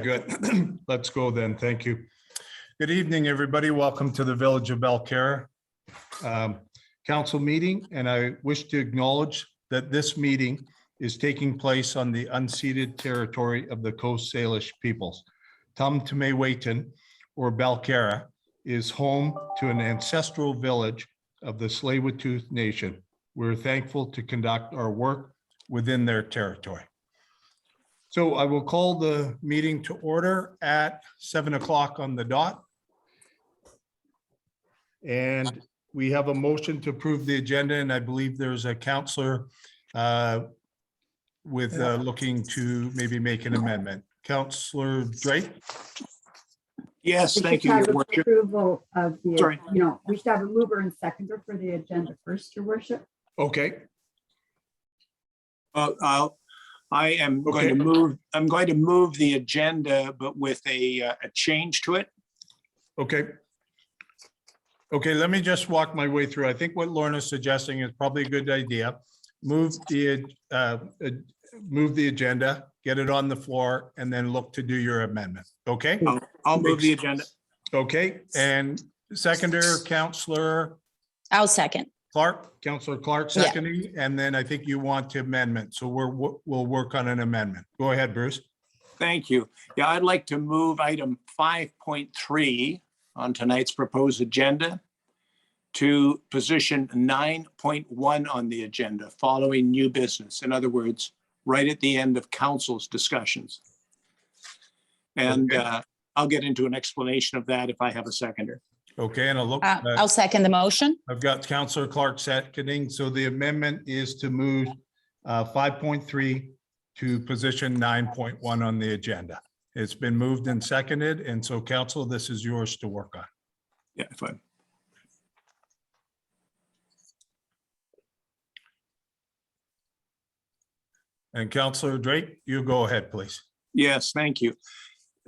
Good. Let's go then. Thank you. Good evening, everybody. Welcome to the Village of Belcarra council meeting. And I wish to acknowledge that this meeting is taking place on the unceded territory of the Coast Salish peoples. Tumtumewaitin, or Belcarra, is home to an ancestral village of the Tsleil-Waututh Nation. We're thankful to conduct our work within their territory. So I will call the meeting to order at 7 o'clock on the dot. And we have a motion to approve the agenda, and I believe there's a counselor looking to maybe make an amendment. Counselor Drake? Yes, thank you, Your Worship. Approval of the, Sorry. we should have a mover and seconder for the agenda first, Your Worship. Okay, I am going to move. I'm going to move the agenda, but with a change to it. okay. Okay, let me just walk my way through. I think what Lorna's suggesting is probably a good idea. Move the agenda, get it on the floor, and then look to do your amendment. Okay? I'll move the agenda. Okay, and seconder, Counselor I'll second. Clark, Counselor Clark Yeah. seconding, and then I think you want to amendment. So we'll work on an amendment. Go ahead, Bruce. Thank you. Yeah, I'd like to move item 5.3 on tonight's proposed agenda to position 9.1 on the agenda following new business. In other words, right at the end of council's discussions. And I'll get into an explanation of that if I have a seconder. Okay, and I'll second the motion. I've got Counselor Clark seconding. So the amendment is to move 5.3 to position 9.1 on the agenda. It's been moved and seconded. And so council, this is yours to work on. Yeah, fine. And Counselor Drake, you go ahead, please. Yes, thank you.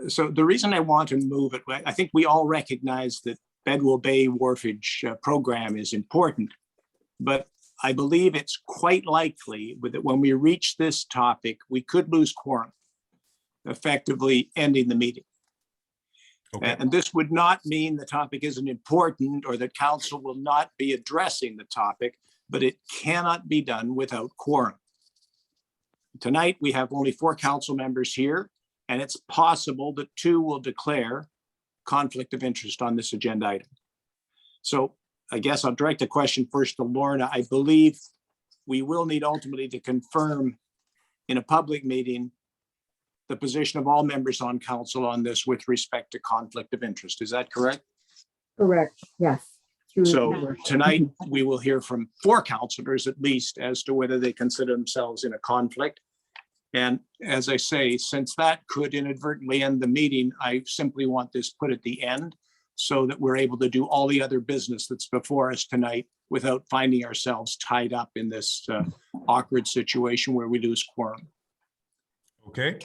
So the reason I want to move it, I think we all recognize that Bedwell Bay Wharfage program is important, but I believe it's quite likely that when we reach this topic, we could lose quorum, effectively ending the meeting. Okay. And this would not mean the topic isn't important or that council will not be addressing the topic, but it cannot be done without quorum. Tonight, we have only 4 council members here, and it's possible that 2 will declare conflict of interest on this agenda item. So I guess I'll direct the question first to Lorna. I believe we will need ultimately to confirm in a public meeting the position of all members on council on this with respect to conflict of interest. Is that correct? Correct, yes. Through So membership. tonight, we will hear from 4 councilors at least as to whether they consider themselves in a conflict. And as I say, since that could inadvertently end the meeting, I simply want this put at the end so that we're able to do all the other business that's before us tonight without finding ourselves tied up in this awkward situation where we lose quorum. Okay.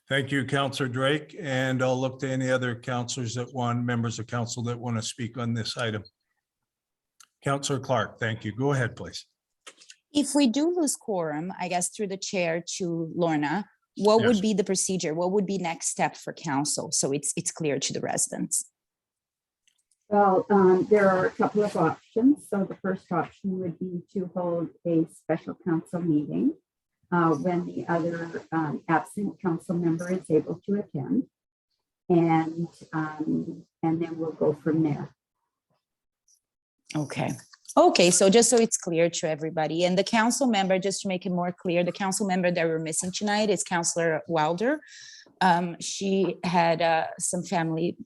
Thank you, Counselor Drake. And I'll look to any other counselors members of council that want to speak on this item. Counselor Clark, thank you. Go ahead, please. If we do lose quorum, I guess through the chair to Lorna, what Yes. would be the procedure? What would be next step for council? So it's clear to the residents. Well, there are a couple of options. So the first option would be to hold a special council meeting when the other absent council member is able to attend. And then we'll go from there. Okay. Okay, so just so it's clear to everybody, and the council member, just to make it more clear, the council member that we're missing tonight is Councillor Wilder. She had some family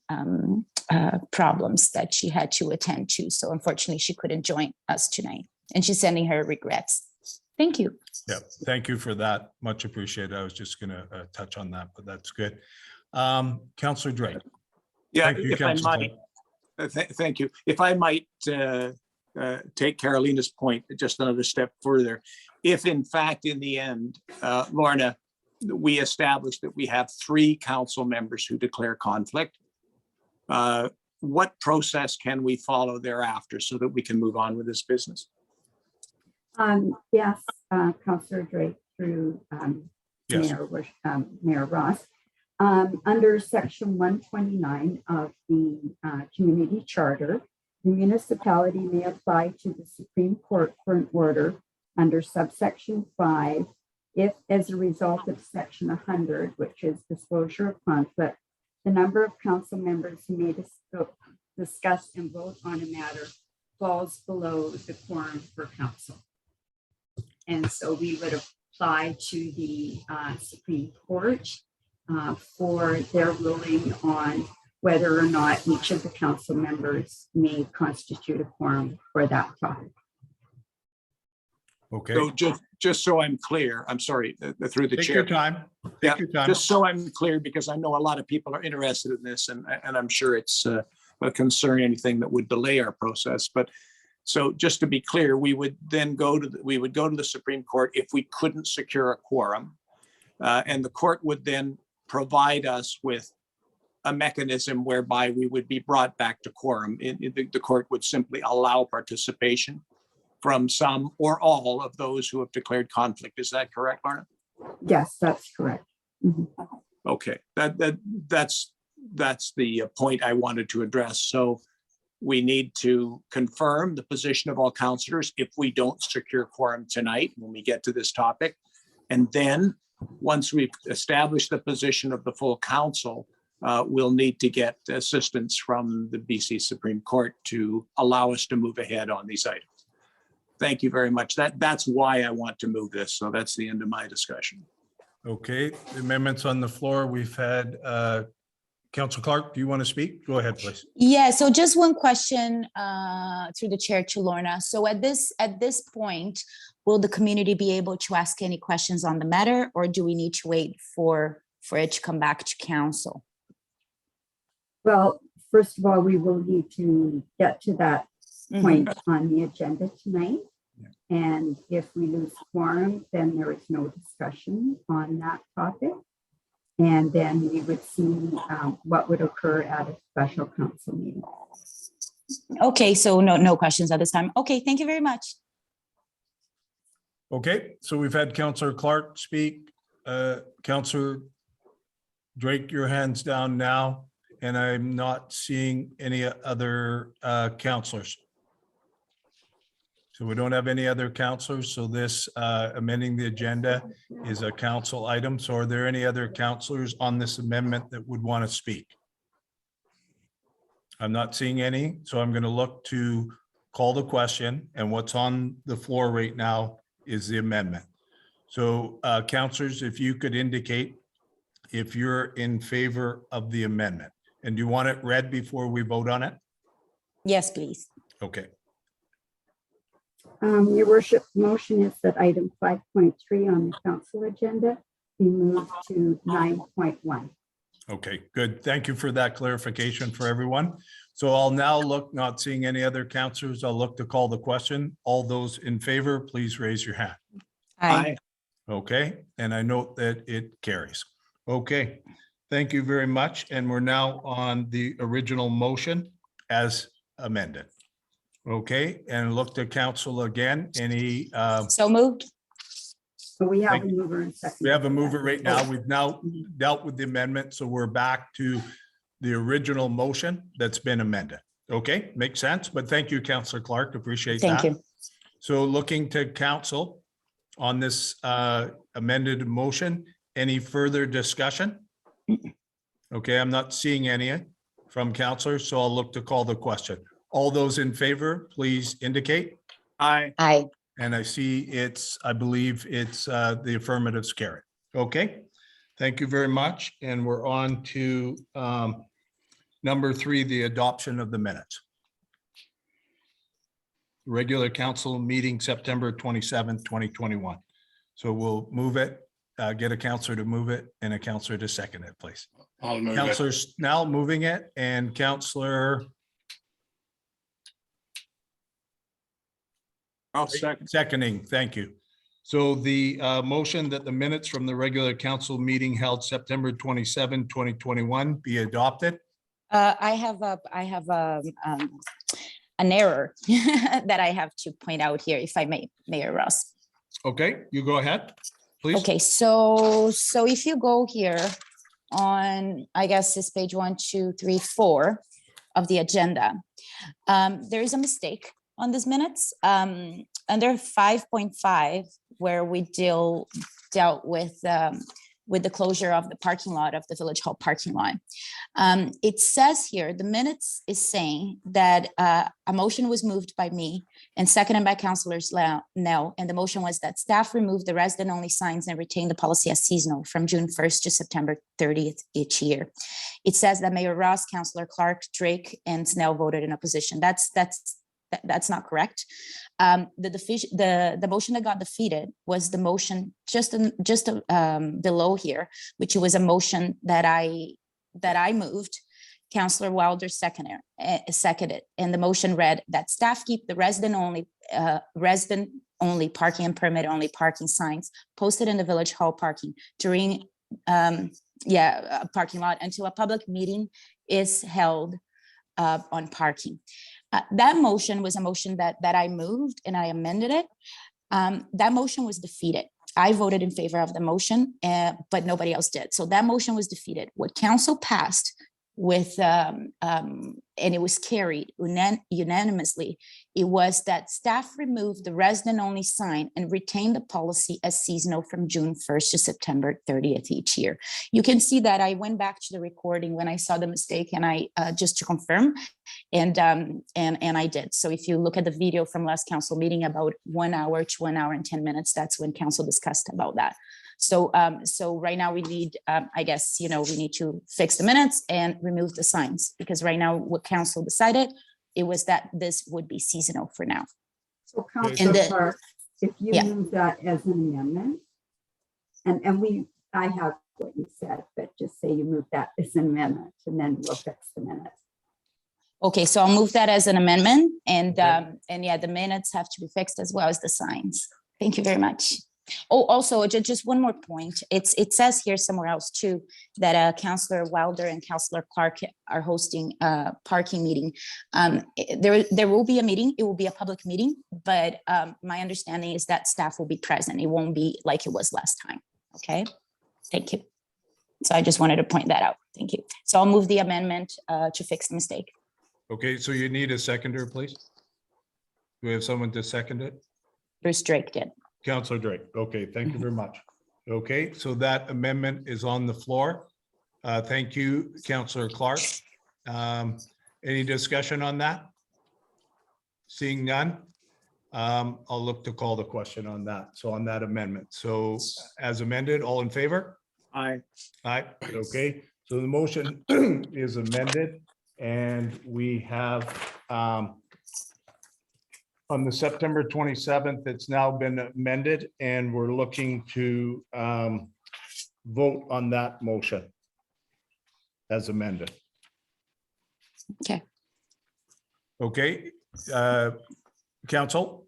problems that she had to attend to. So unfortunately, she couldn't join us tonight, and she's sending her regrets. Thank you. Yeah, thank you for that. Much appreciated. I was just going to touch on that, but that's good. Counselor Drake. Yeah, Thank you, if I Councillor might, thank you. If I might take Carolina's point just another step further. If in fact, in the end, Lorna, we established that we have 3 council members who declare conflict, what process can we follow thereafter so that we can move on with this business? Yes, Councillor Drake through Yes. Mayor Ross. Under section 129 of the community charter, the municipality may apply to the Supreme Court for an order under subsection 5 if, as a result of section 100, which is disclosure of conflict, the number of council members who may discuss and vote on a matter falls below the quorum for council. And so we would apply to the Supreme Court for their ruling on whether or not each of the council members may constitute a quorum for that topic. Okay, So just so I'm clear, I'm sorry, through the take your chair. time. Yeah, Take your time. just so I'm clear, because I know a lot of people are interested in this, and I'm sure it's a concern, anything that would delay our process. But so just to be clear, we would then go to the Supreme Court if we couldn't secure a quorum, and the court would then provide us with a mechanism whereby we would be brought back to quorum. The court would simply allow participation from some or all of those who have declared conflict. Is that correct, Lorna? Yes, that's correct. Mhm. Okay, that's the point I wanted to address. So we need to confirm the position of all councilors if we don't secure quorum tonight when we get to this topic. And then, once we've established the position of the full council, we'll need to get assistance from the BC Supreme Court to allow us to move ahead on these items. Thank you very much. That's why I want to move this. So that's the end of my discussion. Okay, amendments on the floor. We've had Councillor Clark, do you want to speak? Go ahead, please. Yeah, so just one question through the chair to Lorna. So at this point, will the community be able to ask any questions on the matter, or do we need to wait for it to come back to council? Well, first of all, we will need to get to that point on the agenda tonight. And if we lose quorum, then there is no discussion on that topic. And then we would see what would occur at a special council meeting. Okay, so no questions at this time. Okay, thank you very much. Okay, so we've had Councillor Clark speak. Councillor Drake, your hand's down now, and I'm not seeing any other councillors. So we don't have any other councillors, so this amending the agenda is a council item. So are there any other councillors on this amendment that would want to speak? I'm not seeing any, so I'm going to look to call the question, and what's on the floor right now is the amendment. So councillors, if you could indicate if you're in favor of the amendment, and do you want it read before we vote on it? Yes, please. Okay. Your worship, motion is that item 5.3 on the council agenda be moved to 9.1. Okay, good. Thank you for that clarification for everyone. So I'll now look, not seeing any other councillors, I'll look to call the question. All those in favor, please raise your hand. Aye. Okay, and I note that it carries. Okay, thank you very much. And we're now on the original motion as amended. Okay, and look to council again. Any, So moved. So we have a Thank you. mover and second. we have a mover right now. We've now dealt with the amendment, so we're back to the original motion that's been amended. Okay, makes sense, but thank you, Councillor Clark, appreciate that. Thank you. So looking to council on this amended motion, any further discussion? Okay, I'm not seeing any from councillors, so I'll look to call the question. All those in favor, please indicate. Aye. Aye. And I see it's, I believe it's the affirmatives carried. Okay, thank you very much. And we're on to number 3, the adoption of the minutes. Regular council meeting, September 27th, 2021. So we'll move it, get a counselor to move it and a counselor to second it, please. I'll move it. Counselor Snell moving it and Counselor I'll second. seconding. Thank you. So the motion that the minutes from the regular council meeting held September 27, 2021 be adopted. I have an error that I have to point out here, if I may, Mayor Ross. Okay, you go ahead, please. Okay, so if you go here on, I guess it's page 1, 2, 3, 4 of the agenda. There is a mistake on these minutes. Under 5.5, where we dealt with the closure of the parking lot of the Village Hall parking lot. It says here, the minutes is saying that a motion was moved by me and seconded by Councilors Nell, and the motion was that staff remove the resident-only signs and retain the policy as seasonal from June 1st to September 30th each year. It says that Mayor Ross, Councilor Clark, Drake, and Snell voted in opposition. That's not correct. The motion that got defeated was the motion just below here, which was a motion that I moved. Councilor Wilder seconded, and the motion read that staff keep the resident only parking and permit only parking signs posted in the Village Hall parking during a parking lot until a public meeting is held on parking. That motion was a motion that I moved and I amended it. That motion was defeated. I voted in favor of the motion, but nobody else did. So that motion was defeated. What council passed with, and it was carried unanimously, it was that staff remove the resident-only sign and retain the policy as seasonal from June 1st to September 30th each year. You can see that I went back to the recording when I saw the mistake, and I just to confirm, and I did. So if you look at the video from last council meeting, about 1 hour to 1 hour and 10 minutes, that's when council discussed about that. So right now we need, I guess, we need to fix the minutes and remove the signs, because right now what council decided, it was that this would be seasonal for now. So And Councilor the- Clark, if you Yeah. move that as an amendment, I have what you said, but just say you move that as an amendment, and then we'll fix the minutes. Okay, so I'll move that as an amendment, and Okay. yeah, the minutes have to be fixed as well as the signs. Thank you very much. Oh, also, just one more point. It says here somewhere else too, that Councilor Wilder and Councilor Clark are hosting a parking meeting. There will be a meeting. It will be a public meeting, but my understanding is that staff will be present. It won't be like it was last time. Okay, thank you. So I just wanted to point that out. Thank you. So I'll move the amendment to fix the mistake. Okay, so you need a seconder, please. Do we have someone to second it? Bruce Drake did. Councilor Drake. Okay, thank you very much. Okay, so that amendment is on the floor. Thank you, Councilor Clark. Any discussion on that? Seeing none, I'll look to call the question on that. So on that amendment. So as amended, all in favor? Aye. Aye, okay. So the motion is amended, and we have on the September 27th, it's now been amended, and we're looking to vote on that motion as amended. Okay. Okay, council,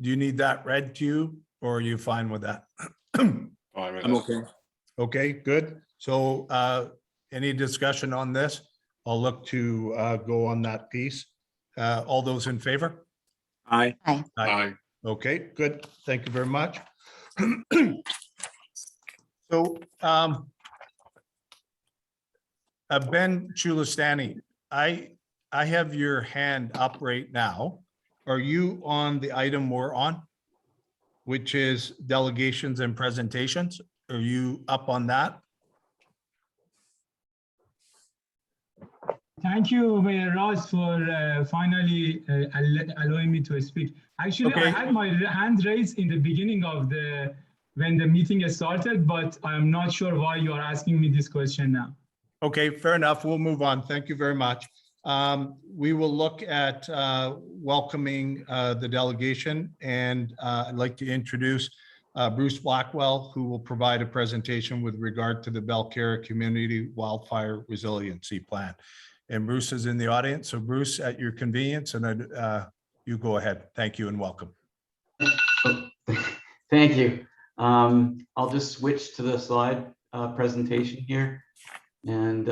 do you need that read to you, or are you fine with that? I'm okay. Okay, good. So any discussion on this? I'll look to go on that piece. All those in favor? Aye. Aye. Okay, good. Thank you very much. So Ben Chulistani, I have your hand up right now. Are you on the item we're on, which is delegations and presentations? Are you up on that? Thank you, Mayor Ross, for finally allowing me to speak. Actually, Okay. I had my hand raised in the beginning of when the meeting started, but I'm not sure why you are asking me this question now. Okay, fair enough. We'll move on. Thank you very much. We will look at welcoming the delegation, and I'd like to introduce Bruce Blackwell, who will provide a presentation with regard to the Belcarra Community Wildfire Resiliency Plan. And Bruce is in the audience. So Bruce, at your convenience, and you go ahead. Thank you and welcome. Thank you. I'll just switch to the slide presentation here. And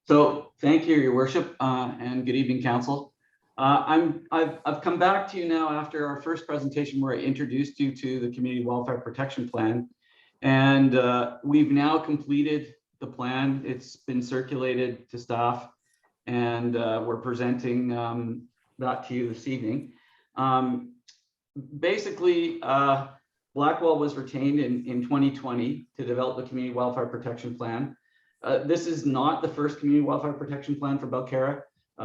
so thank you, Your Worship, and good evening, Council. I've come back to you now after our first presentation where I introduced you to the Community Wildfire Protection Plan. And we've now completed the plan. It's been circulated to staff, and we're presenting that to you this evening. Basically, Blackwell was retained in 2020 to develop the Community Wildfire Protection Plan. This is not the first Community Wildfire Protection Plan for Belcarra.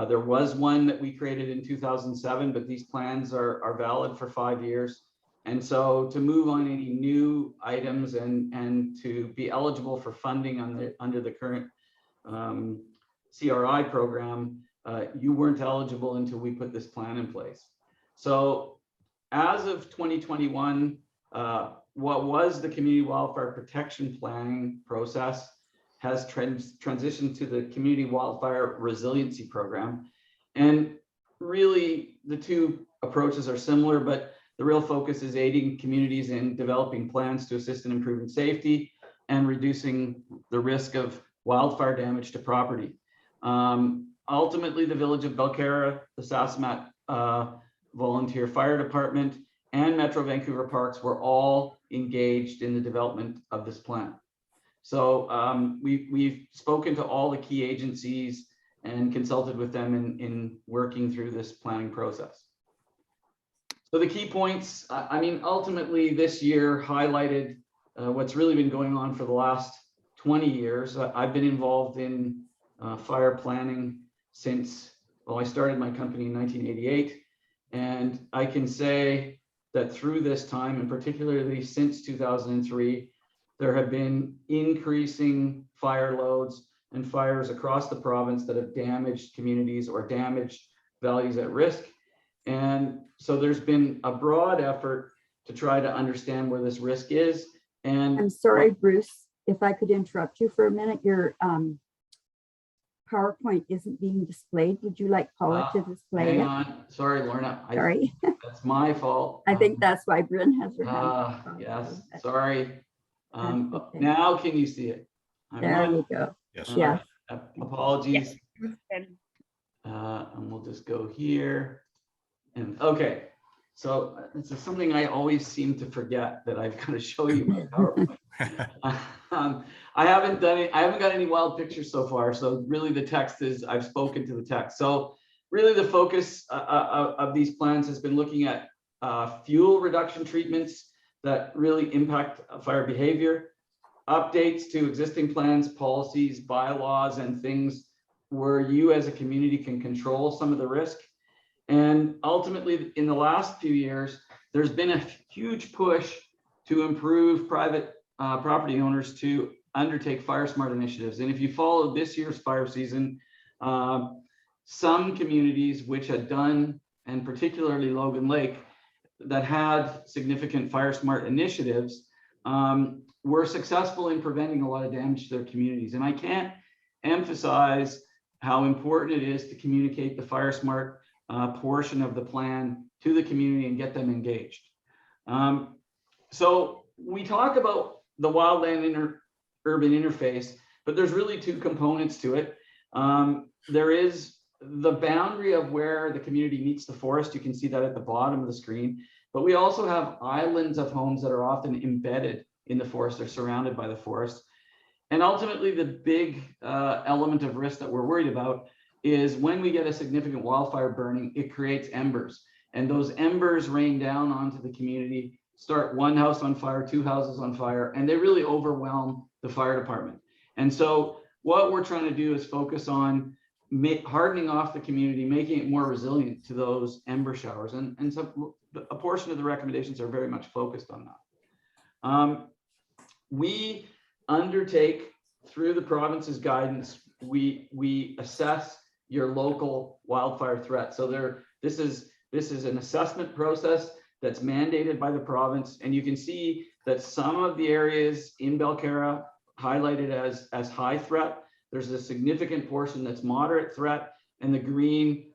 There was one that we created in 2007, but these plans are valid for 5 years. And so to move on any new items and to be eligible for funding under the current CRI program, you weren't eligible until we put this plan in place. So as of 2021, what was the Community Wildfire Protection Planning process has transitioned to the Community Wildfire Resiliency Program. And really the two approaches are similar, but the real focus is aiding communities in developing plans to assist in improving safety and reducing the risk of wildfire damage to property. Ultimately, the Village of Belcarra, the Sasamat Volunteer Fire Department, and Metro Vancouver Parks were all engaged in the development of this plan. So we've spoken to all the key agencies and consulted with them in working through this planning process. So the key points, I mean, ultimately this year highlighted what's really been going on for the last 20 years. I've been involved in fire planning since, well, I started my company in 1988. And I can say that through this time, and particularly since 2003, there have been increasing fire loads and fires across the province that have damaged communities or damaged values at risk. And so there's been a broad effort to try to understand where this risk is. And I'm sorry, Bruce, if I could interrupt you for a minute. Your PowerPoint isn't being displayed. Would you like Paula to display hang it? on. Sorry, Lorna. Sorry. That's my fault. I think that's why Bryn has her hand up. Yes, sorry. That's okay. Now can you see it? There you go. Yes. Yeah. Apologies. And we'll just go here. And okay, so this is something I always seem to forget, that I've got to show you my PowerPoint. I haven't got any wild pictures so far. So really the text is, I've spoken to the text. So really the focus of these plans has been looking at fuel reduction treatments that really impact fire behavior, updates to existing plans, policies, bylaws, and things where you as a community can control some of the risk. And ultimately, in the last few years, there's been a huge push to improve private property owners to undertake fire smart initiatives. And if you follow this year's fire season, some communities which had done, and particularly Logan Lake, that had significant fire smart initiatives, were successful in preventing a lot of damage to their communities. And I can't emphasize how important it is to communicate the fire smart portion of the plan to the community and get them engaged. So we talk about the wildland urban interface, but there's really two components to it. There is the boundary of where the community meets the forest. You can see that at the bottom of the screen, but we also have islands of homes that are often embedded in the forest. They're surrounded by the forest. And ultimately the big element of risk that we're worried about is when we get a significant wildfire burning, it creates embers, and those embers rain down onto the community, start one house on fire, two houses on fire, and they really overwhelm the fire department. And so what we're trying to do is focus on hardening off the community, making it more resilient to those ember showers. And so a portion of the recommendations are very much focused on that. We undertake, through the province's guidance, we assess your local wildfire threat. So this is an assessment process that's mandated by the province. And you can see that some of the areas in Belcarra highlighted as high threat. There's a significant portion that's moderate threat, and the green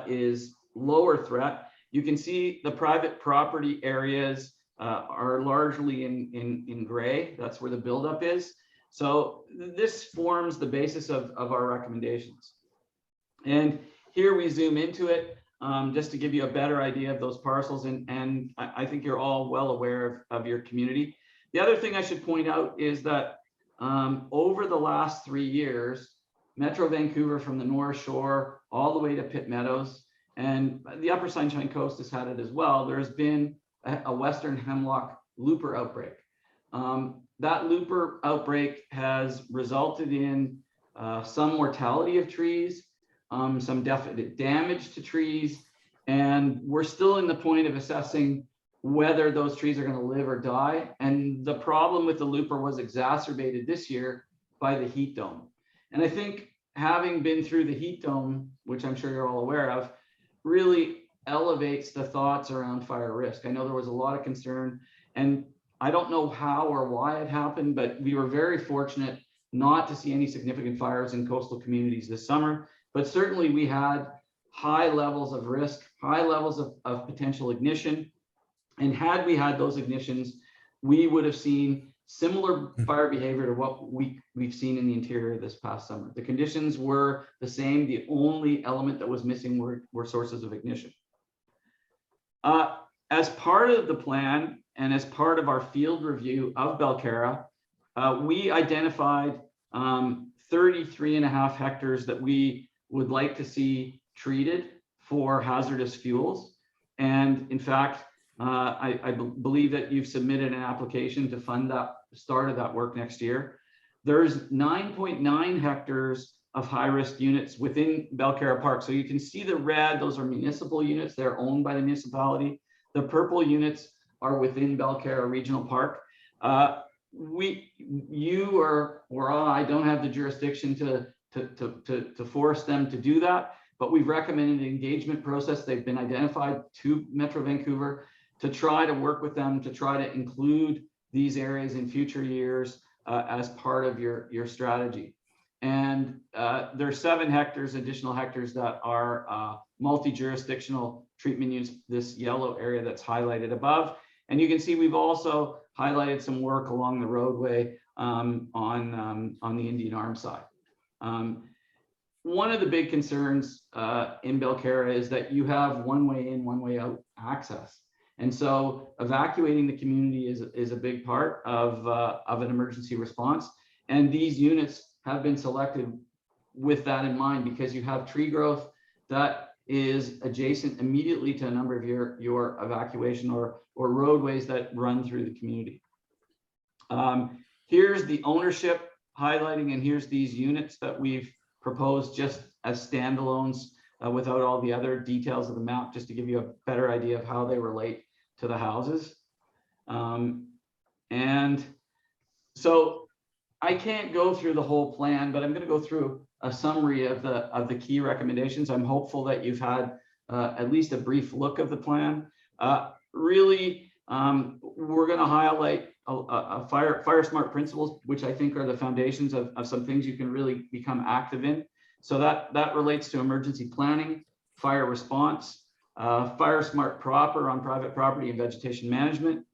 is lower threat. You can see the private property areas are largely in gray. That's where the buildup is. So this forms the basis of our recommendations. And here we zoom into it. just to give you a better idea of those parcels. And I think you're all well aware of your community. The other thing I should point out is that over the last 3 years, Metro Vancouver from the North Shore all the way to Pitt Meadows, and the Upper Sunshine Coast has had it as well. There's been a Western Hemlock looper outbreak. That looper outbreak has resulted in some mortality of trees, some definite damage to trees, and we're still in the point of assessing whether those trees are going to live or die. And the problem with the looper was exacerbated this year by the heat dome. And I think having been through the heat dome, which I'm sure you're all aware of, really elevates the thoughts around fire risk. I know there was a lot of concern, and I don't know how or why it happened, but we were very fortunate not to see any significant fires in coastal communities this summer. But certainly we had high levels of risk, high levels of potential ignition. And had we had those ignitions, we would have seen similar fire behavior to what we've seen in the interior this past summer. The conditions were the same. The only element that was missing were sources of ignition. As part of the plan and as part of our field review of Belcarra, we identified 33.5 hectares that we would like to see treated for hazardous fuels. And in fact, I believe that you've submitted an application to fund that start of that work next year. There's 9.9 hectares of high-risk units within Belcarra Park. So you can see the red, those are municipal units. They're owned by the municipality. The purple units are within Belcarra Regional Park. You or I don't have the jurisdiction to force them to do that, but we've recommended an engagement process. They've been identified to Metro Vancouver to try to work with them to try to include these areas in future years as part of your strategy. And there's 7 hectares, additional hectares that are multi-jurisdictional treatment units, this yellow area that's highlighted above. And you can see we've also highlighted some work along the roadway on the Indian Arm side. One of the big concerns in Belcarra is that you have one way in, one way out access. And so evacuating the community is a big part of an emergency response. And these units have been selected with that in mind, because you have tree growth that is adjacent immediately to a number of your evacuation or roadways that run through the community. Here's the ownership highlighting, and here's these units that we've proposed just as standalones without all the other details of the map, just to give you a better idea of how they relate to the houses. And so I can't go through the whole plan, but I'm going to go through a summary of the key recommendations. I'm hopeful that you've had at least a brief look of the plan. Really, we're going to highlight fire smart principles, which I think are the foundations of some things you can really become active in. So that relates to emergency planning, fire response, fire smart proper on private property and vegetation management.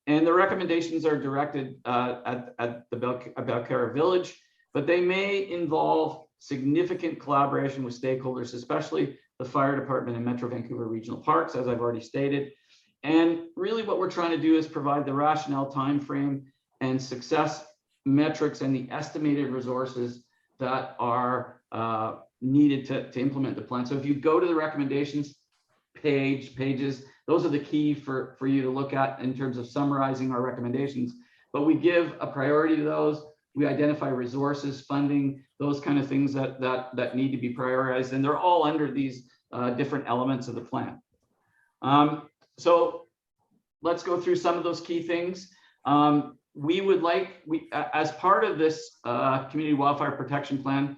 And the recommendations are directed at the Belcarra Village, but they may involve significant collaboration with stakeholders, especially the fire department and Metro Vancouver Regional Parks, as I've already stated. And really what we're trying to do is provide the rationale, timeframe, and success metrics and the estimated resources that are needed to implement the plan. So if you go to the recommendations pages, those are the key for you to look at in terms of summarizing our recommendations. But we give a priority to those. We identify resources, funding, those kind of things that need to be prioritized, and they're all under these different elements of the plan. So let's go through some of those key things. We would like, as part of this community wildfire protection plan,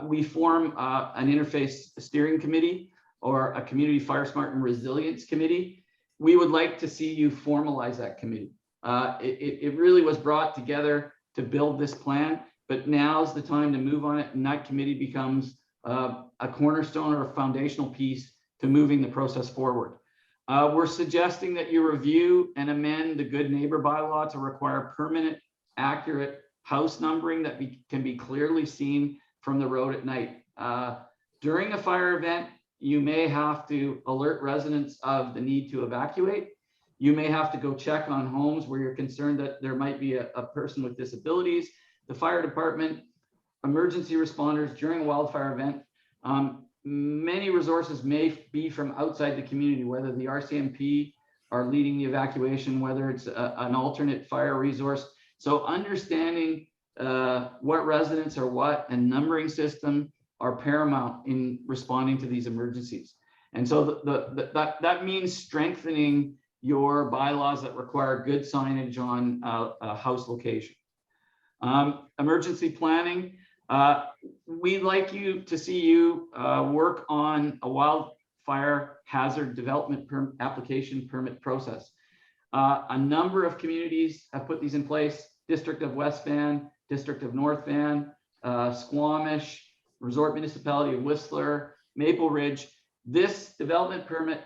we form an interface steering committee or a community fire smart and resilience committee. We would like to see you formalize that committee. It really was brought together to build this plan, but now's the time to move on it, and that committee becomes a cornerstone or a foundational piece to moving the process forward. We're suggesting that you review and amend the Good Neighbor bylaw to require permanent, accurate house numbering that can be clearly seen from the road at night. During a fire event, you may have to alert residents of the need to evacuate. You may have to go check on homes where you're concerned that there might be a person with disabilities. The fire department, emergency responders during a wildfire event. Many resources may be from outside the community, whether the RCMP are leading the evacuation, whether it's an alternate fire resource. So understanding what residents are what and numbering system are paramount in responding to these emergencies. And so that means strengthening your bylaws that require good signage on a house location. Emergency planning. We'd like to see you work on a wildfire hazard development application permit process. A number of communities have put these in place. District of West Van, District of North Van, Squamish, Resort Municipality of Whistler, Maple Ridge. This development permit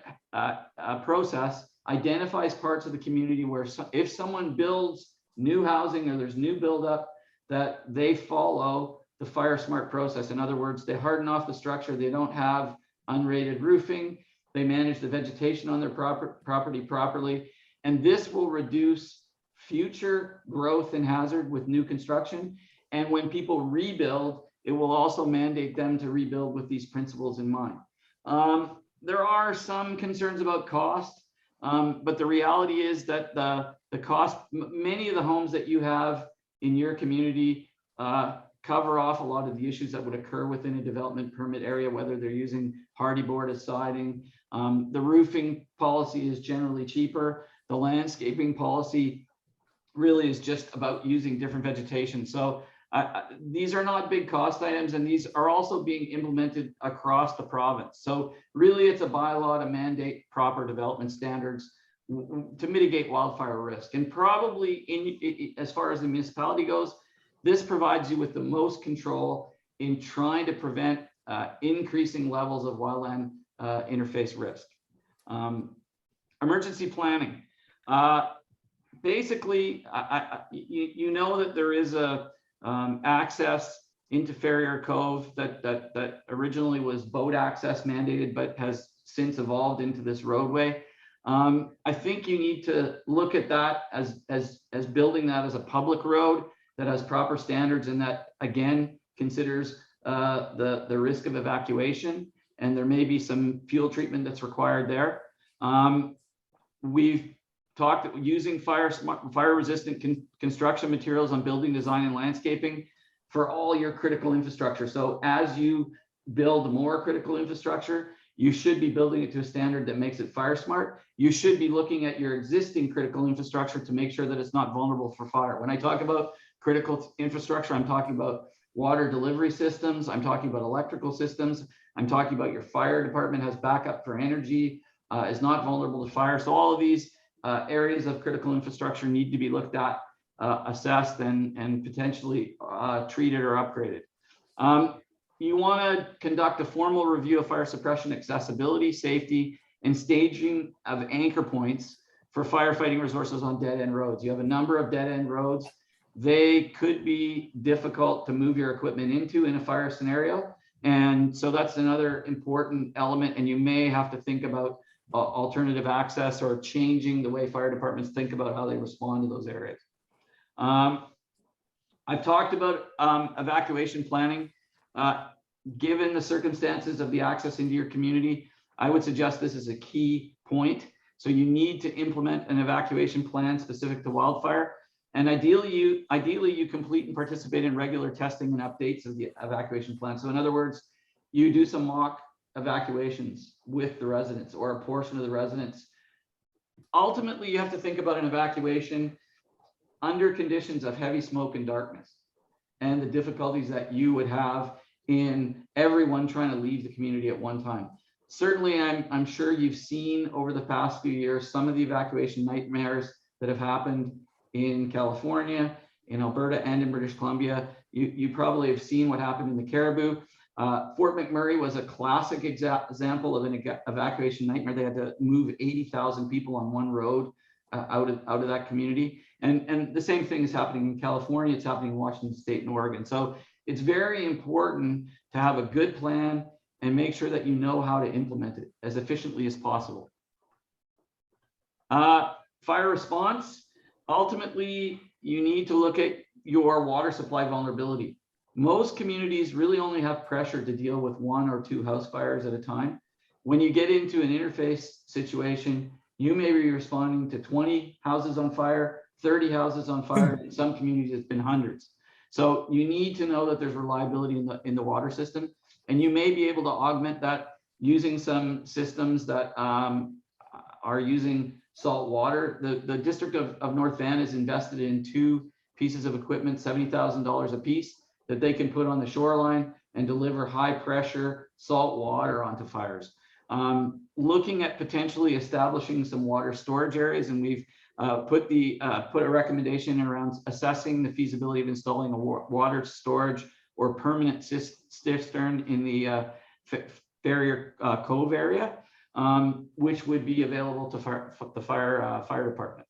process identifies parts of the community where if someone builds new housing or there's new buildup, that they follow the fire smart process. In other words, they harden off the structure. They don't have unrated roofing. They manage the vegetation on their property properly. And this will reduce future growth and hazard with new construction. And when people rebuild, it will also mandate them to rebuild with these principles in mind. There are some concerns about cost, but the reality is that the cost, many of the homes that you have in your community cover off a lot of the issues that would occur within a development permit area, whether they're using hardy board as siding. The roofing policy is generally cheaper. The landscaping policy really is just about using different vegetation. So these are not big cost items, and these are also being implemented across the province. So really it's a bylaw to mandate proper development standards to mitigate wildfire risk. And probably as far as the municipality goes, this provides you with the most control in trying to prevent increasing levels of wildland interface risk. Emergency planning. Basically, you know that there is a access into Ferrier Cove that originally was boat access mandated, but has since evolved into this roadway. I think you need to look at that as building that as a public road that has proper standards and that again considers the risk of evacuation, and there may be some fuel treatment that's required there. We've talked using fire resistant construction materials on building design and landscaping for all your critical infrastructure. So as you build more critical infrastructure, you should be building it to a standard that makes it fire smart. You should be looking at your existing critical infrastructure to make sure that it's not vulnerable for fire. When I talk about critical infrastructure, I'm talking about water delivery systems. I'm talking about electrical systems. I'm talking about your fire department has backup for energy, is not vulnerable to fire. So all of these areas of critical infrastructure need to be looked at, assessed, and potentially treated or upgraded. You want to conduct a formal review of fire suppression accessibility, safety, and staging of anchor points for firefighting resources on dead-end roads. You have a number of dead-end roads. They could be difficult to move your equipment into in a fire scenario. And so that's another important element. And you may have to think about alternative access or changing the way fire departments think about how they respond to those areas. I've talked about evacuation planning. Given the circumstances of the access into your community, I would suggest this is a key point. So you need to implement an evacuation plan specific to wildfire. And ideally you complete and participate in regular testing and updates of the evacuation plan. So in other words, you do some mock evacuations with the residents or a portion of the residents. Ultimately, you have to think about an evacuation under conditions of heavy smoke and darkness and the difficulties that you would have in everyone trying to leave the community at one time. Certainly, I'm sure you've seen over the past few years some of the evacuation nightmares that have happened in California, in Alberta, and in British Columbia. You probably have seen what happened in the Caribou. Fort McMurray was a classic example of an evacuation nightmare. They had to move 80,000 people on one road out of that community. And the same thing is happening in California. It's happening in Washington State and Oregon. So it's very important to have a good plan and make sure that you know how to implement it as efficiently as possible. Fire response, ultimately, you need to look at your water supply vulnerability. Most communities really only have pressure to deal with 1 or 2 house fires at a time. When you get into an interface situation, you may be responding to 20 houses on fire, 30 houses on fire. In some communities, it's been hundreds. So you need to know that there's reliability in the water system, and you may be able to augment that using some systems that are using salt water. The District of North Van is invested in 2 pieces of equipment, $70,000 a piece, that they can put on the shoreline and deliver high pressure salt water onto fires. Looking at potentially establishing some water storage areas, and we've put a recommendation around assessing the feasibility of installing a water storage or permanent cistern in the Farrier Cove area, which would be available to the fire department.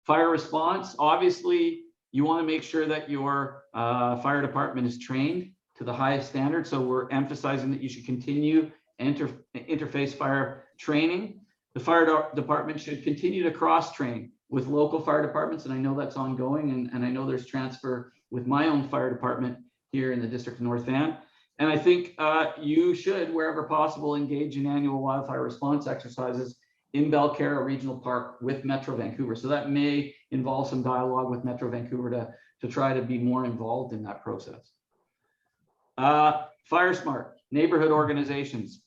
Fire response, obviously, you want to make sure that your fire department is trained to the highest standard. So we're emphasizing that you should continue interface fire training. The fire department should continue to cross-train with local fire departments, and I know that's ongoing, and I know there's transfer with my own fire department here in the District of North Van. And I think you should, wherever possible, engage in annual wildfire response exercises in Belcarra Regional Park with Metro Vancouver. So that may involve some dialogue with Metro Vancouver to try to be more involved in that process. Fire Smart, neighborhood organizations.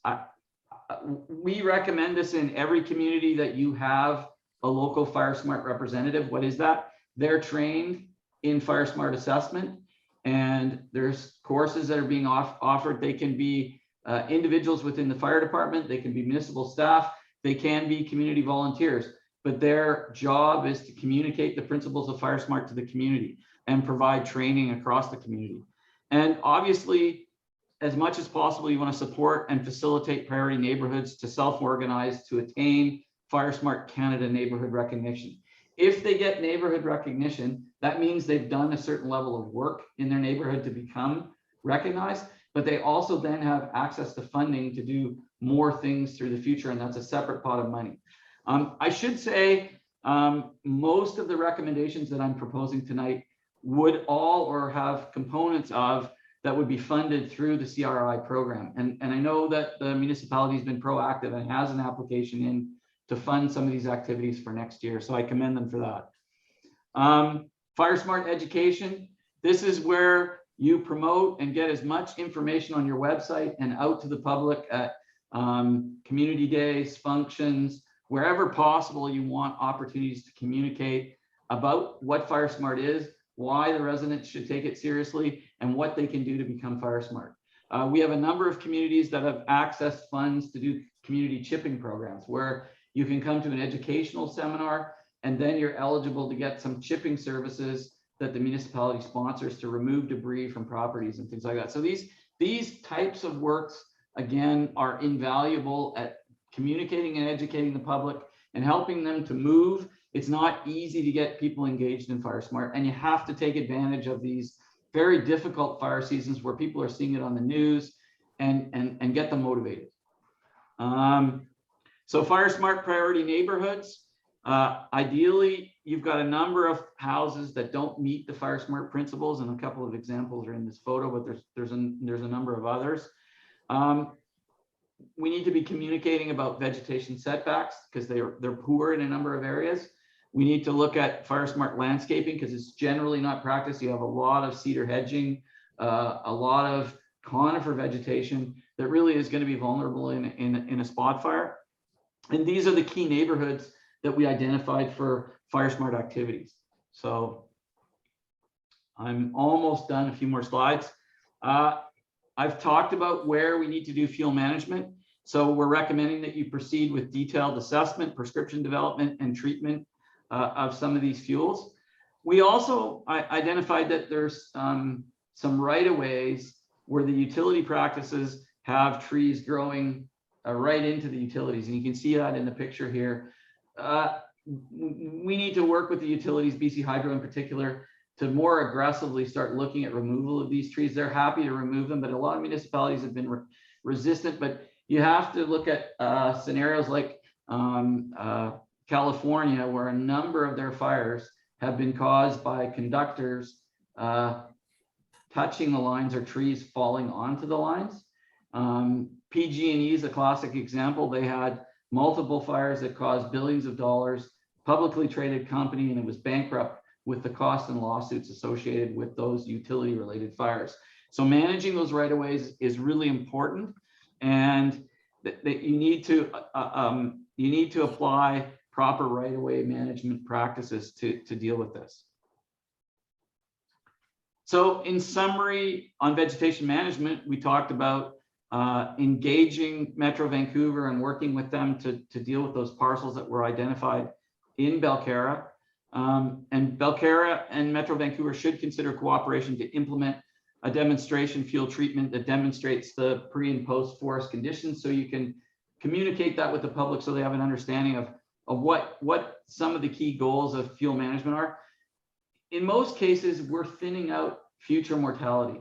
We recommend this in every community, that you have a local Fire Smart representative. What is that? They're trained in Fire Smart assessment, and there's courses that are being offered. They can be individuals within the fire department, they can be municipal staff, they can be community volunteers, but their job is to communicate the principles of Fire Smart to the community and provide training across the community. And obviously, as much as possible, you want to support and facilitate priority neighborhoods to self-organize to attain Fire Smart Canada neighborhood recognition. If they get neighborhood recognition, that means they've done a certain level of work in their neighborhood to become recognized, but they also then have access to funding to do more things through the future, and that's a separate pot of money. I should say most of the recommendations that I'm proposing tonight would all or have components of that would be funded through the CRI program. And I know that the municipality has been proactive and has an application in to fund some of these activities for next year. So I commend them for that. Fire Smart education. This is where you promote and get as much information on your website and out to the public at community days, functions, wherever possible. You want opportunities to communicate about what Fire Smart is, why the residents should take it seriously, and what they can do to become Fire Smart. We have a number of communities that have accessed funds to do community chipping programs, where you can come to an educational seminar and then you're eligible to get some chipping services that the municipality sponsors to remove debris from properties and things like that. So these types of works, again, are invaluable at communicating and educating the public and helping them to move. It's not easy to get people engaged in Fire Smart, and you have to take advantage of these very difficult fire seasons where people are seeing it on the news and get them motivated. So Fire Smart priority neighborhoods, ideally, you've got a number of houses that don't meet the Fire Smart principles, and a couple of examples are in this photo, but there's a number of others. We need to be communicating about vegetation setbacks because they're poor in a number of areas. We need to look at Fire Smart landscaping because it's generally not practiced. You have a lot of cedar hedging, a lot of conifer vegetation that really is going to be vulnerable in a spot fire. And these are the key neighborhoods that we identified for Fire Smart activities. So I'm almost done, a few more slides. I've talked about where we need to do fuel management. So we're recommending that you proceed with detailed assessment, prescription development, and treatment of some of these fuels. We also identified that there's some right-of-ways where the utility practices have trees growing right into the utilities. And you can see that in the picture here. We need to work with the utilities, BC Hydro in particular, to more aggressively start looking at removal of these trees. They're happy to remove them, but a lot of municipalities have been resistant. But you have to look at scenarios like California, where a number of their fires have been caused by conductors touching the lines or trees falling onto the lines. PG&E is a classic example. They had multiple fires that caused billions of dollars, publicly traded company, and it was bankrupt with the costs and lawsuits associated with those utility related fires. So managing those right of ways is really important, and that you need to apply proper right of way management practices to deal with this. So in summary, on vegetation management, we talked about engaging Metro Vancouver and working with them to deal with those parcels that were identified in Belcarra. And Belcarra and Metro Vancouver should consider cooperation to implement a demonstration fuel treatment that demonstrates the pre and post forest conditions, so you can communicate that with the public so they have an understanding of what some of the key goals of fuel management are. In most cases, we're thinning out future mortality.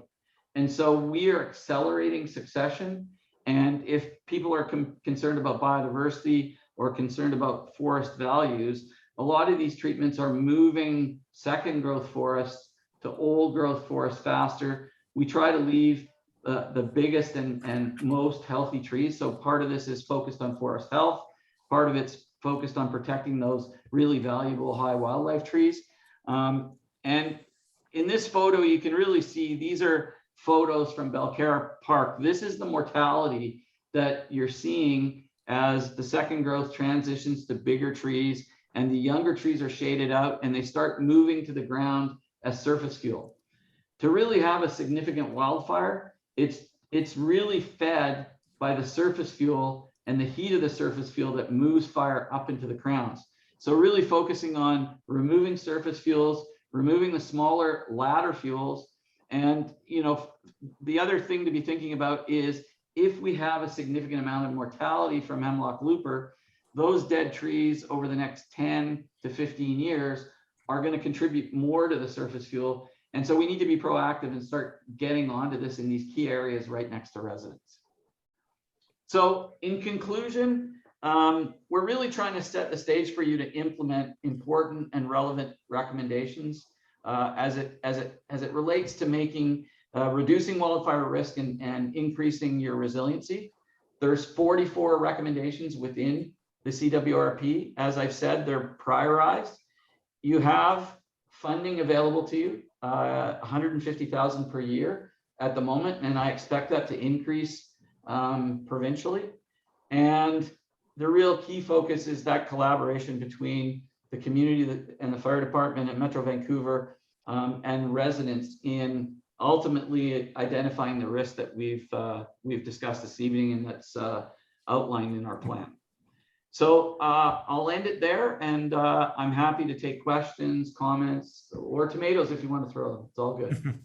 And so we are accelerating succession. And if people are concerned about biodiversity or concerned about forest values, a lot of these treatments are moving second growth forests to old growth forests faster. We try to leave the biggest and most healthy trees. So part of this is focused on forest health. Part of it's focused on protecting those really valuable high wildlife trees. And in this photo, you can really see these are photos from Belcarra Park. This is the mortality that you're seeing as the second growth transitions to bigger trees, and the younger trees are shaded out and they start moving to the ground as surface fuel. To really have a significant wildfire, it's really fed by the surface fuel and the heat of the surface fuel that moves fire up into the crowns. So really focusing on removing surface fuels, removing the smaller ladder fuels. And the other thing to be thinking about is if we have a significant amount of mortality from hemlock looper, those dead trees over the next 10 to 15 years are going to contribute more to the surface fuel. And so we need to be proactive and start getting onto this in these key areas right next to residents. So in conclusion, we're really trying to set the stage for you to implement important and relevant recommendations as it relates to making reducing wildfire risk and increasing your resiliency. There's 44 recommendations within the CWRP. As I've said, they're prioritized. You have funding available to you, $150,000 per year at the moment, and I expect that to increase provincially. And the real key focus is that collaboration between the community and the fire department at Metro Vancouver and residents in ultimately identifying the risk that we've discussed this evening and that's outlined in our plan. So I'll end it there, and I'm happy to take questions, comments, or tomatoes if you want to throw them. It's all good.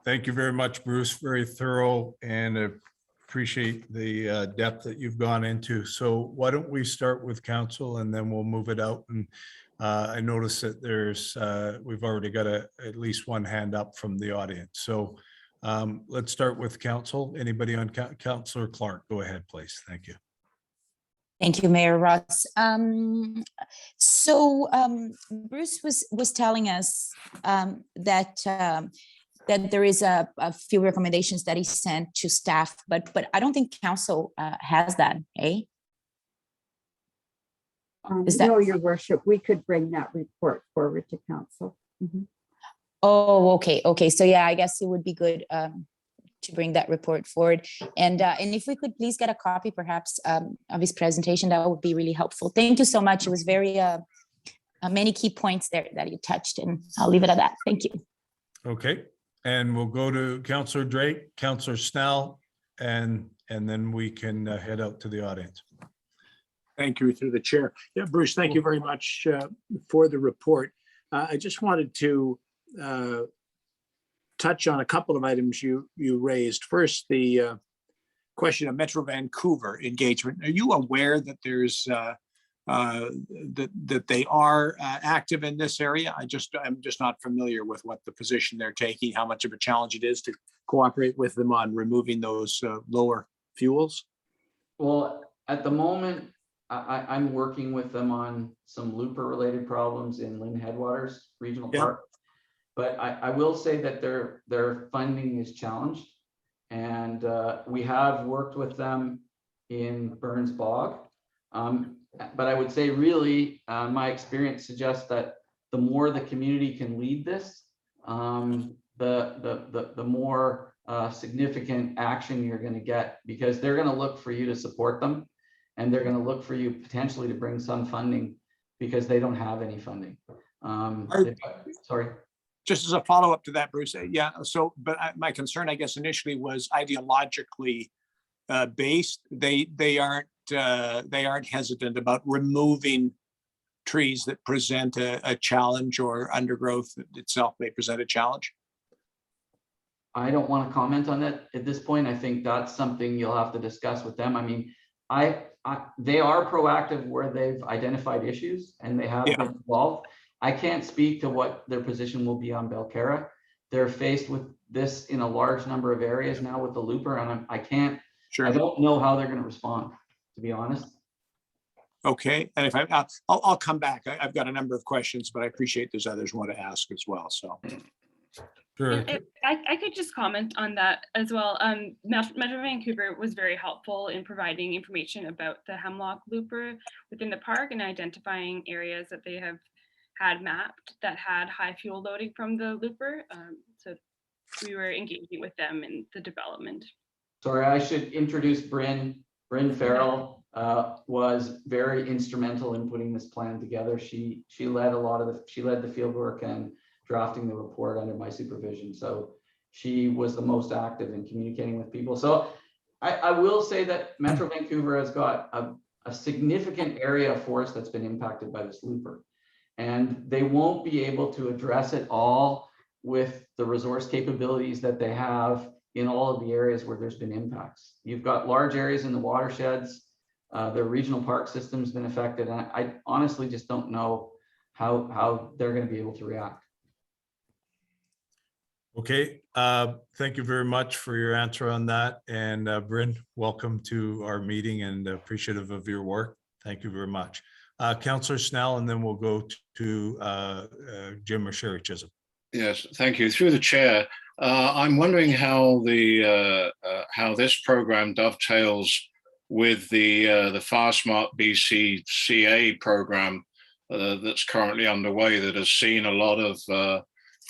Thank you very much, Bruce. Very thorough, and appreciate the depth that you've gone into. So why don't we start with council and then we'll move it out. And I noticed that we've already got at least one hand up from the audience. So let's start with council. Anybody on Councillor Clark? Go ahead, please. Thank you. Thank you, Mayor Ross. Bruce was telling us that there is a few recommendations that he sent to staff, but I don't think council has that, eh? No, Your Worship, we could bring that report forward to council. Mm-hmm. Oh, okay. So yeah, I guess it would be good to bring that report forward. And if we could please get a copy perhaps of his presentation, that would be really helpful. Thank you so much. It was very many key points there that you touched, and I'll leave it at that. Thank you. Okay, and we'll go to Councillor Drake, Councillor Snell, and then we can head out to the audience. Thank you through the chair. Yeah, Bruce, thank you very much for the report. I just wanted to touch on a couple of items you raised. First, the question of Metro Vancouver engagement. Are you aware that there's that they are active in this area. I'm just not familiar with what the position they're taking, how much of a challenge it is to cooperate with them on removing those lower fuels. Well, at the moment, I'm working with them on some looper related problems in Lynn Headwaters Regional Yeah. Park. But I will say that their funding is challenged. And we have worked with them in Burns Bog. But I would say really, my experience suggests that the more the community can lead this, the more significant action you're going to get, because they're going to look for you to support them, and they're going to look for you potentially to bring some funding because they don't have any funding. Sorry. Just as a follow-up to that, Bruce, yeah, so, but my concern, I guess, initially was ideologically based. They aren't hesitant about removing trees that present a challenge, or undergrowth itself may present a challenge. I don't want to comment on that at this point. I think that's something you'll have to discuss with them. I mean, they are proactive where they've identified issues and they have been involved. I can't speak to what their position will be on Belcarra. They're faced with this in a large number of areas now with the looper, and I don't know how they're going to respond, to be honest. Okay, and if I'll come back. I've got a number of questions, but I appreciate there's others who want to ask as well, so. Sure. And I could just comment on that as well. Metro Vancouver was very helpful in providing information about the Hemlock Looper within the park and identifying areas that they have had mapped that had high fuel loading from the looper. So we were engaging with them in the development. Sorry, I should introduce Bryn. Bryn Farrell was very instrumental in putting this plan together. She led the field work and drafting the report under my supervision. So she was the most active in communicating with people. So I will say that Metro Vancouver has got a significant area of forest that's been impacted by this looper. And they won't be able to address it all with the resource capabilities that they have in all of the areas where there's been impacts. You've got large areas in the watersheds, their regional park system's been affected. And I honestly just don't know how they're going to be able to react. Okay, thank you very much for your answer on that. And Bryn, welcome to our meeting and appreciative of your work. Thank you very much. Councillor Snell, and then we'll go to Jim or Sherry Chisholm. Yes, thank you. Through the chair, I'm wondering how how this program dovetails with the FireSmart BC CA program that's currently underway, that has seen a lot of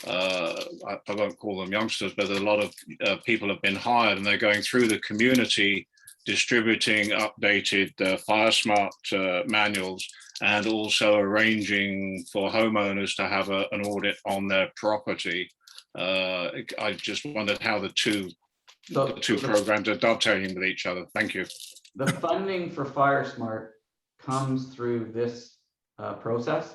I won't call them youngsters, but a lot of people have been hired, and they're going through the community distributing updated FireSmart manuals, and also arranging for homeowners to have an audit on their property. I just wondered how the two programs are dovetailing with each other. Thank you. The funding for FireSmart comes through this process.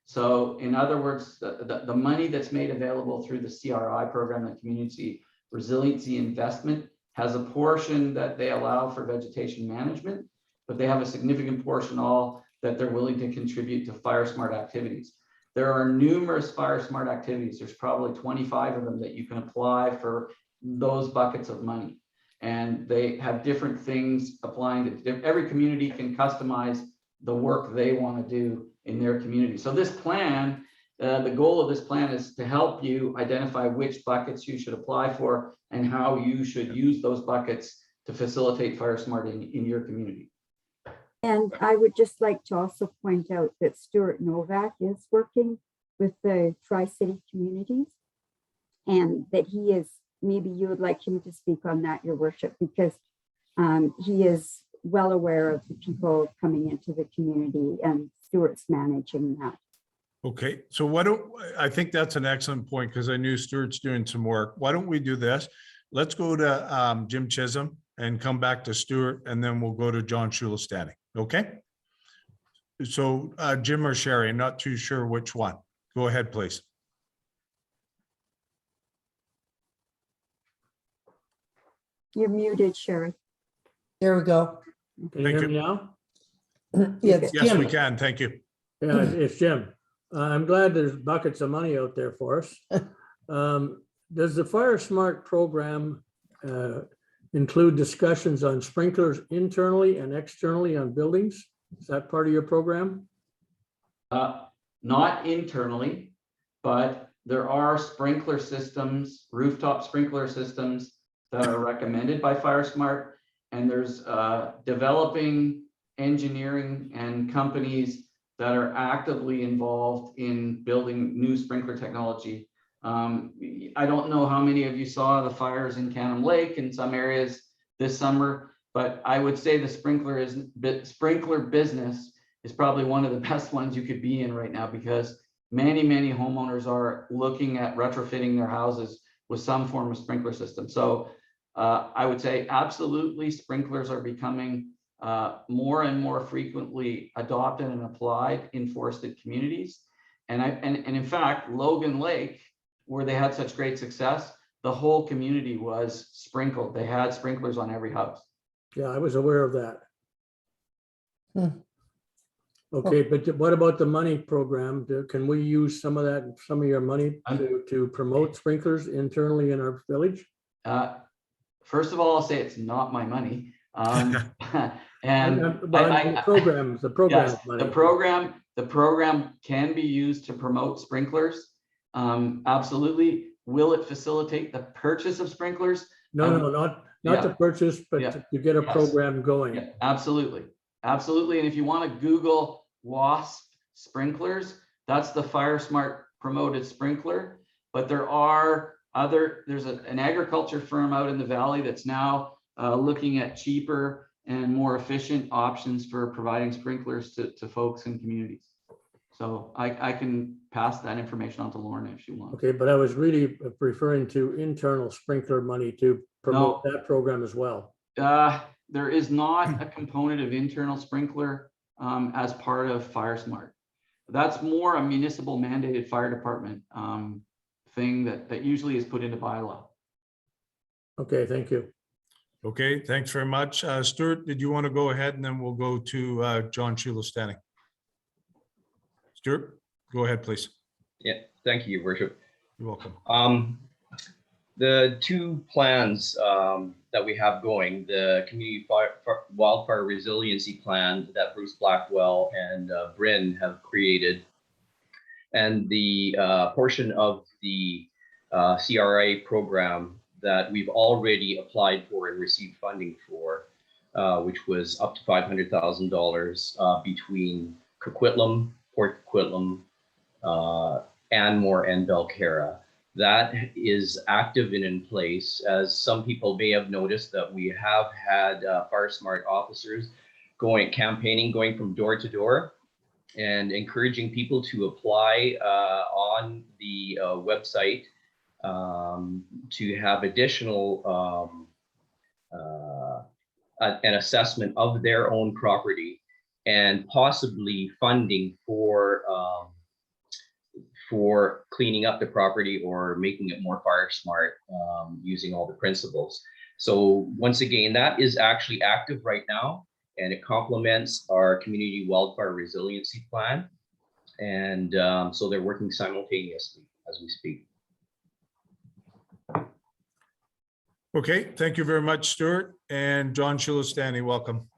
So in other words, the money that's made available through the CRI program, the Community Resiliency Investment, has a portion that they allow for vegetation management, but they have a significant portion all that they're willing to contribute to FireSmart activities. There are numerous FireSmart activities. There's probably 25 of them that you can apply for those buckets of money. And they have different things applying to every community can customize the work they want to do in their community. So this plan, the goal of this plan is to help you identify which buckets you should apply for and how you should use those buckets to facilitate FireSmart in your community. And I would just like to also point out that Stuart Novak is working with the Tri-City communities, and that he is, maybe you would like him to speak on that, Your Worship, because he is well aware of the people coming into the community, and Stuart's managing that. Okay, so I think that's an excellent point, because I knew Stuart's doing some work. Why don't we do this? Let's go to Jim Chisholm and come back to Stuart, and then we'll go to John Shulistani. Okay? So Jim or Sherry, I'm not too sure which one. Go ahead, please. You're muted, Sherry. There we go. Can you Thank hear you. me now? Yeah, it's Yes, we Jim. can. Thank you. Yeah, it's Jim. I'm glad there's buckets of money out there for us. Does the Fire Smart program include discussions on sprinklers internally and externally on buildings? Is that part of your program? Not internally, but there are sprinkler systems, rooftop sprinkler systems that are recommended by Fire Smart. And there's developing engineering and companies that are actively involved in building new sprinkler technology. I don't know how many of you saw the fires in Cannon Lake in some areas this summer, but I would say the sprinkler business is probably one of the best ones you could be in right now, because many homeowners are looking at retrofitting their houses with some form of sprinkler system. So I would say absolutely sprinklers are becoming more and more frequently adopted and applied in forested communities. And in fact, Logan Lake, where they had such great success, the whole community was sprinkled. They had sprinklers on every house. Yeah, I was aware of that. Hmm. Okay, but what about the money program? Can we use some of that, some of your money to promote sprinklers internally in our village? First of all, I'll say it's not my money. And the program yes, money. the program can be used to promote sprinklers. Absolutely. Will it facilitate the purchase of sprinklers? No, not to purchase, but to get a program going. Yeah, absolutely. Absolutely. And if you want to Google WASP sprinklers, that's the Fire Smart promoted sprinkler. But there's an agriculture firm out in the valley that's now looking at cheaper and more efficient options for providing sprinklers to folks in communities. So I can pass that information on to Lauren if she wants. Okay, but I was really referring to internal sprinkler money to promote that program as well. There is not a component of internal sprinkler as part of Fire Smart. That's more a municipal mandated fire department thing that usually is put into bylaw. Okay, thank you. Okay, thanks very much. Stuart, did you want to go ahead, and then we'll go to John Chulestani? Stuart, go ahead, please. Yeah, thank you, Your Worship. You're welcome. The two plans that we have going, the Community Wildfire Resiliency Plan that Bruce Blackwell and Bryn have created, and the portion of the CRA program that we've already applied for and received funding for, which was up to $500,000 between Coquitlam, Port Coquitlam, Anmore, and Belcarra. That is active and in place. As some people may have noticed, that we have had Fire Smart officers campaigning, going from door to door and encouraging people to apply on the website to have additional an assessment of their own property and possibly funding for cleaning up the property or making it more fire smart using all the principles. So once again, that is actually active right now, and it complements our Community Wildfire Resiliency Plan. And so they're working simultaneously as we speak. Okay, thank you very much, Stuart. And John Chulestani, welcome.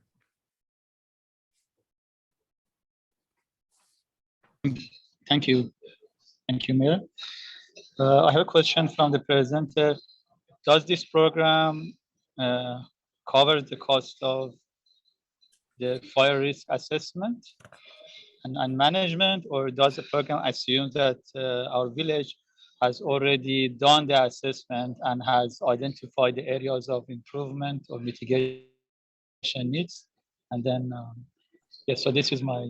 Thank you. Thank you, Mayor. I have a question from the presenter. Does this program cover the cost of the fire risk assessment and management, or does the program assume that our village has already done the assessment and has identified the areas of improvement or mitigation needs? And then, yes, so this is my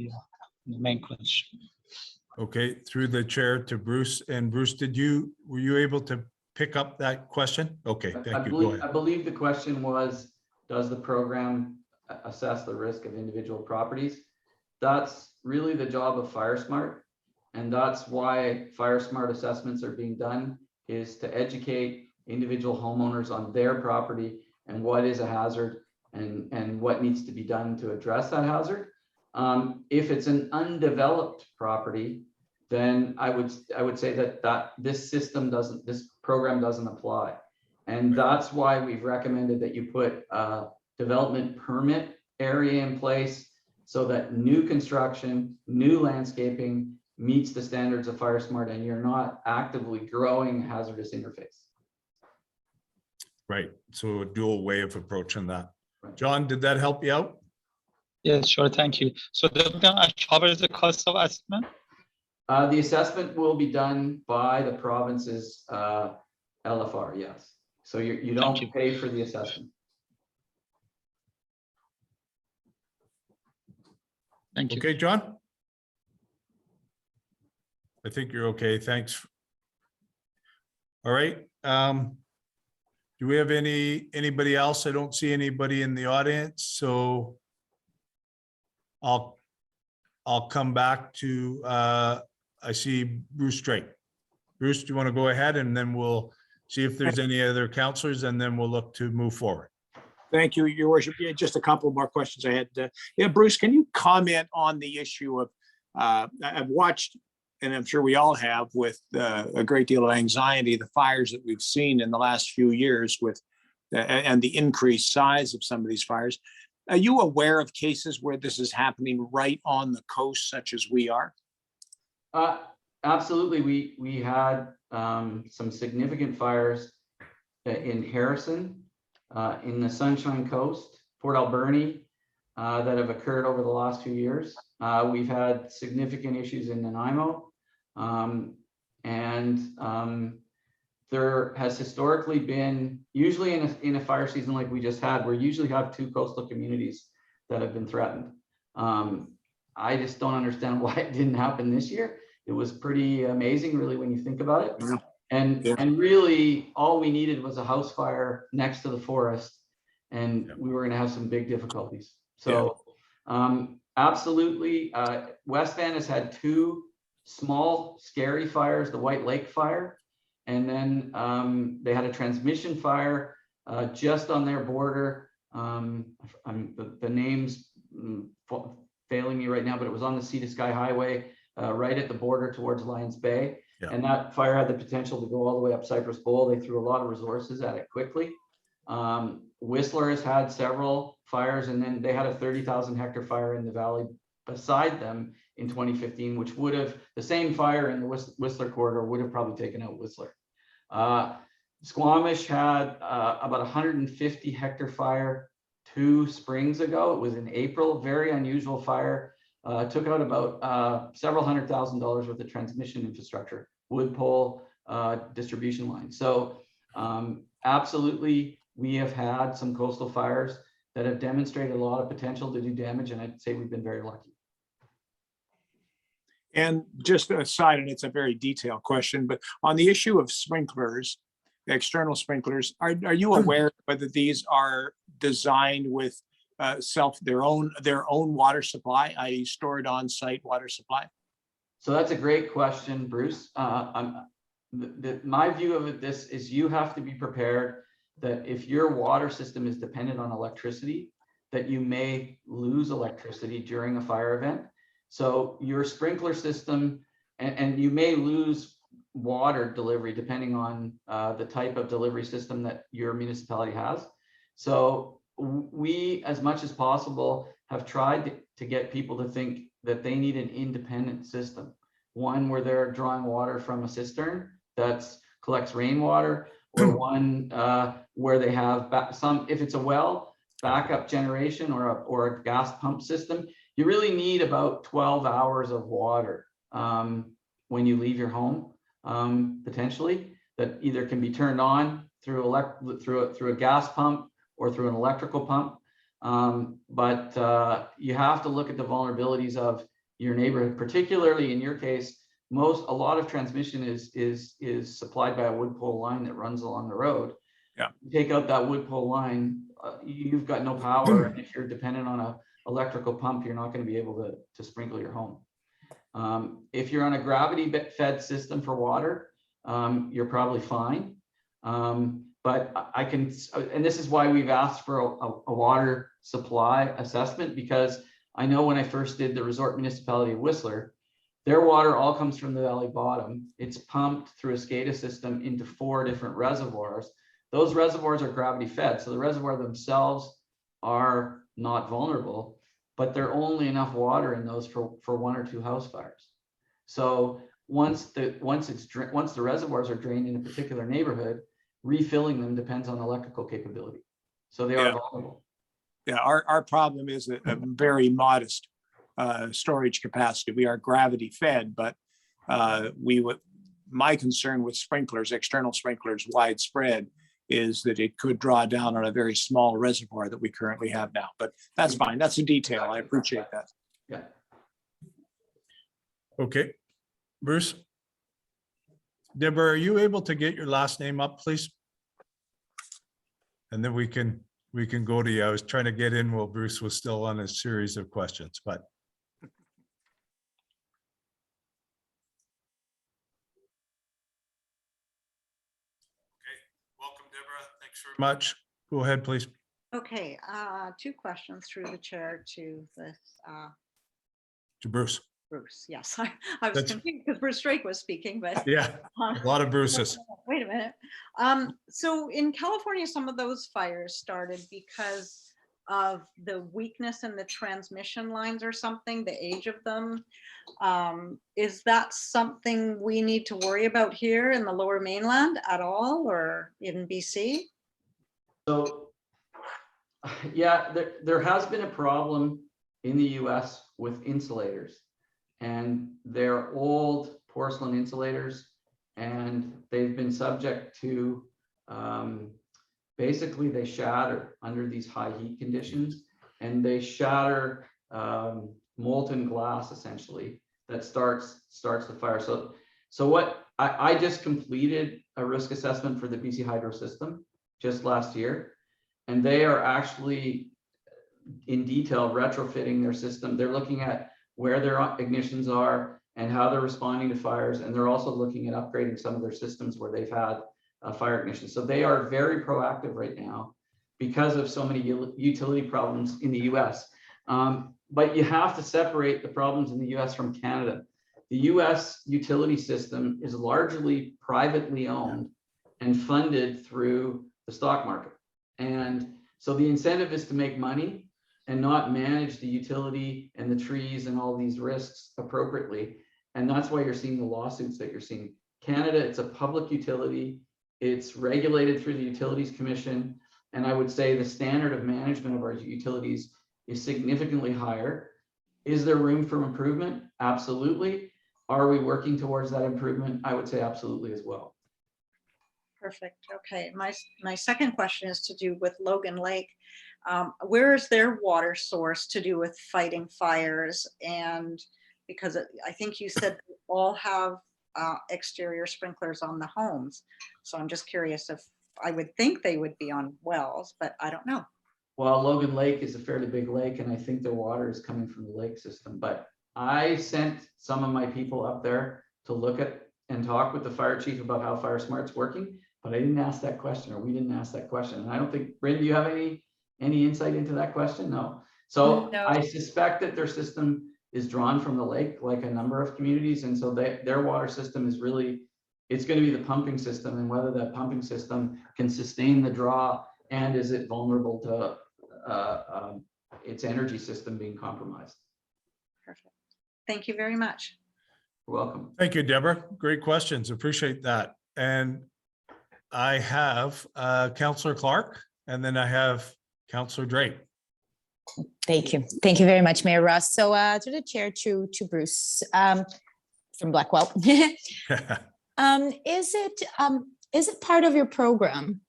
main question. Okay, through the chair to Bruce. And Bruce, were you able to pick up that question? Okay, thank you. Go ahead. I believe the question was, does the program assess the risk of individual properties? That's really the job of Fire Smart. And that's why Fire Smart assessments are being done, is to educate individual homeowners on their property and what is a hazard and what needs to be done to address that hazard. If it's an undeveloped property, then I would say that this program doesn't apply. And that's why we've recommended that you put a development permit area in place so that new construction, new landscaping meets the standards of Fire Smart, and you're not actively growing hazardous interface. Right. So a dual way of approaching that. Right. John, did that help you out? Yeah, sure, thank you. So they're gonna cover the cost of assessment? The assessment will be done by the province's LFR, yes. So you don't you. pay for the assessment. Thank you. Okay, John? I think you're okay. Thanks. All right. Do we have anybody else? I don't see anybody in the audience, so I'll come back to, I see Bruce Drake. Bruce, do you want to go ahead and then we'll see if there's any other counselors and then we'll look to move forward. Thank you, Your Worship. Yeah, just a couple more questions I had. Yeah, Bruce, can you comment on the issue of, I've watched, and I'm sure we all have, with a great deal of anxiety, the fires that we've seen in the last few years with, and the increased size of some of these fires. Are you aware of cases where this is happening right on the coast, such as we are? Absolutely. We had some significant fires in Harrison, in the Sunshine Coast, Port Alberni, that have occurred over the last few years. We've had significant issues in Nanaimo, and there has historically been, usually in a fire season like we just had, we usually have 2 coastal communities that have been threatened. I just don't understand why it didn't happen this year. It was pretty amazing, really, when you think about it. Yeah. And really, all we needed was a house fire next to the forest, and we were going to have some big difficulties. So, absolutely, West Van has had 2 small, scary fires: the White Lake fire, and then they had a transmission fire just on their border. The name's failing me right now, but it was on the Sea to Sky Highway, right at the border towards Lions Bay. Yeah. And that fire had the potential to go all the way up Cypress Bowl. They threw a lot of resources at it quickly. Whistler has had several fires, and then they had a 30,000 hectare fire in the valley beside them in 2015, which would have, the same fire in the Whistler corridor would have probably taken out Whistler. Squamish had about 150 hectare fire 2 springs ago. It was in April, very unusual fire. Took out about several $100,000 worth of transmission infrastructure, wood pole, distribution line. So absolutely, we have had some coastal fires that have demonstrated a lot of potential to do damage, and I'd say we've been very lucky. And just aside, and it's a very detailed question, but on the issue of sprinklers, external sprinklers, are you aware whether these are designed with their own water supply, i.e. stored on-site water supply? So that's a great question, Bruce. My view of this is you have to be prepared that if your water system is dependent on electricity, that you may lose electricity during a fire event. So your sprinkler system, and you may lose water delivery depending on the type of delivery system that your municipality has. So we, as much as possible, have tried to get people to think that they need an independent system, one where they're drawing water from a cistern that collects rainwater, or one where they have if it's a well, backup generation, or a gas pump system. You really need about 12 hours of water when you leave your home, potentially, that either can be turned on through a gas pump or through an electrical pump. But you have to look at the vulnerabilities of your neighborhood, particularly in your case. A lot of transmission is supplied by a wood pole line that runs along the road. Yeah. You take out that wood pole line, you've got no power, and if you're dependent on a electrical pump, you're not going to be able to sprinkle your home. If you're on a gravity fed system for water, you're probably fine. But and this is why we've asked for a water supply assessment, because I know when I first did the resort municipality of Whistler, their water all comes from the valley bottom. It's pumped through a SCADA system into 4 different reservoirs. Those reservoirs are gravity fed, so the reservoir themselves are not vulnerable, but there are only enough water in those for 1 or 2 house fires. So once the reservoirs are drained in a particular neighborhood, refilling them depends on electrical capability. So they are vulnerable. Yeah, our problem is a very modest storage capacity. We are gravity fed, but my concern with sprinklers, external sprinklers widespread, is that it could draw down on a very small reservoir that we currently have now. But that's fine. That's a detail. I appreciate that. Yeah. Okay, Bruce. Deborah, are you able to get your last name up, please? And then we can go to you. I was trying to get in while Bruce was still on a series of questions, but. Okay, welcome, Deborah. Thanks very much. Go ahead, please. Okay, 2 questions through the chair to this To Bruce. Bruce. Yes, I was That's- confused because Bruce Drake was speaking, but Yeah, a lot of Bruces. wait a minute. So in California, some of those fires started because of the weakness in the transmission lines or something, the age of them. Is that something we need to worry about here in the Lower Mainland at all, or in BC? So, yeah, there has been a problem in the US with insulators, and they're old porcelain insulators, and they've been subject to, basically they shatter under these high heat conditions, and they shatter molten glass essentially that starts the fire. So what I just completed a risk assessment for the BC Hydro system just last year, and they are actually in detail retrofitting their system. They're looking at where their ignitions are and how they're responding to fires, and they're also looking at upgrading some of their systems where they've had fire ignition. So they are very proactive right now because of so many utility problems in the US. But you have to separate the problems in the US from Canada. The US utility system is largely privately owned and funded through the stock market. And so the incentive is to make money and not manage the utility and the trees and all these risks appropriately. And that's why you're seeing the lawsuits that you're seeing. Canada, it's a public utility. It's regulated through the Utilities Commission. And I would say the standard of management of our utilities is significantly higher. Is there room for improvement? Absolutely. Are we working towards that improvement? I would say absolutely as well. Perfect. Okay. My second question is to do with Logan Lake. Where is their water source to do with fighting fires? And because I think you said they all have exterior sprinklers on the homes. So I'm just curious if I would think they would be on wells, but I don't know. Well, Logan Lake is a fairly big lake, and I think the water is coming from the lake system. But I sent some of my people up there to look at and talk with the fire chief about how Fire Smart's working, but I didn't ask that question, or we didn't ask that question. And I don't think, Bryn, do you have any insight into that question? No. So No. I suspect that their system is drawn from the lake, like a number of communities. And so their water system is really, it's going to be the pumping system, and whether that pumping system can sustain the draw, and is it vulnerable to its energy system being compromised. Perfect. Thank you very much. You're welcome. Thank you, Deborah. Great questions. Appreciate that. And I have Councillor Clark, and then I have Councillor Drake. Thank you. Thank you very much, Mayor Ross. So to the chair, to Bruce from Blackwell. Is it part of your program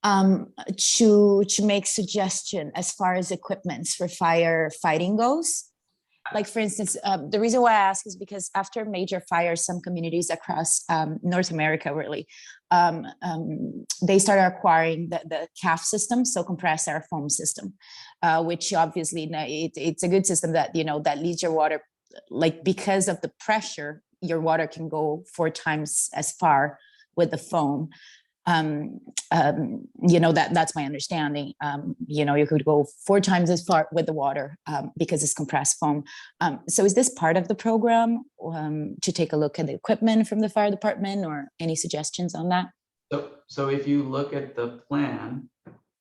to make suggestion as far as equipments for firefighting goes? Like, for instance, the reason why I ask is because after major fires, some communities across North America, really, they started acquiring the CAF system, so compressed air foam system, which obviously it's a good system that, that leads your water, like, because of the pressure, your water can go 4 times as far with the foam. That's my understanding. You could go 4 times as far with the water because it's compressed foam. So is this part of the program to take a look at the equipment from the fire department, or any suggestions on that? So if you look at the plan,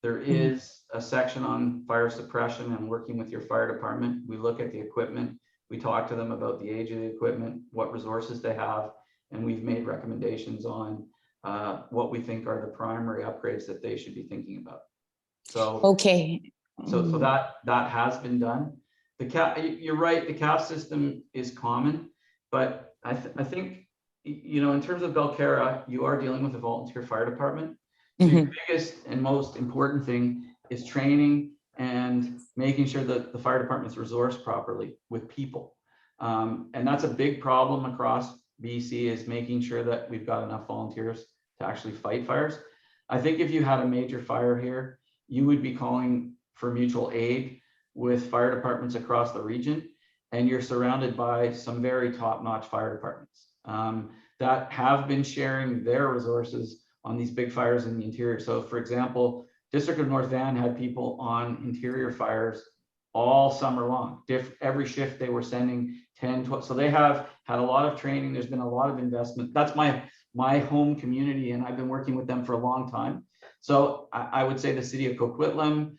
there is a section on fire suppression and working with your fire department. We look at the equipment. We talk to them about the age of the equipment, what resources they have, and we've made recommendations on what we think are the primary upgrades that they should be thinking about. So okay. So that has been done. You're right, the CAF system is common, but I think, in terms of Belcarra, you are dealing with a volunteer fire department. So your biggest and most important thing is training and making sure that the fire department's resourced properly with people. And that's a big problem across BC, is making sure that we've got enough volunteers to actually fight fires. I think if you had a major fire here, you would be calling for mutual aid with fire departments across the region, and you're surrounded by some very top-notch fire departments that have been sharing their resources on these big fires in the interior. So for example, District of North Van had people on interior fires all summer long. Every shift they were sending 10, 12. So they have had a lot of training. There's been a lot of investment. That's my home community, and I've been working with them for a long time. So I would say the city of Coquitlam,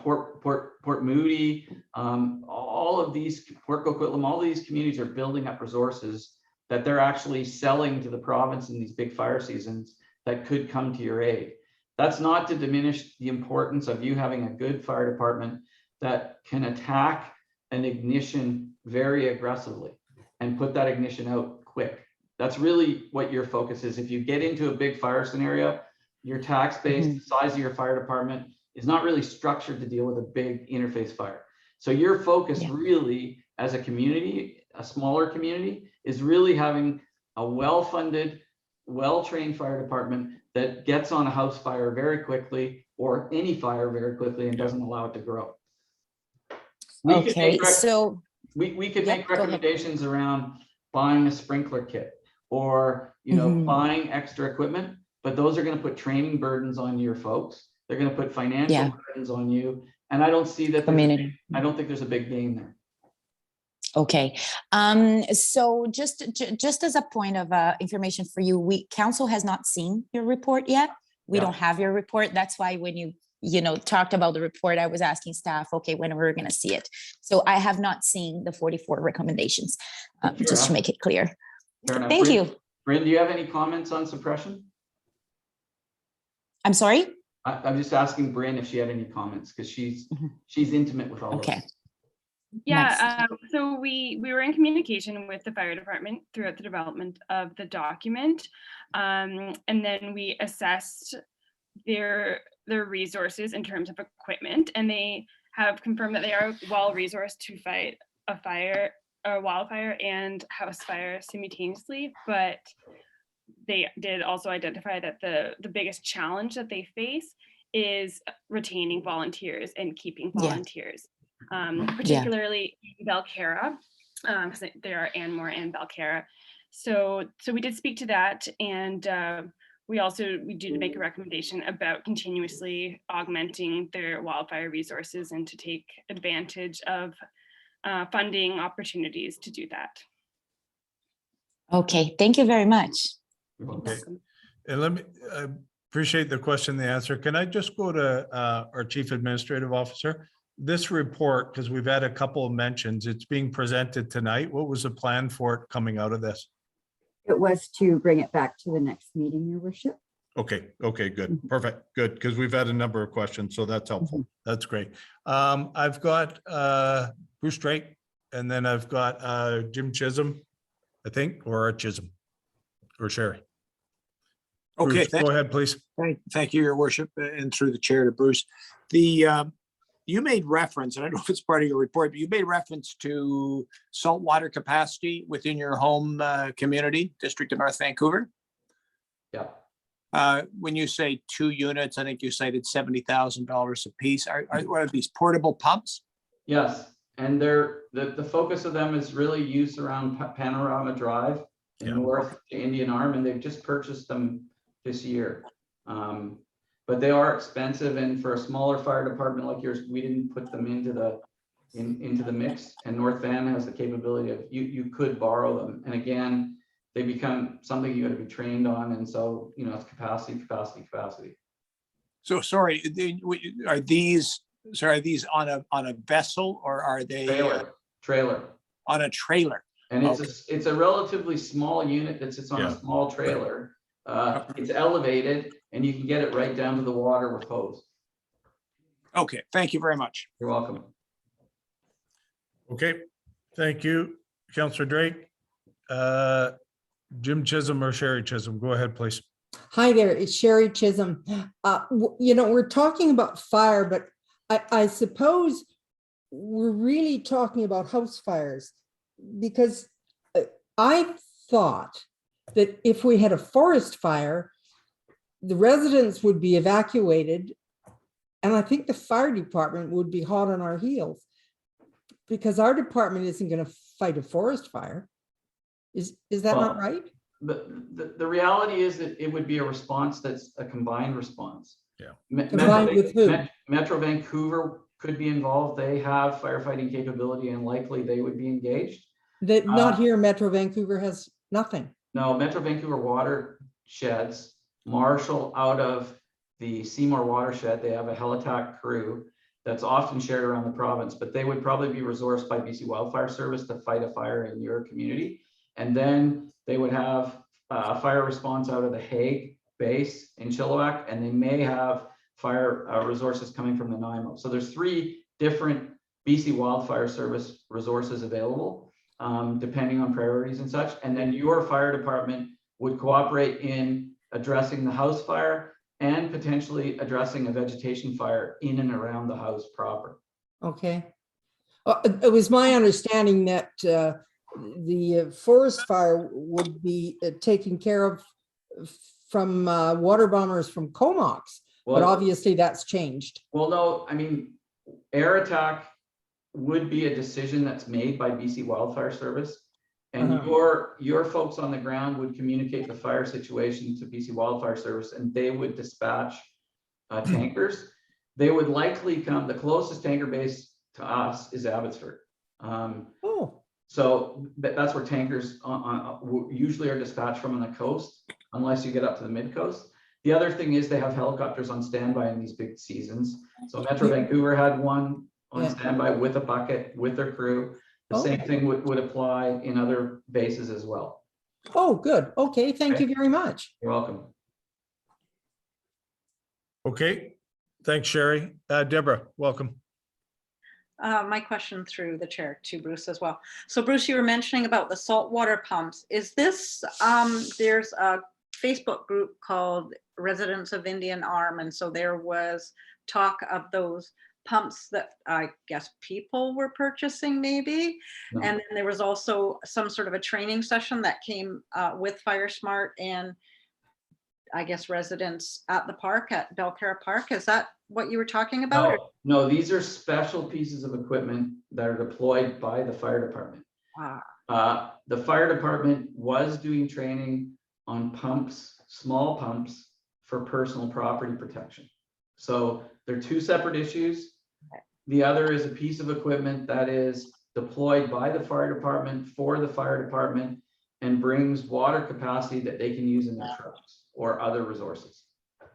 Port Moody, all of these, Port Coquitlam, all these communities are building up resources that they're actually selling to the province in these big fire seasons that could come to your aid. That's not to diminish the importance of you having a good fire department that can attack an ignition very aggressively and put that ignition out quick. That's really what your focus is. If you get into a big fire scenario, your tax base, the size of your fire department is not really structured to deal with a big interface fire. So your focus really as a community, a smaller community, is really having a well-funded, well-trained fire department that gets on a house fire very quickly, or any fire very quickly, and doesn't allow it to grow. We could make recommendations around buying a sprinkler kit, or buying extra equipment, but those are going to put training burdens on your folks. They're going to put financial burdens on you, and I don't see that. I don't think there's a big gain there. Okay, so just as a point of information for you, council has not seen your report yet. We don't have your report. That's why when you talked about the report, I was asking staff, okay, when we're going to see it. So I have not seen the 44 recommendations, just to make it clear. Thank you. Bryn, do you have any comments on suppression? I'm sorry? I'm just asking Bryn if she had any comments, because she's intimate with all of this. Yeah, so we were in communication with the fire department throughout the development of the document, and then we assessed their resources in terms of equipment, and they have confirmed that they are well resourced to fight a wildfire and house fire simultaneously, but they did also identify that the biggest challenge that they face is retaining volunteers and keeping volunteers. Particularly Belcarra, because there are Anmore and Belcarra. So we did speak to that, and we did make a recommendation about continuously augmenting their wildfire resources and to take advantage of funding opportunities to do that. Okay, thank you very much. Okay, and I appreciate the question, the answer. Can I just go to our Chief Administrative Officer? This report, because we've had a couple of mentions, it's being presented tonight. What was the plan for it coming out of this? It was to bring it back to the next meeting, Your Worship. Okay, good, perfect, good, because we've had a number of questions, so that's helpful. That's great. I've got Bruce Drake, and then I've got Jim Chisholm, I think, or Chisholm, or Sherry. Okay, Bruce, go ahead, please. Thank you, Your Worship, and through the chair to Bruce. You made reference, and I don't know if it's part of your report, but you made reference to saltwater capacity within your home community, District of North Vancouver. Yeah. When you say 2 units, I think you cited $70,000 a piece. Are these portable pumps? Yes, and the focus of them is really use around Panorama Drive, north to Indian Arm, and they've just purchased them this year. But they are expensive, and for a smaller fire department like yours, we didn't put them into the mix. And North Van has the capability of you could borrow them, and again, they become something you got to be trained on, and so it's capacity. So sorry, are these on a vessel, or are they Trailer. on a trailer? And it's a relatively small unit that sits on a small trailer. It's elevated, and you can get it right down to the water with hose. Okay, thank you very much. You're welcome. Okay, thank you, Councillor Drake. Jim Chisholm or Sherry Chisholm, go ahead, please. Hi there, it's Sherry Chisholm. We're talking about fire, but I suppose we're really talking about house fires, because I thought that if we had a forest fire, the residents would be evacuated, and I think the fire department would be hot on our heels, because our department isn't going to fight a forest fire. Is that not right? The reality is that it would be a response that's a combined response. Yeah. Combined with who? Metro Vancouver could be involved. They have firefighting capability, and likely they would be engaged. That not here, Metro Vancouver has nothing. No, Metro Vancouver watersheds, Marshall out of the Seymour watershed, they have a helitack crew that's often shared around the province, but they would probably be resourced by BC Wildfire Service to fight a fire in your community. And then they would have a fire response out of the Hague base in Chilliwack, and they may have fire resources coming from the Nanaimo. So there's 3 different BC Wildfire Service resources available, depending on priorities and such. And then your fire department would cooperate in addressing the house fire and potentially addressing a vegetation fire in and around the house proper. Okay. It was my understanding that the forest fire would be taken care of from water bombers from Comox, but obviously that's changed. Well, no, I mean, air attack would be a decision that's made by BC Wildfire Service, and your folks on the ground would communicate the fire situation to BC Wildfire Service, and they would dispatch tankers. They would likely come, the closest tanker base to us is Abbotsford. So that's where tankers usually are dispatched from on the coast, unless you get up to the mid coast. The other thing is they have helicopters on standby in these big seasons. So Metro Vancouver had one on standby with a bucket with their crew. The same thing would apply in other bases as well. Oh, good. Okay, thank you very much. You're welcome. Okay, thanks, Sherry. Deborah, welcome. My question through the chair to Bruce as well. So Bruce, you were mentioning about the saltwater pumps. Is this, there's a Facebook group called Residents of Indian Arm. And so there was talk of those pumps that I guess people were purchasing maybe. No. And then there was also some sort of a training session that came with FireSmart and I guess residents at the park, at Belcarra Park. Is that what you were talking about? No, these are special pieces of equipment that are deployed by the fire department. The fire department was doing training on pumps, small pumps for personal property protection. So they're 2 separate issues. The other is a piece of equipment that is deployed by the fire department for the fire department and brings water capacity that they can use in their trucks or other resources.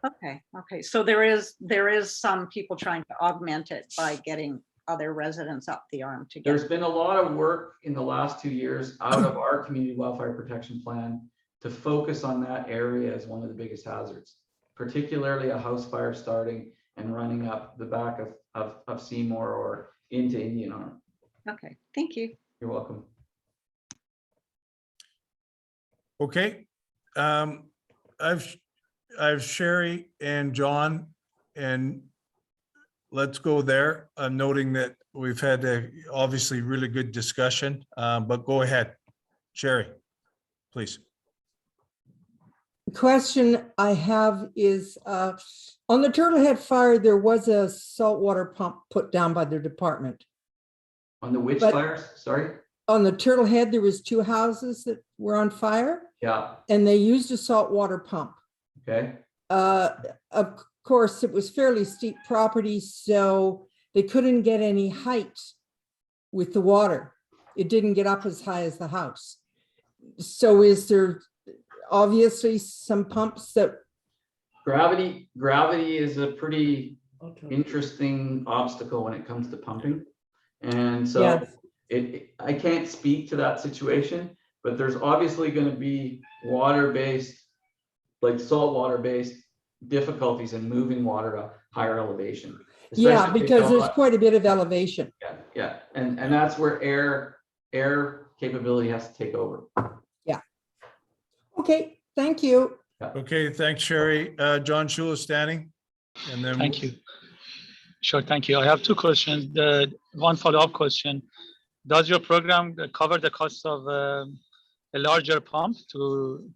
Okay. So there is some people trying to augment it by getting other residents up the arm together. There's been a lot of work in the last 2 years out of our community wildfire protection plan to focus on that area as one of the biggest hazards, particularly a house fire starting and running up the back of Seymour or into Indian Arm. Okay, thank you. You're welcome. Okay. I've Sherry and John, and let's go there. Noting that we've had a obviously really good discussion, but go ahead, Sherry, please. The question I have is on the Turtlehead fire, there was a saltwater pump put down by their department. On the which fires? Sorry? On the Turtlehead, there was 2 houses that were on fire. Yeah. And they used a saltwater pump. Okay, Of course, it was fairly steep property, so they couldn't get any height with the water. It didn't get up as high as the house. So is there obviously some pumps that, gravity is a pretty interesting obstacle when it comes to pumping. And so yes, I can't speak to that situation, but there's obviously going to be water-based, like saltwater-based difficulties in moving water to higher elevation. yeah, especially if because you there's don't- quite a bit of elevation. Yeah, and that's where air capability has to take over. Okay, thank you. Okay, thanks, Sherry. John Shula standing. And then. Thank you. Sure, thank you. I have two questions. The one follow-up question. Does your program cover the cost of a larger pump to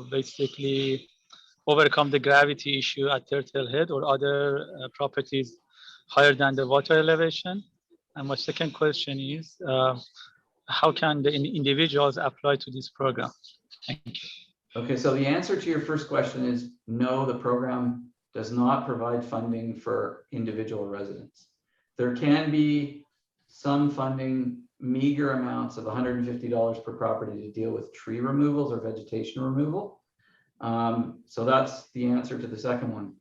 basically overcome the gravity issue at Turtle Head or other properties higher than the water elevation? And my second question is, how can the individuals apply to this program? Thank you. Okay, so the answer to your first question is no, the program does not provide funding for individual residents. There can be some funding, meager amounts of $150 per property to deal with tree removals or vegetation removal. So that's the answer to the second one.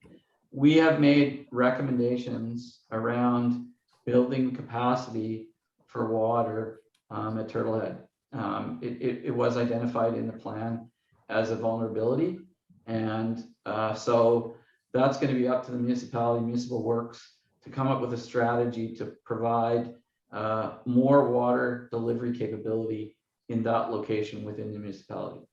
We have made recommendations around building capacity for water at Turtlehead. It was identified in the plan as a vulnerability. And so that's going to be up to the municipality, municipal works, to come up with a strategy to provide more water delivery capability in that location within the municipality.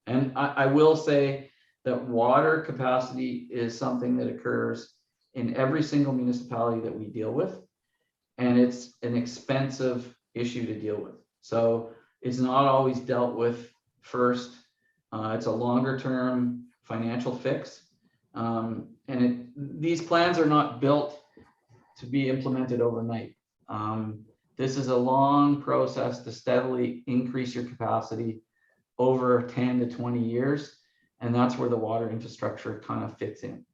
And I will say that water capacity is something that occurs in every single municipality that we deal with. And it's an expensive issue to deal with. So it's not always dealt with first. It's a longer term financial fix. These plans are not built to be implemented overnight. This is a long process to steadily increase your capacity over 10 to 20 years. And that's where the water infrastructure kind of fits in.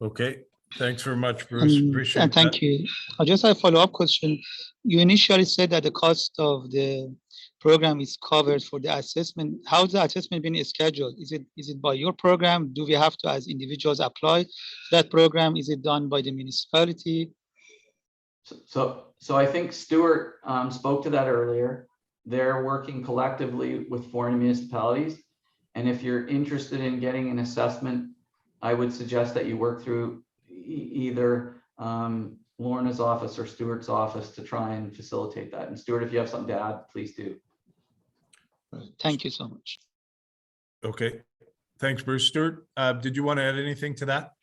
Okay, thanks very much, Bruce. Appreciate And thank that. you. I just have a follow-up question. You initially said that the cost of the program is covered for the assessment. How's the assessment being scheduled? Is it by your program? Do we have to, as individuals, apply to that program? Is it done by the municipality? So I think Stuart spoke to that earlier. They're working collectively with foreign municipalities. And if you're interested in getting an assessment, I would suggest that you work through either Lorna's office or Stuart's office to try and facilitate that. And Stuart, if you have something to add, please do. Thank you so much. Okay, thanks, Bruce. Stuart, did you want to add anything to that?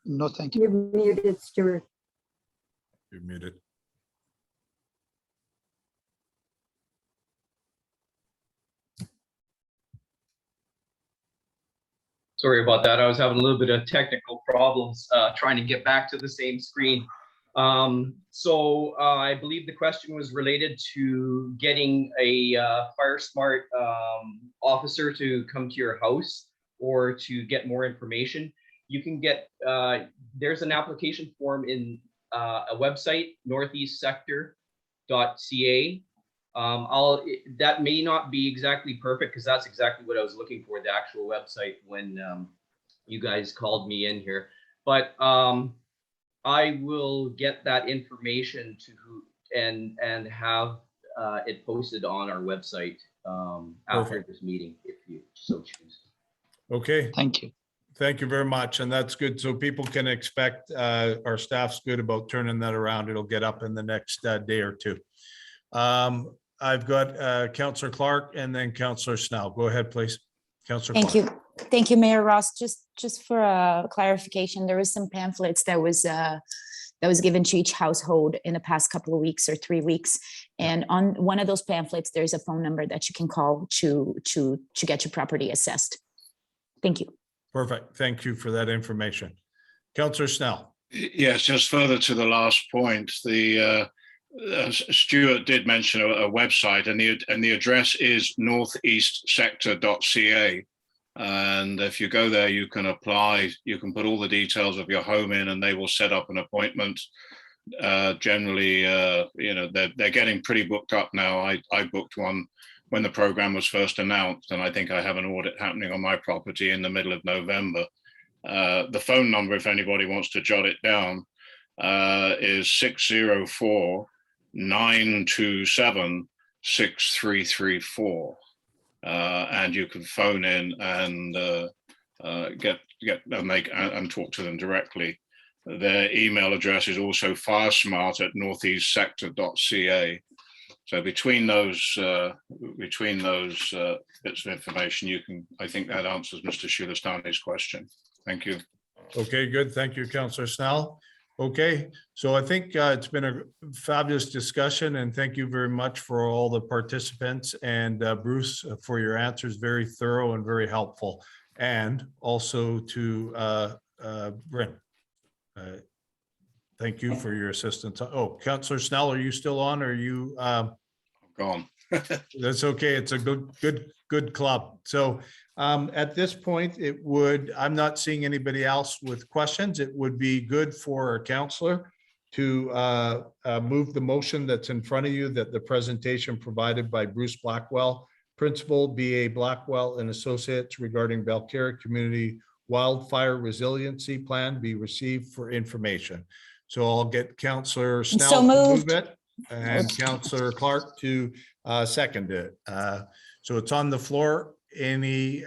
No, thank you. You're muted, Stuart. You're muted. Sorry about that. I was having a little bit of technical problems trying to get back to the same screen. So I believe the question was related to getting a Fire Smart officer to come to your house or to get more information. You can get, there's an application form in a website, northeastsector.ca. That may not be exactly perfect because that's exactly what I was looking for, the actual website when you guys called me in here. But I will get that information to and have it posted on our website after this meeting, if you so choose. Okay. Thank you. Thank you very much. And that's good. So people can expect our staff's good about turning that around. It'll get up in the next day or two. I've got Councillor Clark and then Councillor Snell. Go ahead, please. Councillor Thank Clark. you. Thank you, Mayor Ross. Just for a clarification, there was some pamphlets that was given to each household in the past couple of weeks or 3 weeks. And on one of those pamphlets, there's a phone number that you can call to get your property assessed. Thank you. Perfect. Thank you for that information. Councillor Snell. Yes, just further to the last point, the Stuart did mention a website, and the address is northeastsector.ca. And if you go there, you can apply. You can put all the details of your home in, and they will set up an appointment. Generally, they're getting pretty booked up now. I booked one when the program was first announced, and I think I have an audit happening on my property in the middle of November. The phone number, if anybody wants to jot it down, is 604-927-6334. And you can phone in and and talk to them directly. Their email address is also firesmart@northeastsector.ca. So between those bits of information, I think that answers Mr. Shulastani's question. Thank you. Okay, good. Thank you, Councillor Snell. Okay, so I think it's been a fabulous discussion, and thank you very much for all the participants, and Bruce, for your answers, very thorough and very helpful. And also to Bryn. Thank you for your assistance. Oh, Councillor Snell, are you still on? Or are you gone? That's okay. It's a good club. So at this point, I'm not seeing anybody else with questions. It would be good for a councillor to move the motion that's in front of you, that the presentation provided by Bruce Blackwell, Principal, BA Blackwell and Associates regarding Belcarra Community Wildfire Resiliency Plan be received for information. So I'll get Councillor Snell to move it and Councillor Clark to second it. So it's on the floor. Any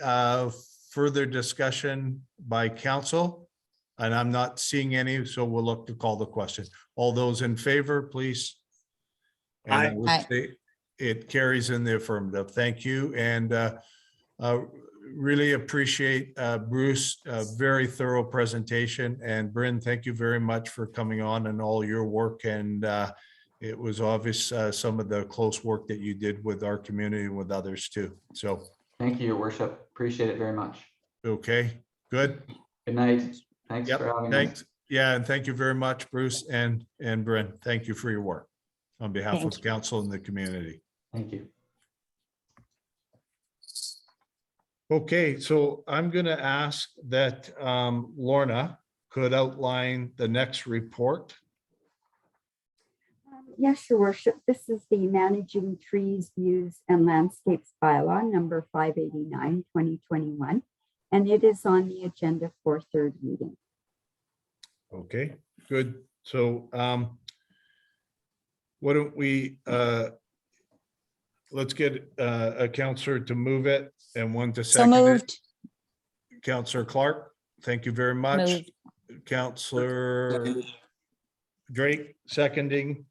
further discussion by council? And I'm not seeing any, so we'll look to call the question. All those in favor, please. And I would say it carries in the affirmative. Thank you. And really appreciate Bruce, a very thorough presentation. And Bryn, thank you very much for coming on and all your work. And it was obvious some of the close work that you did with our community and with others too. So thank you, Your Worship. Appreciate it very much. Okay, good. Good night. Thanks Yep, for having thanks. us. Yeah, and thank you very much, Bruce and Bryn. Thank you for your work on behalf Thank of council and the community. Thank you. Okay, so I'm going to ask that Lorna could outline the next report. Yes, Your Worship. This is the Managing Trees, Views and Landscapes bylaw number 589, 2021, and it is on the agenda for third reading. Okay, good. So why don't we let's get a councillor to move it and one to So second it. moved. Councillor Clark, thank you very much. Moved. Councillor Drake seconding.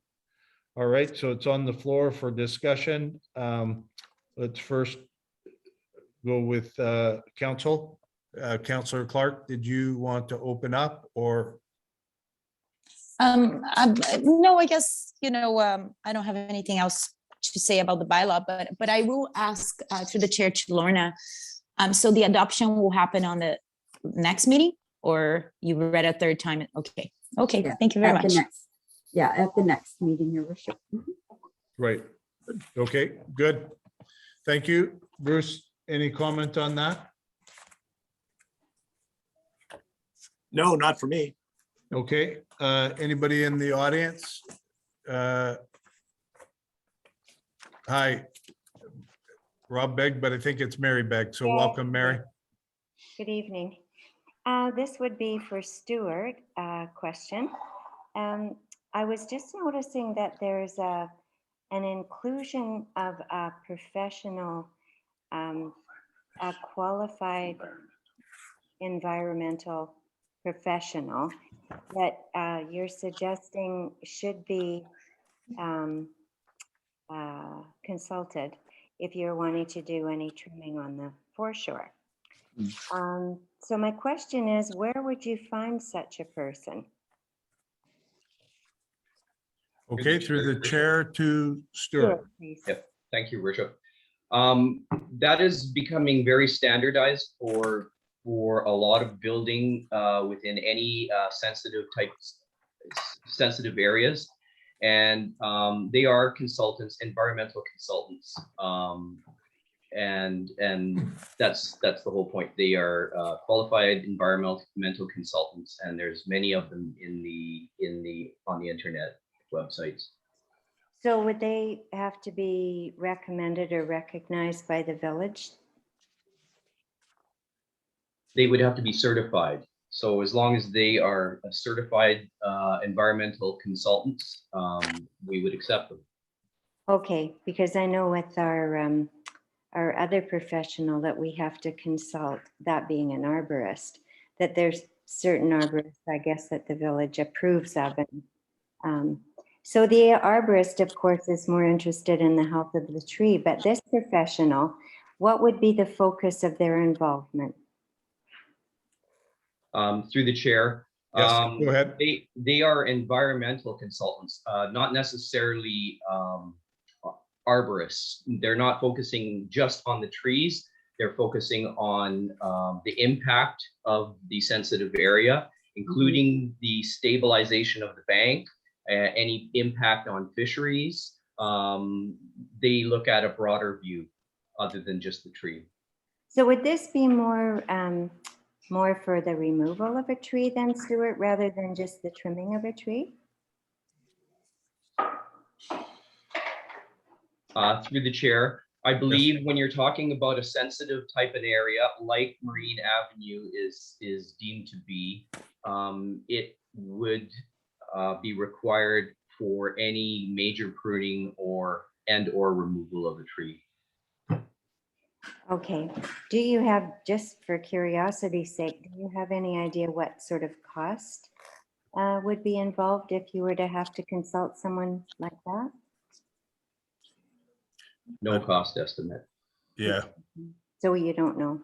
All right, so it's on the floor for discussion. Let's first go with council. Councillor Clark, did you want to open up or? No, I guess, I don't have anything else to say about the bylaw, but I will ask through the chair to Lorna. So the adoption will happen on the next meeting, or you read a third time? Okay, Yeah, thank you very at the much. at the next meeting, Your Worship. Right. Okay, good. Thank you. Bruce, any comment on that? No, not for me. Okay, anybody in the audience? Hi, Rob Begg, but I think it's Mary Begg, so welcome, Mary. Good evening. This would be for Stuart, question. I was just noticing that there's an inclusion of a professional, a qualified environmental professional that you're suggesting should be consulted if you're wanting to do any trimming on the foreshore. So my question is, where would you find such a person? Okay, through the chair to Stuart. Yep. Thank you, Worship. That is becoming very standardized for a lot of building within any sensitive areas. And they are consultants, environmental consultants. And that's the whole point. They are qualified environmental consultants, and there's many of them on the internet websites. So would they have to be recommended or recognized by the village? They would have to be certified. So as long as they are a certified environmental consultants, we would accept them. Okay, because I know with our other professional that we have to consult, that being an arborist, that there's certain arborists, I guess, that the village approves of. And so the arborist, of course, is more interested in the health of the tree, but this professional, what would be the focus of their involvement? Through the chair. Yes, go ahead. They are environmental consultants, not necessarily arborists. They're not focusing just on the trees. They're focusing on the impact of the sensitive area, including the stabilization of the bank, any impact on fisheries. They look at a broader view other than just the tree. So would this be more for the removal of a tree then, Stuart, rather than just the trimming of a tree? Through the chair, I believe when you're talking about a sensitive type of area like Marine Avenue is deemed to be, it would be required for any major pruning or removal of a tree. Okay. Do you have, just for curiosity's sake, do you have any idea what sort of cost would be involved if you were to have to consult someone like that? No cost estimate. Yeah. So you don't know.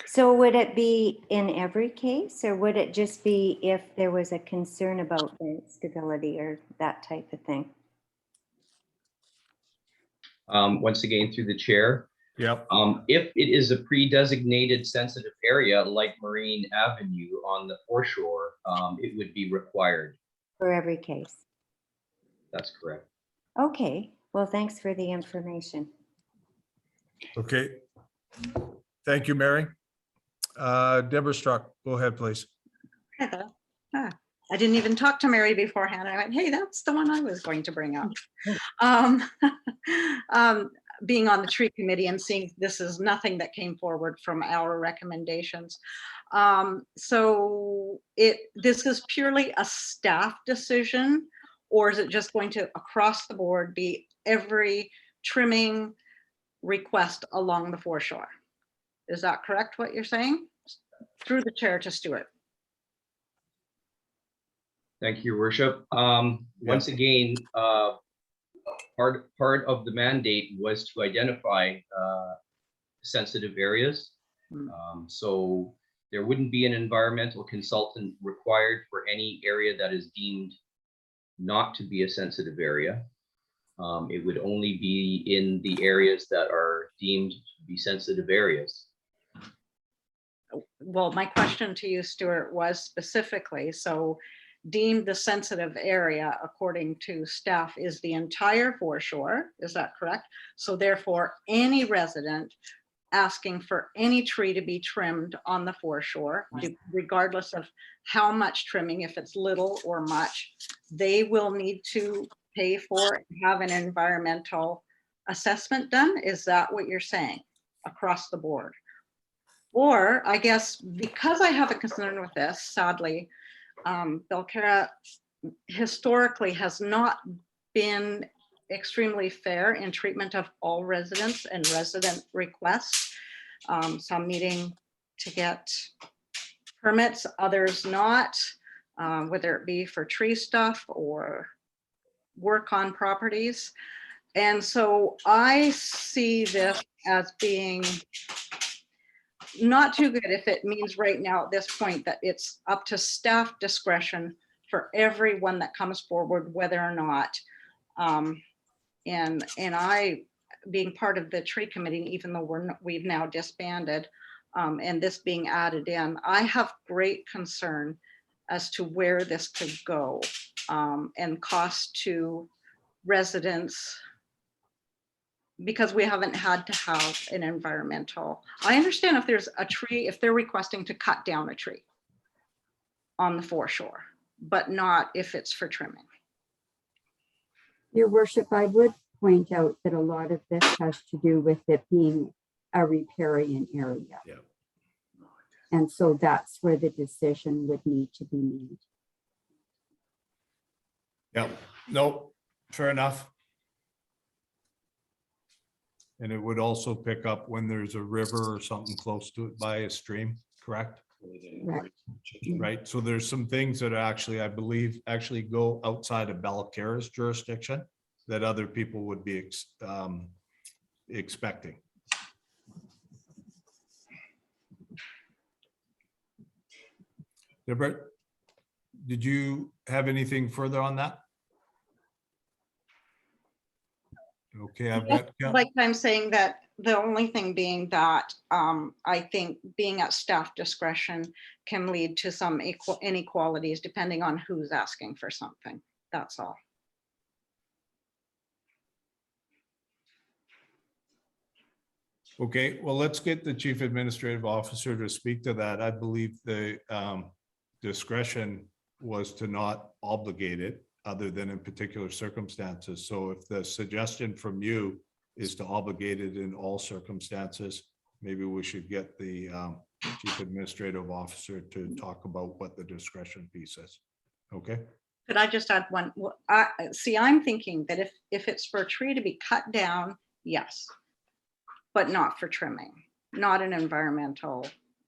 So would it be in every case, or would it just be if there was a concern about bank stability or that type of thing? Once again, through the chair. Yep. If it is a pre-designated sensitive area like Marine Avenue on the foreshore, it would be required. For every case? That's correct. Okay. Well, thanks for the information. Okay. Thank you, Mary. Deborah Struck, go ahead, please. Heather. I didn't even talk to Mary beforehand. I went, hey, that's the one I was going to bring up. Being on the tree committee and seeing this is nothing that came forward from our recommendations. So this is purely a staff decision, or is it just going to across the board be every trimming request along the foreshore? Is that correct, what you're saying? Through the chair to Stuart. Thank you, Your Worship. Once again, part of the mandate was to identify sensitive areas. So there wouldn't be an environmental consultant required for any area that is deemed not to be a sensitive area. It would only be in the areas that are deemed to be sensitive areas. Well, my question to you, Stuart, was specifically, so deemed the sensitive area according to staff is the entire foreshore, is that correct? So therefore, any resident asking for any tree to be trimmed on the foreshore, regardless of how much trimming, if it's little or much, they will need to pay for and have an environmental assessment done? Is that what you're saying across the board? Or I guess because I have a concern with this, sadly, Belcarra historically has not been extremely fair in treatment of all residents and resident requests. Some needing to get permits, others not, whether it be for tree stuff or work on properties. And so I see this as being not too good if it means right now at this point that it's up to staff discretion for everyone that comes forward, whether or not. And I, being part of the tree committee, even though we've now disbanded, and this being added in, I have great concern as to where this could go. and cost to residents because we haven't had to have an environmental. I understand if there's a tree, if they're requesting to cut down a tree on the foreshore, but not if it's for trimming. Your worship, I would point out that a lot of this has to do with it being a riparian area. Yeah. And so that's where the decision would need to be made. Yeah, no, fair enough. And it would also pick up when there's a river or something close to it by a stream, correct? Correct. Right, so there's some things that actually, I believe, actually go outside of Balcarres jurisdiction that other people would be expecting. Deborah, did you have anything further on that? Okay, I've got. Like I'm saying that the only thing being that I think being at staff discretion can lead to some inequalities depending on who's asking for something. That's all. Okay, well, let's get the chief administrative officer to speak to that. I believe the discretion was to not obligate it other than in particular circumstances. So if the suggestion from you is to obligate it in all circumstances, maybe we should get the chief administrative officer to talk about what the discretion piece is. Okay. Could I just add one? See, I'm thinking that if it's for a tree to be cut down, yes, but not for trimming, not an environmental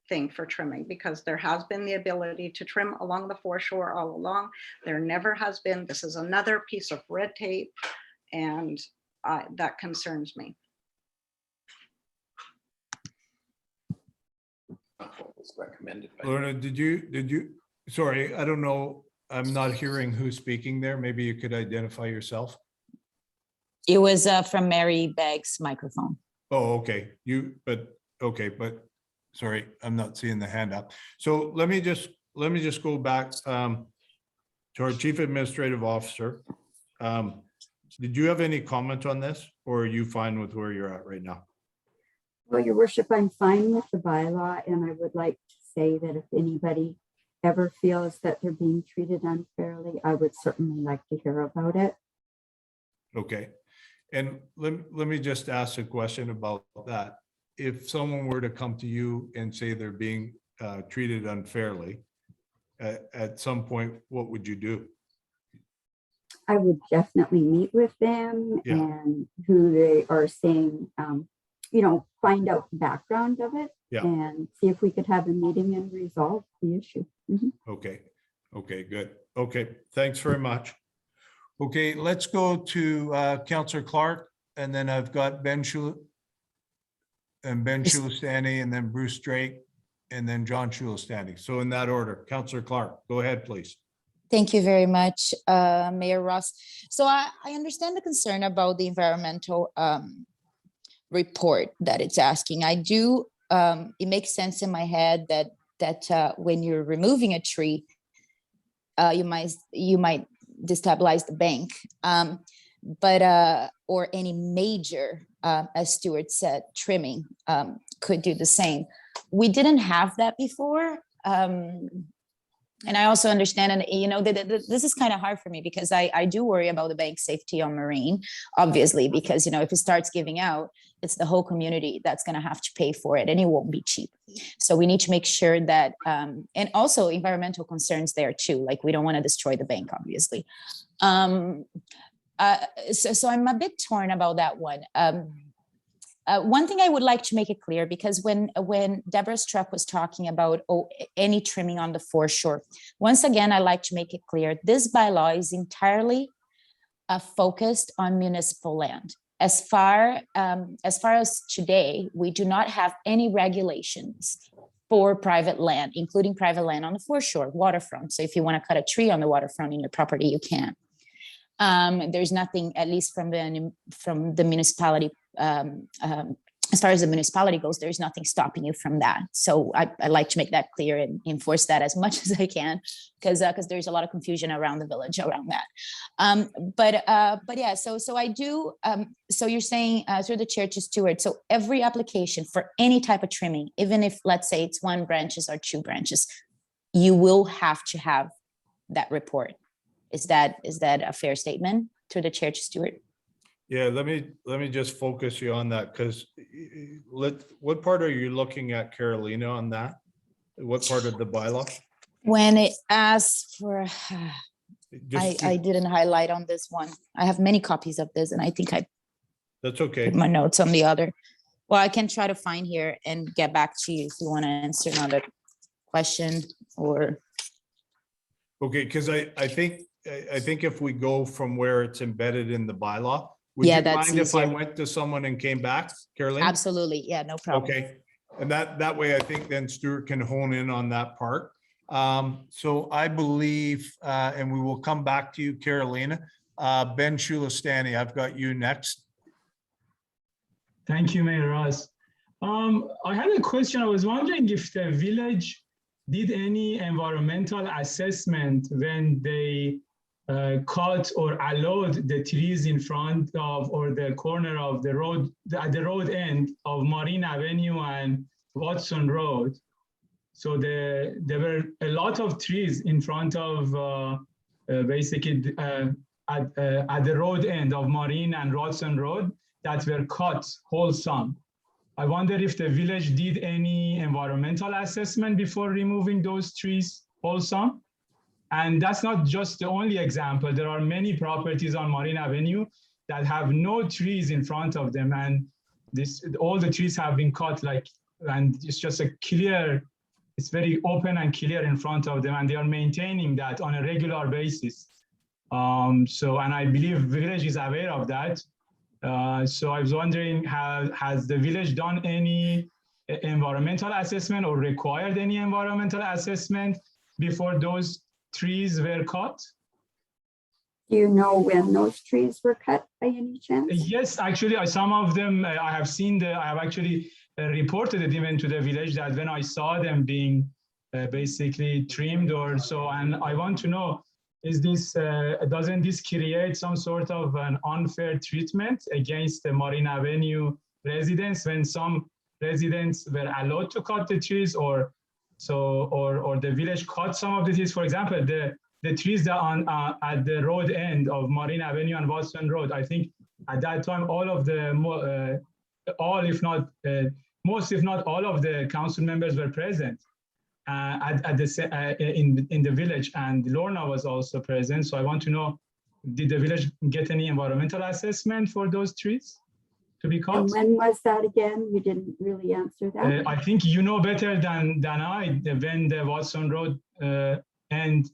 thing for trimming, because there has been the ability to trim along the foreshore all along. There never has been. This is another piece of red tape, and that concerns me. What was recommended by Lorna, did you, sorry, I don't know. I'm not hearing who's speaking there. Maybe you could identify yourself. It was from Mary Begg's microphone. Oh, okay. But sorry, I'm not seeing the hand up. So let me just go back to our chief administrative officer. Did you have any comment on this, or are you fine with where you're at right now? Well, your worship, I'm fine with the bylaw, and I would like to say that if anybody ever feels that they're being treated unfairly, I would certainly like to hear about it. Okay. And let me just ask a question about that. If someone were to come to you and say they're being treated unfairly, at some point, what would you do? I would definitely meet with them Yeah. and who they are saying, find out the background of it, Yeah. and see if we could have a meeting and resolve the issue. Mhm. Okay, good. Okay, thanks very much. Okay, let's go to Councillor Clark, and then I've got Ben Shulistani, and then Bruce Drake, and then John Shulistani. So in that order, Councillor Clark, go ahead, please. Thank you very much, Mayor Ross. So I understand the concern about the environmental report that it's asking. I do, it makes sense in my head that when you're removing a tree, you might destabilize the bank, or any major, as Stuart said, trimming could do the same. We didn't have that before. And I also understand, and this is kind of hard for me because I do worry about the bank safety on Marine, obviously, because if it starts giving out, it's the whole community that's going to have to pay for it, and it won't be cheap. So we need to make sure that, and also environmental concerns there too, like we don't want to destroy the bank, obviously. So I'm a bit torn about that one. One thing I would like to make it clear, because when Deborah Struck was talking about any trimming on the foreshore, once again, I like to make it clear, this bylaw is entirely focused on municipal land. As far as today, we do not have any regulations for private land, including private land on the foreshore, waterfront. So if you want to cut a tree on the waterfront in your property, you can. There's nothing, at least from the municipality as far as the municipality goes, there's nothing stopping you from that. So I like to make that clear and enforce that as much as I can, because there's a lot of confusion around the village around that. But yeah, so I do. So you're saying through the chair to Stuart. So every application for any type of trimming, even if let's say it's 1 branches or 2 branches, you will have to have that report. Is that a fair statement through the chair to Stuart? Yeah, let me just focus you on that, because what part are you looking at, Carolina, on that? What part of the bylaw? When it asks for, Just- I didn't highlight on this one. I have many copies of this and I think I That's okay. put my notes on the other. Well, I can try to find here and get back to you if you want to answer another question or. Okay, because I think if we go from where it's embedded in the bylaw, would Yeah, you that's mind if I easier. went to someone and came back, Carolina? Absolutely. Yeah, no problem. Okay, and that way I think then Stuart can hone in on that part. So I believe, and we will come back to you, Carolina. Ben Shulastani, I've got you next. Thank you, Mayor Ross. I had a question. I was wondering if the village did any environmental assessment when they cut or allowed the trees in front of or the corner of the road, at the road end of Marine Avenue and Watson Road. So there were a lot of trees in front of basically at the road end of Marine and Watson Road that were cut wholesome. I wonder if the village did any environmental assessment before removing those trees wholesome. And that's not just the only example. There are many properties on Marine Avenue that have no trees in front of them. And all the trees have been cut and it's just it's very open and clear in front of them. And they are maintaining that on a regular basis. And I believe village is aware of that. So I was wondering, has the village done any environmental assessment or required any environmental assessment before those trees were cut? Do you know when those trees were cut by any chance? Yes, actually, some of them I have seen. I have actually reported it even to the village that when I saw them being basically trimmed or so, and I want to know, doesn't this create some sort of an unfair treatment against the Marine Avenue residents when some residents were allowed to cut the trees or the village cut some of the trees? For example, the trees that are at the road end of Marine Avenue and Watson Road, I think at that time most if not all of the council members were present in the village, and Lorna was also present. So I want to know, did the village get any environmental assessment for those trees to be cut? And when was that again? You didn't really answer that. I think you know better than I, when the Watson Road and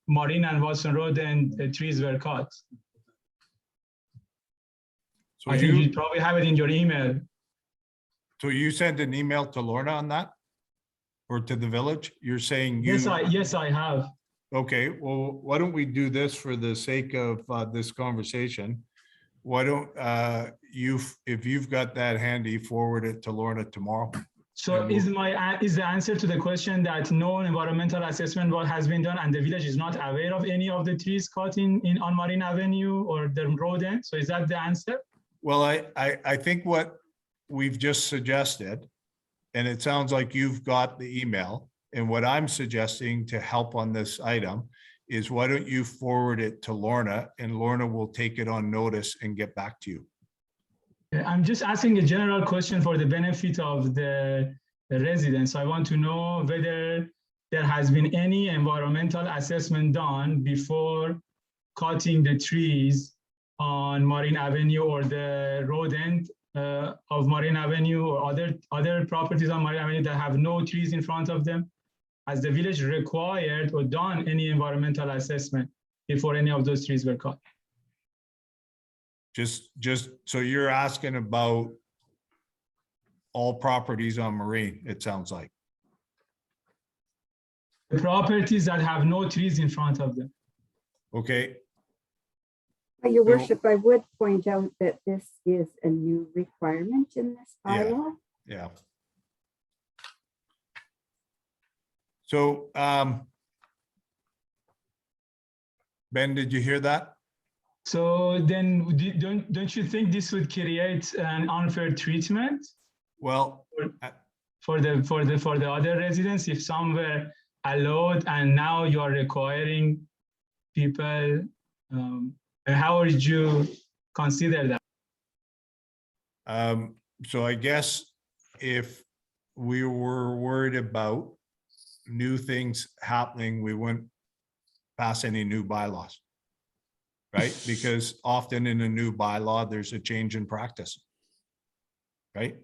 Marine and Watson Road and the trees were cut. So I think you probably have it in your email. So you sent an email to Lorna on that? Or to the village? You're saying you? Yes, I have. Okay, well, why don't we do this for the sake of this conversation? Why don't if you've got that handy, forward it to Lorna tomorrow. So is the answer to the question that no environmental assessment has been done and the village is not aware of any of the trees cut on Marine Avenue or the road end? So is that the answer? Well, I think what we've just suggested, and it sounds like you've got the email, and what I'm suggesting to help on this item is why don't you forward it to Lorna, and Lorna will take it on notice and get back to you. I'm just asking a general question for the benefit of the residents. I want to know whether there has been any environmental assessment done before cutting the trees on Marine Avenue or the road end of Marine Avenue or other properties on Marine Avenue that have no trees in front of them. Has the village required or done any environmental assessment before any of those trees were cut? Just so you're asking about all properties on Marine, it sounds like. The properties that have no trees in front of them. Okay. Your So- worship, I would point out that this is a new requirement in this Yeah. bylaw. Yeah. So, Ben, did you hear that? So then don't you think this would create an unfair treatment Well, for the other residents if some were allowed and now you are requiring people? And how would you consider that? So I guess if we were worried about new things happening, we wouldn't pass any new bylaws. Right? Because often in a new bylaw, there's a change in practice. Right?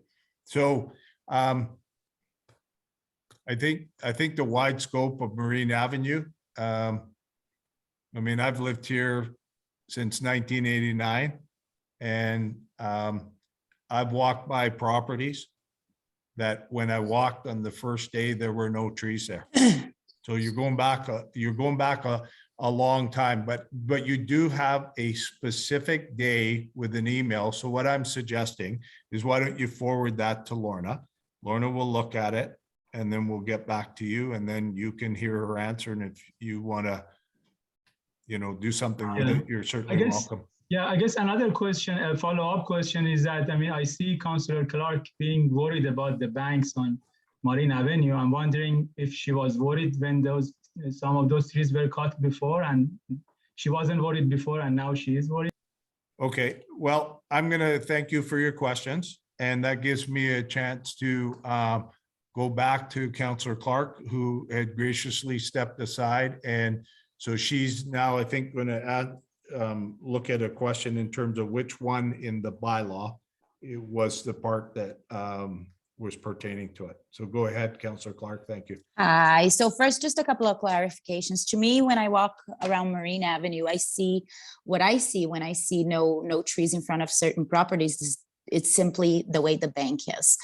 So I think the wide scope of Marine Avenue, I mean, I've lived here since 1989, and I've walked by properties that when I walked on the first day, there were no trees there. So you're going back a long time, but you do have a specific day with an email. So what I'm suggesting is, why don't you forward that to Lorna? Lorna will look at it, and then we'll get back to you, and then you can hear her answer. And if you want to, do something with it, you're certainly welcome. Yeah, I guess another question, a follow-up question is that, I mean, I see Councillor Clark being worried about the banks on Marine Avenue. I'm wondering if she was worried when some of those trees were cut before, and she wasn't worried before and now she is worried. Okay, well, I'm going to thank you for your questions, and that gives me a chance to go back to Councillor Clark, who had graciously stepped aside. And so she's now, I think, going to look at a question in terms of which one in the bylaw it was the part that was pertaining to it. So go ahead, Councillor Clark. Thank you. Hi. So first, just a couple of clarifications. To me, when I walk around Marine Avenue, I see what I see when I see no trees in front of certain properties. It's simply the way the bank is.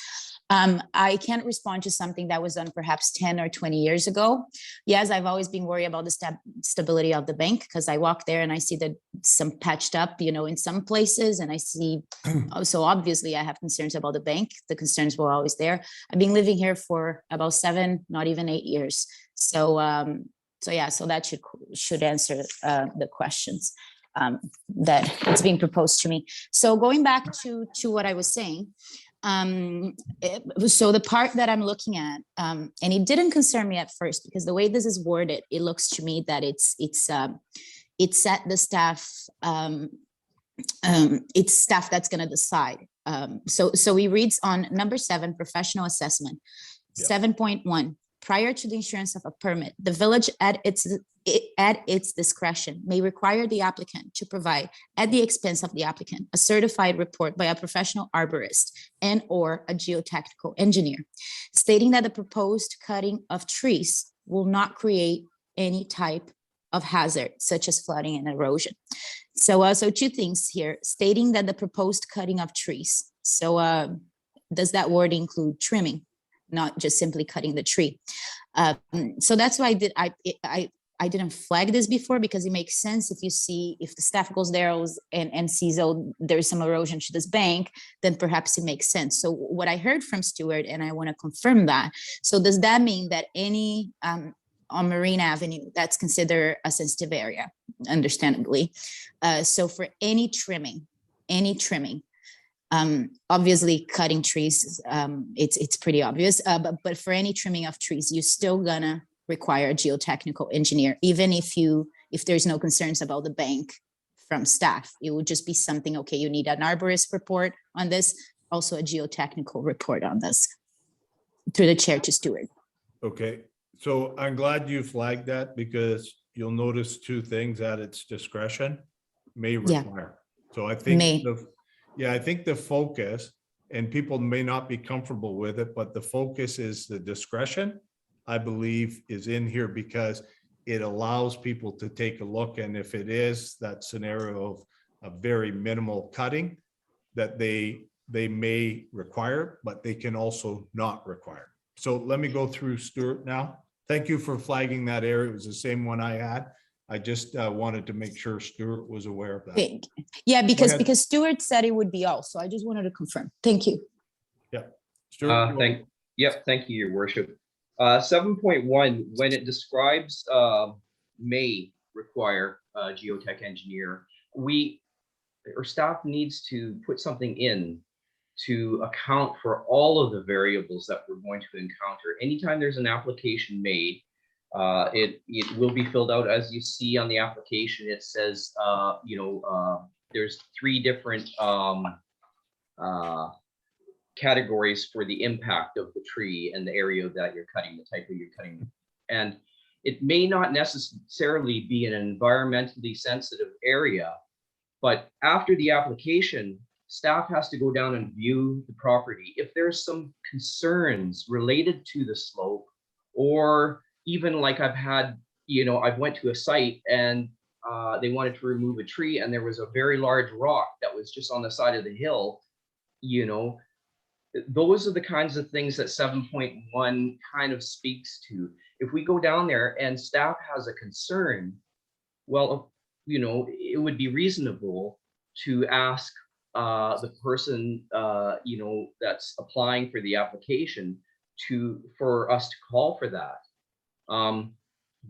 I can't respond to something that was done perhaps 10 or 20 years ago. Yes, I've always been worried about the stability of the bank, because I walk there and I see that some patched up, in some places, and I see, so obviously I have concerns about the bank. The concerns were always there. I've been living here for about 7, not even 8 years. So that should answer the questions that it's being proposed to me. So going back to what I was saying, so the part that I'm looking at, and it didn't concern me at first, because the way this is worded, it looks to me that it's set the staff, it's staff that's going to decide. So he reads on number 7, professional assessment, 7.1. Prior to the issuance of a permit, the village at its discretion may require the applicant to provide, at the expense of the applicant, a certified report by a professional arborist and/or a geotechnical engineer, stating that the proposed cutting of trees will not create any type of hazard, such as flooding and erosion. So 2 things here, stating that the proposed cutting of trees. So does that word include trimming? Not just simply cutting the tree. So that's why I didn't flag this before, because it makes sense if the staff goes there and sees, oh, there's some erosion to this bank, then perhaps it makes sense. So what I heard from Stuart, and I want to confirm that. So does that mean that any on Marine Avenue, that's considered a sensitive area, understandably. So for any trimming, obviously cutting trees, it's pretty obvious, but for any trimming of trees, you're still gonna require a geotechnical engineer, even if there's no concerns about the bank from staff. It would just be something, okay, you need an arborist report on this, also a geotechnical report on this, through the chair to Stuart. Okay, so I'm glad you flagged that, because you'll notice 2 things at its discretion may require. So I think I think the focus, and people may not be comfortable with it, but the focus is the discretion, I believe, is in here because it allows people to take a look. And if it is that scenario of a very minimal cutting, that they may require, but they can also not require. So let me go through Stuart now. Thank you for flagging that area. It was the same one I had. I just wanted to make sure Stuart was aware of that. Yeah, ahead. because Stuart said it would be all, so I just wanted to confirm. Thank you. Yeah. Stuart, Thank you, Your Worship. 7.1, when it describes may require a geotech engineer, our staff needs to put something in to account for all of the variables that we're going to encounter. Anytime there's an application made, it will be filled out as you see on the application. It says, there's 3 different categories for the impact of the tree and the area that you're cutting, the type that you're cutting. And it may not necessarily be an environmentally sensitive area, but after the application, staff has to go down and view the property. If there's some concerns related to the slope, or even like I've went to a site and they wanted to remove a tree and there was a very large rock that was just on the side of the hill, those are the kinds of things that 7.1 kind of speaks to. If we go down there and staff has a concern, well, it would be reasonable to ask the person, that's applying for the application for us to call for that.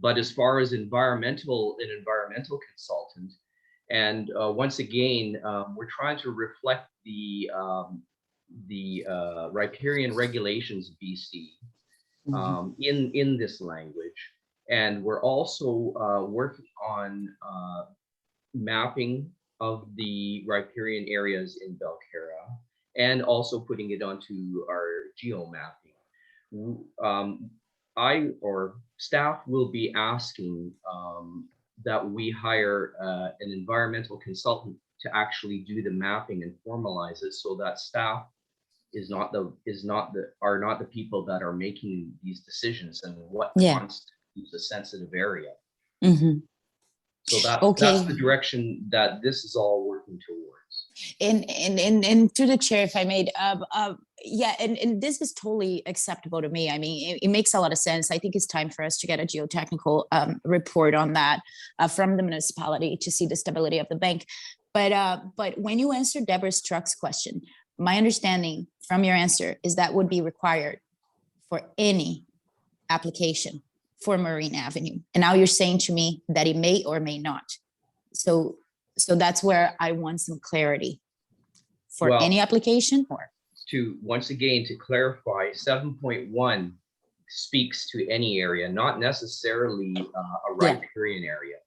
But as far as an environmental consultant, and once again, we're trying to reflect the riparian regulations of BC in this language. And we're also working on mapping of the riparian areas in Belcarra, and also putting it onto our geomapping. Staff will be asking that we hire an environmental consultant to actually do the mapping and formalize it, so that staff are not the people that are making these decisions and what constitutes a sensitive area. Mm-hmm. So that's the direction that this is all working towards. And to the chair, if I made, and this is totally acceptable to me. I mean, it makes a lot of sense. I think it's time for us to get a geotechnical report on that from the municipality to see the stability of the bank. But when you answer Deborah Struck's question, my understanding from your answer is that would be required for any application for Marine Avenue. And now you're saying to me that it may or may not. So that's where I want some clarity for any application, or once again, to clarify, 7.1 speaks to any area, not necessarily a riparian area.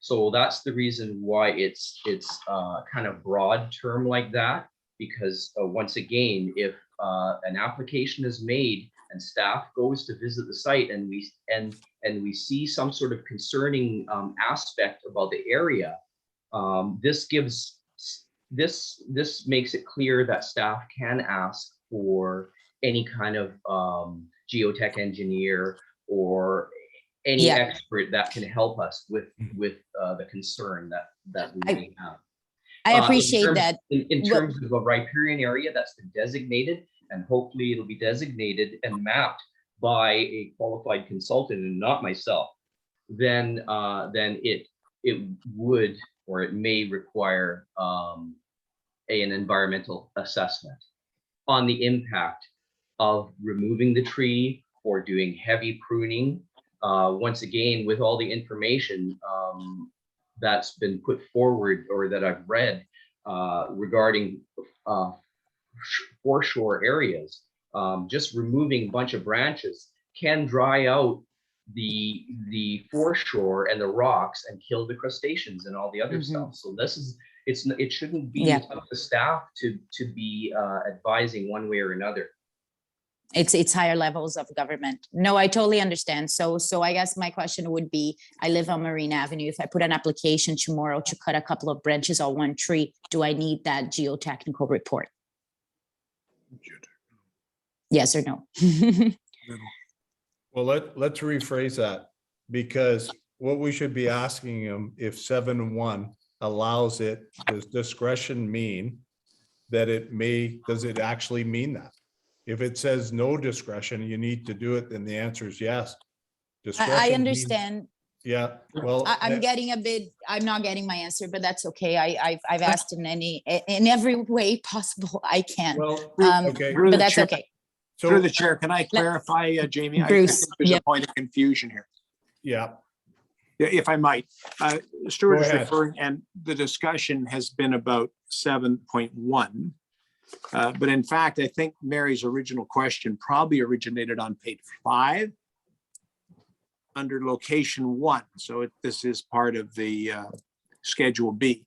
So that's the reason why it's kind of broad term like that, because once again, if an application is made and staff goes to visit the site and we see some sort of concerning aspect about the area, this makes it clear that staff can ask for any kind of geotech engineer or any expert that can help us with the concern that we may have. I appreciate that. In terms of a riparian area that's been designated, and hopefully it'll be designated and mapped by a qualified consultant and not myself, then it would, or it may require an environmental assessment on the impact of removing the tree or doing heavy pruning. Once again, with all the information that's been put forward or that I've read regarding foreshore areas, just removing a bunch of branches can dry out the foreshore and the rocks and kill the crustaceans and all the other stuff. So it shouldn't be up to the staff to be advising one way or another. It's higher levels of government. No, I totally understand. So I guess my question would be, I live on Marine Avenue. If I put an application tomorrow to cut a couple of branches on one tree, do I need that geotechnical report? Yes or no? Well, let's rephrase that, because what we should be asking them, if 7.1 allows it, does discretion mean that does it actually mean that? If it says no discretion, you need to do it, then the answer is yes. I understand. Yeah, well. I'm getting a bit, I'm not getting my answer, but that's okay. I've asked in every way possible I can. Well, okay. Through But the that's chair- okay. Through the chair, can I clarify, Jamie? I Bruce, think there's yeah. a point of confusion here. Yeah, Yeah, if I might. Stuart Go is ahead. referring, and the discussion has been about 7.1. But in fact, I think Mary's original question probably originated on page 5 under location 1. So this is part of the Schedule B.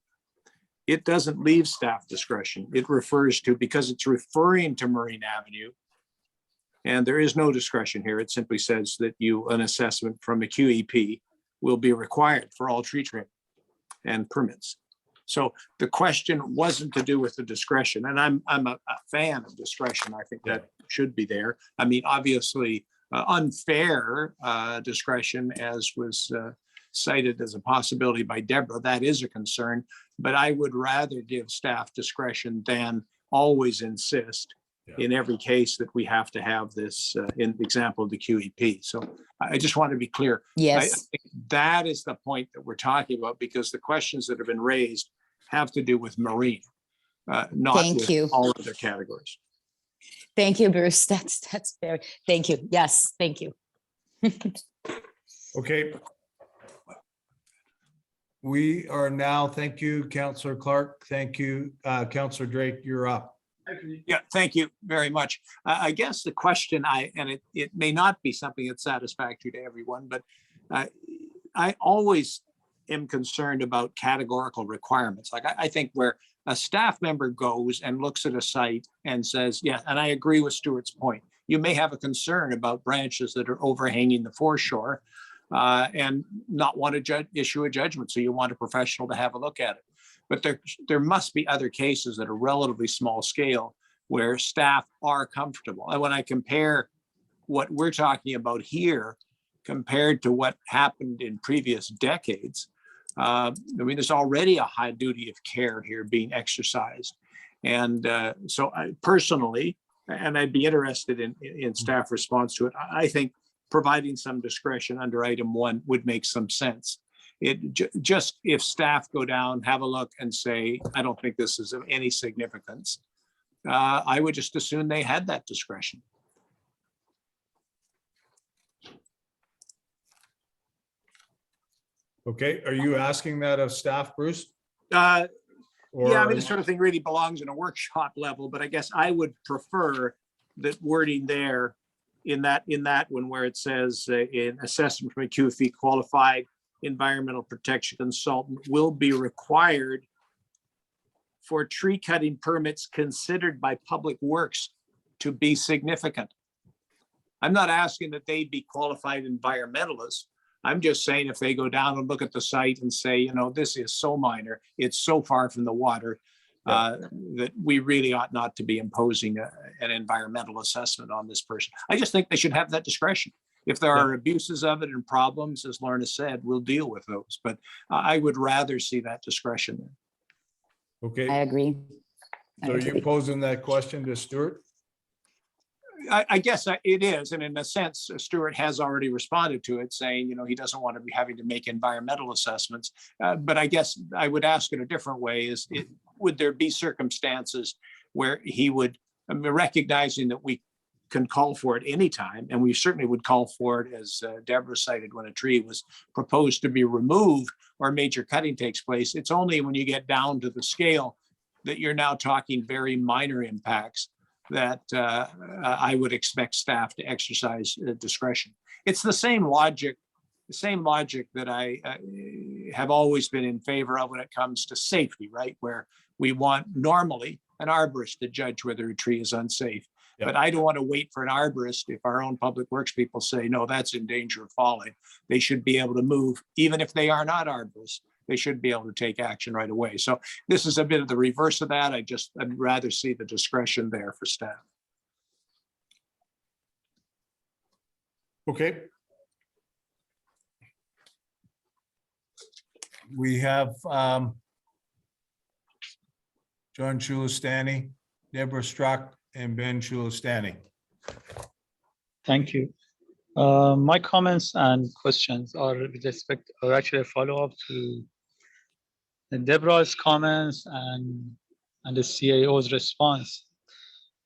It doesn't leave staff discretion. It refers to, because it's referring to Marine Avenue, and there is no discretion here. It simply says that an assessment from a QEP will be required for all tree trimming and permits. So the question wasn't to do with the discretion, and I'm a fan of discretion. I think that should be there. I mean, obviously, unfair discretion, as was cited as a possibility by Deborah, that is a concern. But I would rather give staff discretion than always insist in every case that we have to have this, in the example of the QEP. So I just want to be clear. Yes. I think that is the point that we're talking about, because the questions that have been raised have to do with marine, not Thank with you. all other categories. Thank you, Bruce. That's very, thank you. Yes, thank you. okay. We are now, thank you, Councillor Clark. Thank you, Councillor Drake, you're up. Yeah, thank you very much. I guess the question and it may not be something that's satisfactory to everyone, but I always am concerned about categorical requirements. Like I think where a staff member goes and looks at a site and says, yeah, and I agree with Stuart's point. You may have a concern about branches that are overhanging the foreshore and not want to issue a judgment. So you want a professional to have a look at it. But there must be other cases that are relatively small scale where staff are comfortable. And when I compare what we're talking about here compared to what happened in previous decades, I mean, there's already a high duty of care here being exercised. And so I personally, and I'd be interested in staff response to it, I think providing some discretion under item 1 would make some sense. Just if staff go down, have a look and say, I don't think this is of any significance, I would just assume they had that discretion. Okay, are you asking that of staff, Bruce? Yeah, I Or- mean, this sort of thing really belongs in a workshop level, but I guess I would prefer that wording there in that one where it says in assessment from a QFE qualified environmental protection consultant will be required for tree cutting permits considered by Public Works to be significant. I'm not asking that they be qualified environmentalists. I'm just saying if they go down and look at the site and say, you know, this is so minor, it's so far from the water, that we really ought not to be imposing an environmental assessment on this person. I just think they should have that discretion. If there are abuses of it and problems, as Lorna said, we'll deal with those. But I would rather see that discretion there. Okay. I agree. So are you posing that question to Stuart? I guess it is. And in a sense, Stuart has already responded to it, saying, you know, he doesn't want to be having to make environmental assessments. But I guess I would ask it a different way would there be circumstances where he would, recognizing that we can call for it anytime, and we certainly would call for it, as Deborah cited, when a tree was proposed to be removed or major cutting takes place. It's only when you get down to the scale that you're now talking very minor impacts that I would expect staff to exercise discretion. It's the same logic that I have always been in favor of when it comes to safety, right? Where we want normally an arborist to judge whether a tree is unsafe. Yeah. But I don't want to wait for an arborist if our own public works people say, no, that's in danger of falling. They should be able to move, even if they are not arborists. They should be able to take action right away. So this is a bit of the reverse of that. I'd rather see the discretion there for staff. Okay. We have John Chulistani, Deborah Struck, and Ben Chulistani. Thank you. My comments and questions are with respect, are actually a follow-up to Deborah's comments and the CAO's response.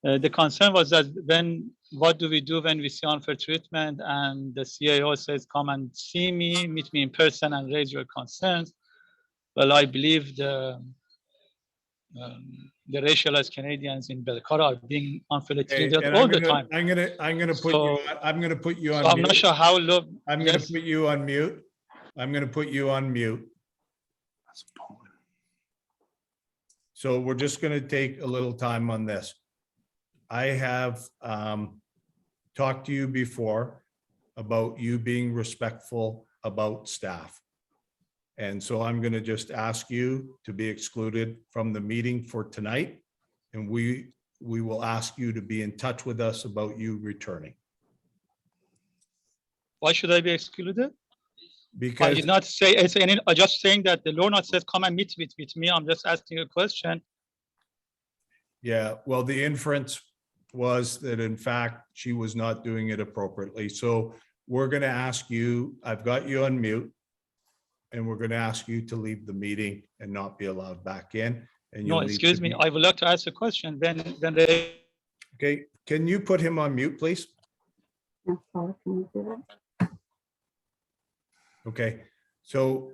The concern was that what do we do when we see unfair treatment and the CAO says, come and see me, meet me in person and raise your concerns. Well, I believe the racialized Canadians in Belcara are being unfairly Okay, treated and all the time. I'm gonna put you, I'm gonna put you on So I'm not mute. sure how low. I'm gonna Yes. put you on mute. I'm gonna put you on mute. So we're just gonna take a little time on this. I have talked to you before about you being respectful about staff. And so I'm gonna just ask you to be excluded from the meeting for tonight. And we will ask you to be in touch with us about you returning. Why should I be excluded? I Because, did not say, I'm just saying that the law not says come and meet with me. I'm just asking a question. yeah, well, the inference was that in fact, she was not doing it appropriately. So we're gonna ask you, I've got you on mute. And we're gonna ask you to leave the meeting and not be allowed back in. And No, you'll need to excuse me. be- I would like to ask a question. When they Okay, can you put him on mute, please? Yeah, Paula, can you do that? Okay, so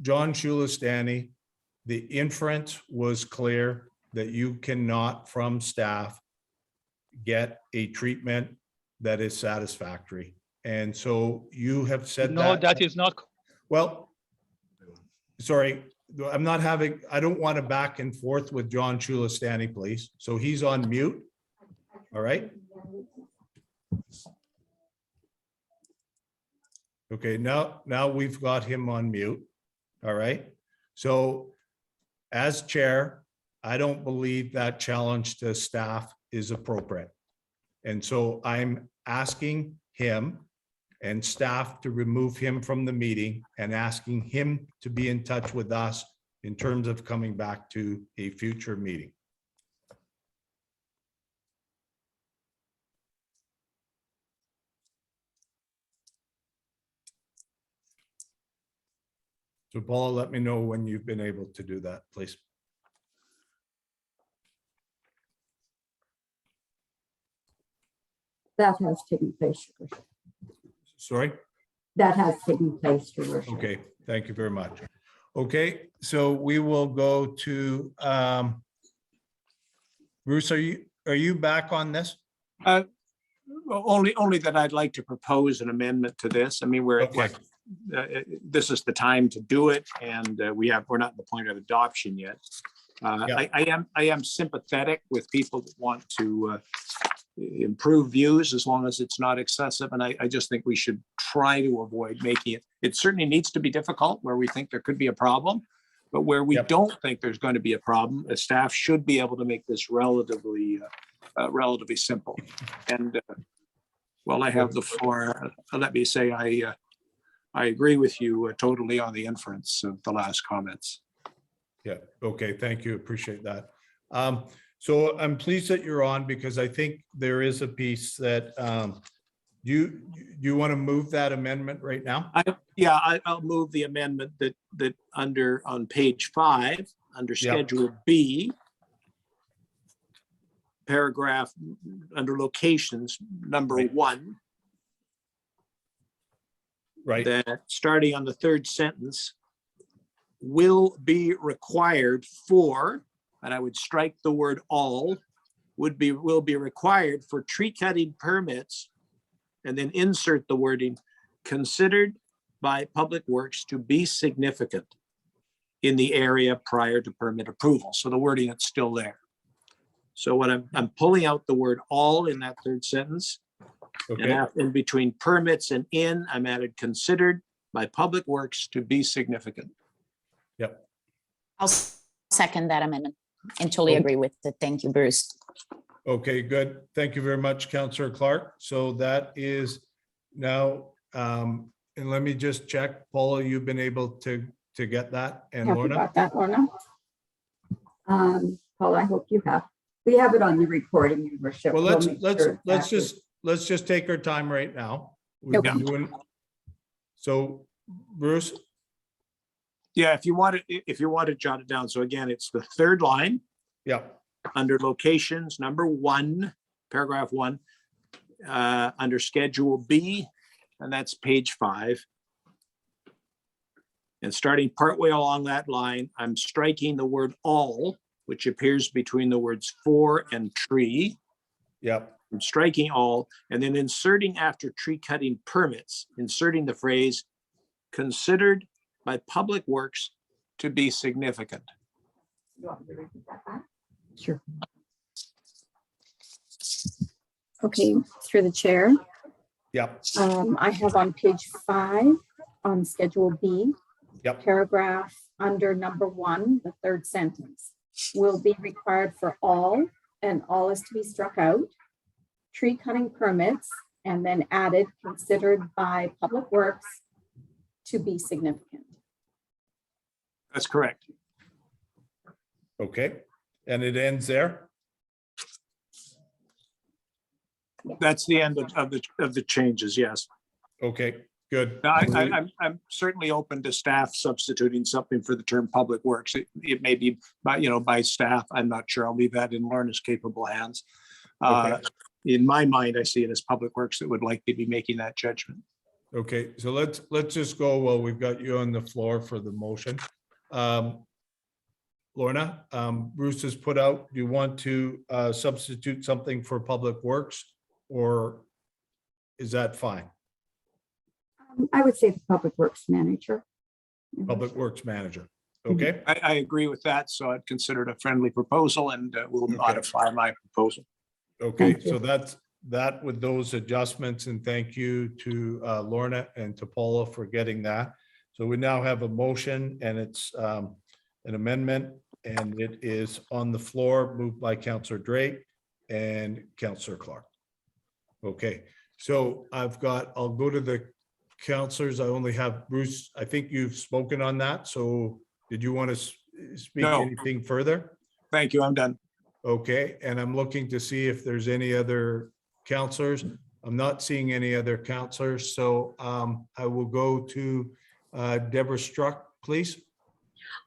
John Shulistani, the inference was clear that you cannot from staff get a treatment that is satisfactory. And so you have said no, that. that is not. Well, sorry, I'm not having, I don't want to back and forth with John Shulistani, please. So he's on mute. All right. Okay, now we've got him on mute. All right. So as chair, I don't believe that challenge to staff is appropriate. And so I'm asking him and staff to remove him from the meeting and asking him to be in touch with us in terms of coming back to a future meeting. So Paula, let me know when you've been able to do that, please. That has taken place, Your Worship. Sorry? That has taken place, Your Worship. Okay, thank you very much. Okay, so we will go to Bruce, are you back on this? Only that I'd like to propose an amendment to this. I mean, Okay. this is the time to do it, and we're not at the point of adoption yet. Yeah. I am sympathetic with people that want to improve views as long as it's not excessive, and I just think we should try to avoid making it. It certainly needs to be difficult where we think there could be a problem, but where we Yep. don't think there's going to be a problem, the staff should be able to make this relatively simple. And while I have the floor, let me say I agree with you totally on the inference of the last comments. Yeah, okay, thank you, appreciate that. So I'm pleased that you're on because I think there is a piece that, do you want to move that amendment right now? I'll move the amendment that on page 5, under Yeah. Schedule B, paragraph under locations, number Right. 1, Right, that starting on the third sentence, will be required for, and I would strike the word all, will be required for tree cutting permits, and then insert the wording considered by Public Works to be significant in the area prior to permit approval. So the wording is still there. So when I'm pulling out the word all in that third sentence, and okay, in between permits and in, I'm added considered by Public Works to be significant. yep. I'll second that amendment and totally Oh. agree with it. Thank you, Bruce. Okay, good. Thank you very much, Councillor Clark. So that is now, and let me just check, Paula, you've been able to get that, and Have you Lorna? got that, Lorna? Paul, I hope you have. We have it on the recording, Your Worship. Well, We'll make sure let's that is- just take our time right now. We've been Nope. doing. So Bruce, Yeah, if you want to jot it down. So again, it's the third line yeah, under locations, number 1, paragraph 1, under Schedule B, and that's page 5. And starting partway along that line, I'm striking the word all, which appears between the words for and tree. yeah, I'm striking all, and then inserting after tree cutting permits, inserting the phrase considered by Public Works to be significant. You want me to repeat that back? Sure. Okay, through the chair. yeah, I have on page 5 on Schedule B, Yep. paragraph under number 1, the third sentence, will be required for all, and all is to be struck out. Tree cutting permits, and then added, considered by Public Works to be significant. That's correct. okay. And it ends there? That's the end of the changes, yes. Okay, good. I'm certainly open to staff substituting something for the term Public Works. It may be by staff. I'm not sure. I'll leave that in Lorna's capable hands. Okay. In my mind, I see it as Public Works that would likely be making that judgment. Okay, so let's just go, well, we've got you on the floor for the motion. Lorna, Bruce has put out, do you want to substitute something for Public Works, or is that fine? I would say the Public Works manager. Public Works manager, okay? I agree with that, so I'd consider it a friendly proposal and will modify my proposal. Okay, Thank you. so that's that with those adjustments, and thank you to Lorna and to Paula for getting that. So we now have a motion, and it's an amendment, and it is on the floor, moved by Councillor Drake and Councillor Clark. Okay, so I'll go to the councillors. I only have Bruce. I think you've spoken on that. So did you want to speak No. anything further? Thank you. I'm done. Okay, and I'm looking to see if there's any other councillors. I'm not seeing any other councillors, so I will go to Deborah Struck, please.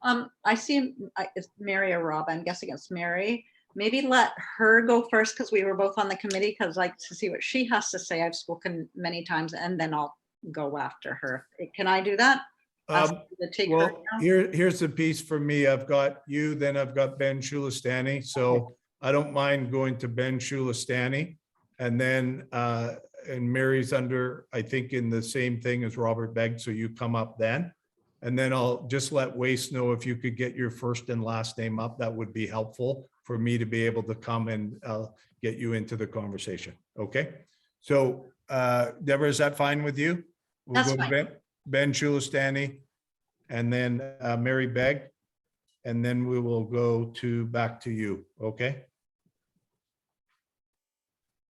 I see it's Mary or Rob. I'm guessing it's Mary. Maybe let her go first because we were both on the committee, because I like to see what she has to say. I've spoken many times, and then I'll go after her. Can I do that? Ask her to take her Well, down? here's the piece for me. I've got you, then I've got Ben Shulistani. So I don't mind going to Ben Shulistani. And then, and Mary's under, I think, in the same thing as Robert Begg. So you come up then. And then I'll just let Waste know if you could get your first and last name up. That would be helpful for me to be able to come and get you into the conversation. Okay? So Deborah, is that fine with you? We'll That's go to Ben Shulistani, and then Mary Begg, and then we will go back to you, okay?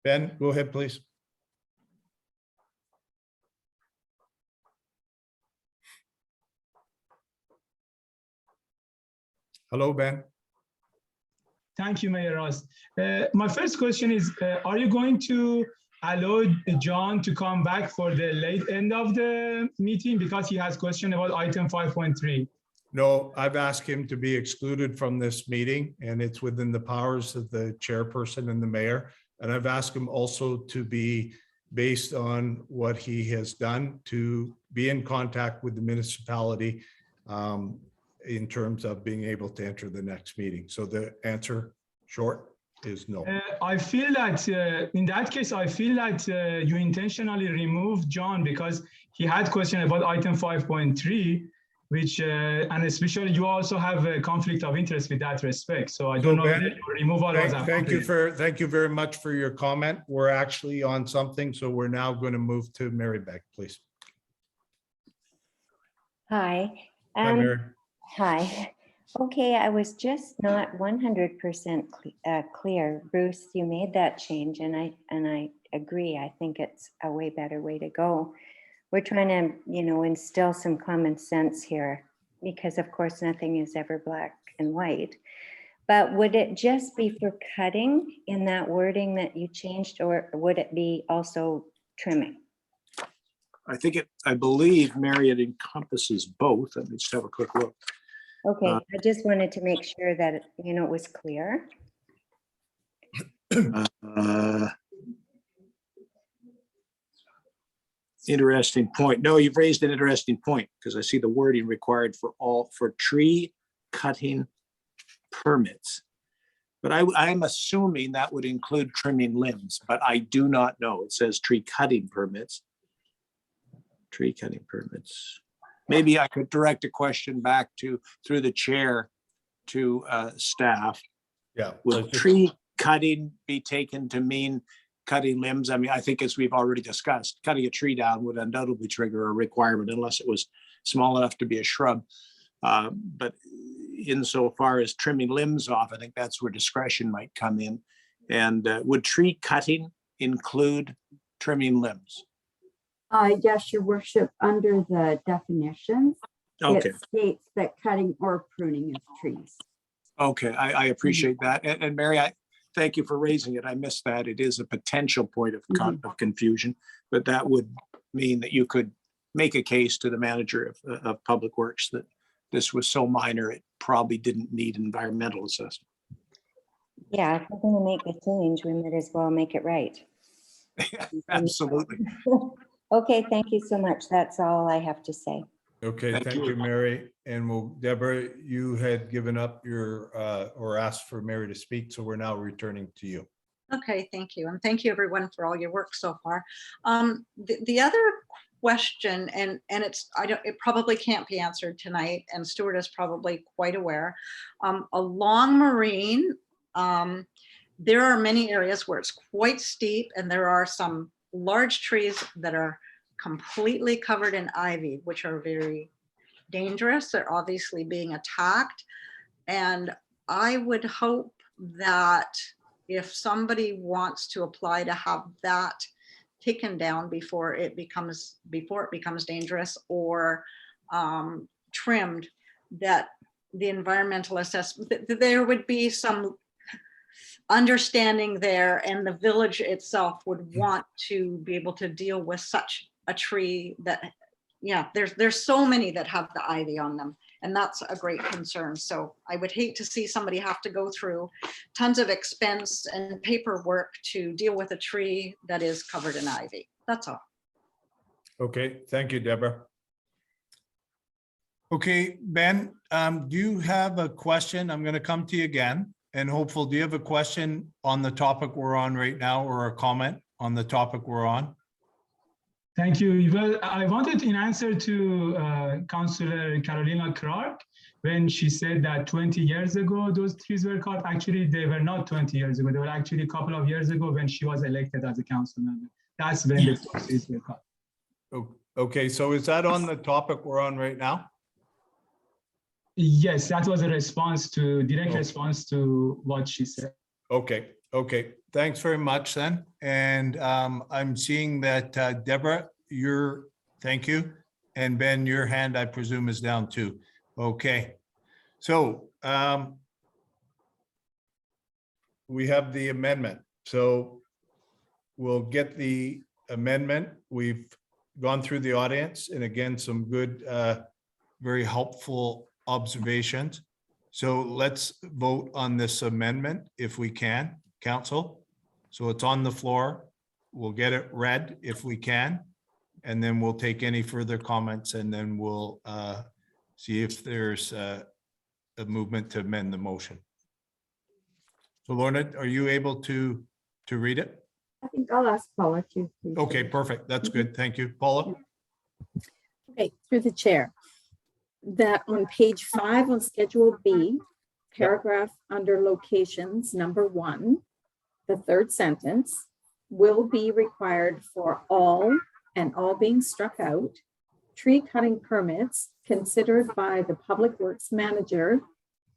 Ben, go ahead, please. Hello, Ben. Thank you, Mayor Ross. My first question is, are you going to allow John to come back for the late end of the meeting because he has question about item 5.3? No, I've asked him to be excluded from this meeting, and it's within the powers of the chairperson and the mayor. And I've asked him also to be, based on what he has done, to be in contact with the municipality in terms of being able to enter the next meeting. So the answer, short, is no. I feel that in that case, I feel that you intentionally removed John because he had question about item 5.3, which, and especially you also have a conflict of interest with that respect. So I don't know if your removal was appropriate. Thank you very much for your comment. We're actually on something, so we're now going to move to Mary Beck, please. Hi. Hi, Mary. Hi. Okay, I was just not 100% clear. Bruce, you made that change, and I agree. I think it's a way better way to go. We're trying to, instill some common sense here, because of course nothing is ever black and white. But would it just be for cutting in that wording that you changed, or would it be also trimming? I believe, Mary, it encompasses both. Let me just have a quick look. Okay, I just wanted to make sure that, it was clear. Interesting point. No, you've raised an interesting point because I see the wording required for tree cutting permits. But I'm assuming that would include trimming limbs, but I do not know. It says tree cutting permits. Tree cutting permits. Maybe I could direct a question back through the chair to staff. Yeah. Would tree cutting be taken to mean cutting limbs? I mean, I think as we've already discussed, cutting a tree down would undoubtedly trigger a requirement unless it was small enough to be a shrub. But insofar as trimming limbs off, I think that's where discretion might come in. And would tree cutting include trimming limbs? Yes, your worship, under the definitions, Okay. it states that cutting or pruning of trees. Okay, I appreciate that. And Mary, I thank you for raising it. I missed that. It is a potential point of confusion, but that would mean that you could make a case to the manager of Public Works that this was so minor, it probably didn't need environmental assessment. Yeah, if we're going to make a change, we might as well make it right. Absolutely. Okay, thank you so much. That's all I have to say. Okay, thank you, Mary. And Deborah, you had given up your, or asked for Mary to speak, so we're now returning to you. Okay, thank you. And thank you everyone for all your work so far. The other question, and it probably can't be answered tonight, and Stuart is probably quite aware. Along Marine, there are many areas where it's quite steep, and there are some large trees that are completely covered in ivy, which are very dangerous. They're obviously being attacked. And I would hope that if somebody wants to apply to have that taken down before it becomes dangerous or trimmed, that the environmental assessment, that there would be some understanding there, and the village itself would want to be able to deal with such a tree that, yeah, there's so many that have the ivy on them, and that's a great concern. So I would hate to see somebody have to go through tons of expense and paperwork to deal with a tree that is covered in ivy. That's all. Okay, thank you, Deborah. Okay, Ben, do you have a question? I'm going to come to you again. And Hopeful, do you have a question on the topic we're on right now, or a comment on the topic we're on? Thank you. Well, I wanted in answer to Councillor Carolina Clark, when she said that 20 years ago those trees were cut. Actually, they were not 20 years ago. They were actually a couple of years ago when she was elected as a council member. That's when the trees were cut. Okay, so is that on the topic we're on right now? Yes, that was a direct response to what she said. Okay, thanks very much then. And I'm seeing that Deborah, thank you. And Ben, your hand, I presume, is down too. Okay, so we have the amendment. So we'll get the amendment. We've gone through the audience, and again, some good, very helpful observations. So let's vote on this amendment if we can, Council. So it's on the floor. We'll get it read if we can, and then we'll take any further comments, and then we'll see if there's a movement to amend the motion. So Lorna, are you able to read it? I think I'll ask Paula to. Please. Okay, perfect. That's good. Thank you. Paula? Okay, through the chair. That on page 5 on Schedule B, paragraph under locations, number 1, the third sentence, will be required for all, and all being struck out, tree cutting permits considered by the Public Works Manager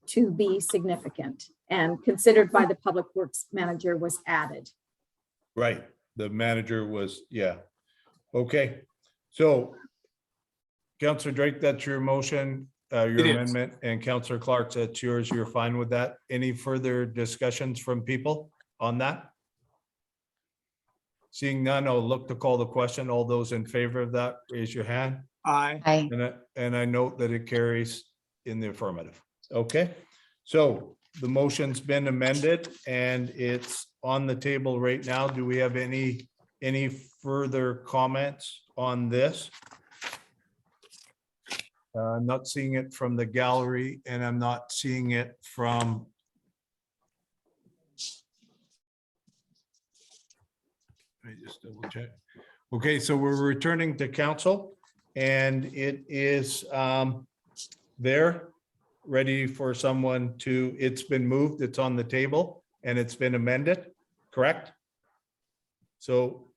to be significant, and considered by the Public Works Manager was added. Right. The manager was, yeah. Okay. So Councillor Drake, that's your motion, your amendment, and Councillor Clark, that's yours. You're fine with that. Any further discussions from people on that? Seeing none, I'll look to call the question. All those in favor of that, raise your hand. Aye. Aye. And I note that it carries in the affirmative. Okay, so the motion's been amended and it's on the table right now. Do we have any further comments on this? I'm not seeing it from the gallery and I'm not seeing it from let me just double check. Okay, so we're returning to council and it is there, ready for someone to, it's been moved, it's on the table and it's been amended, correct? So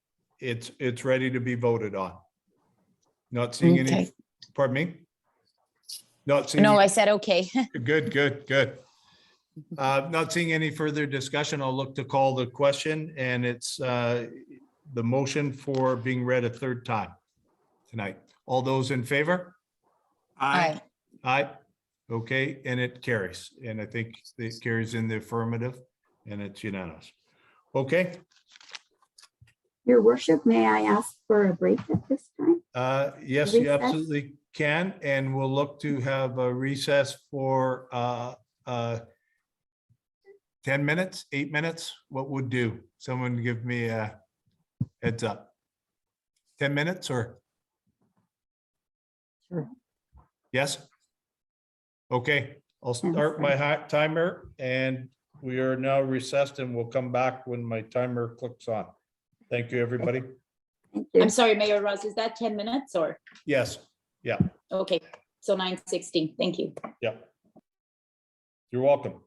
it's ready to be voted on. Not seeing any, Okay. pardon me? Not seeing. No, I said, okay. Good. Not seeing any further discussion. I'll look to call the question and it's the motion for being read a third time tonight. All those in favor? Aye. Aye. Okay, and it carries. And I think it carries in the affirmative and it's unanimous. Okay, Your worship, may I ask for a break at this time? yes, you Recess? absolutely can. And we'll look to have a recess for 10 minutes, 8 minutes. What would do? Someone give me a heads up. 10 minutes or? Sure. Yes? Okay, I'll start my timer and we are now recessed and we'll come back when my timer clicks on. Thank you, everybody. Thank you. I'm sorry, Mayor Ross, is that 10 minutes or? Yes, yeah, Okay, so 9:16. Thank you. yeah. You're welcome.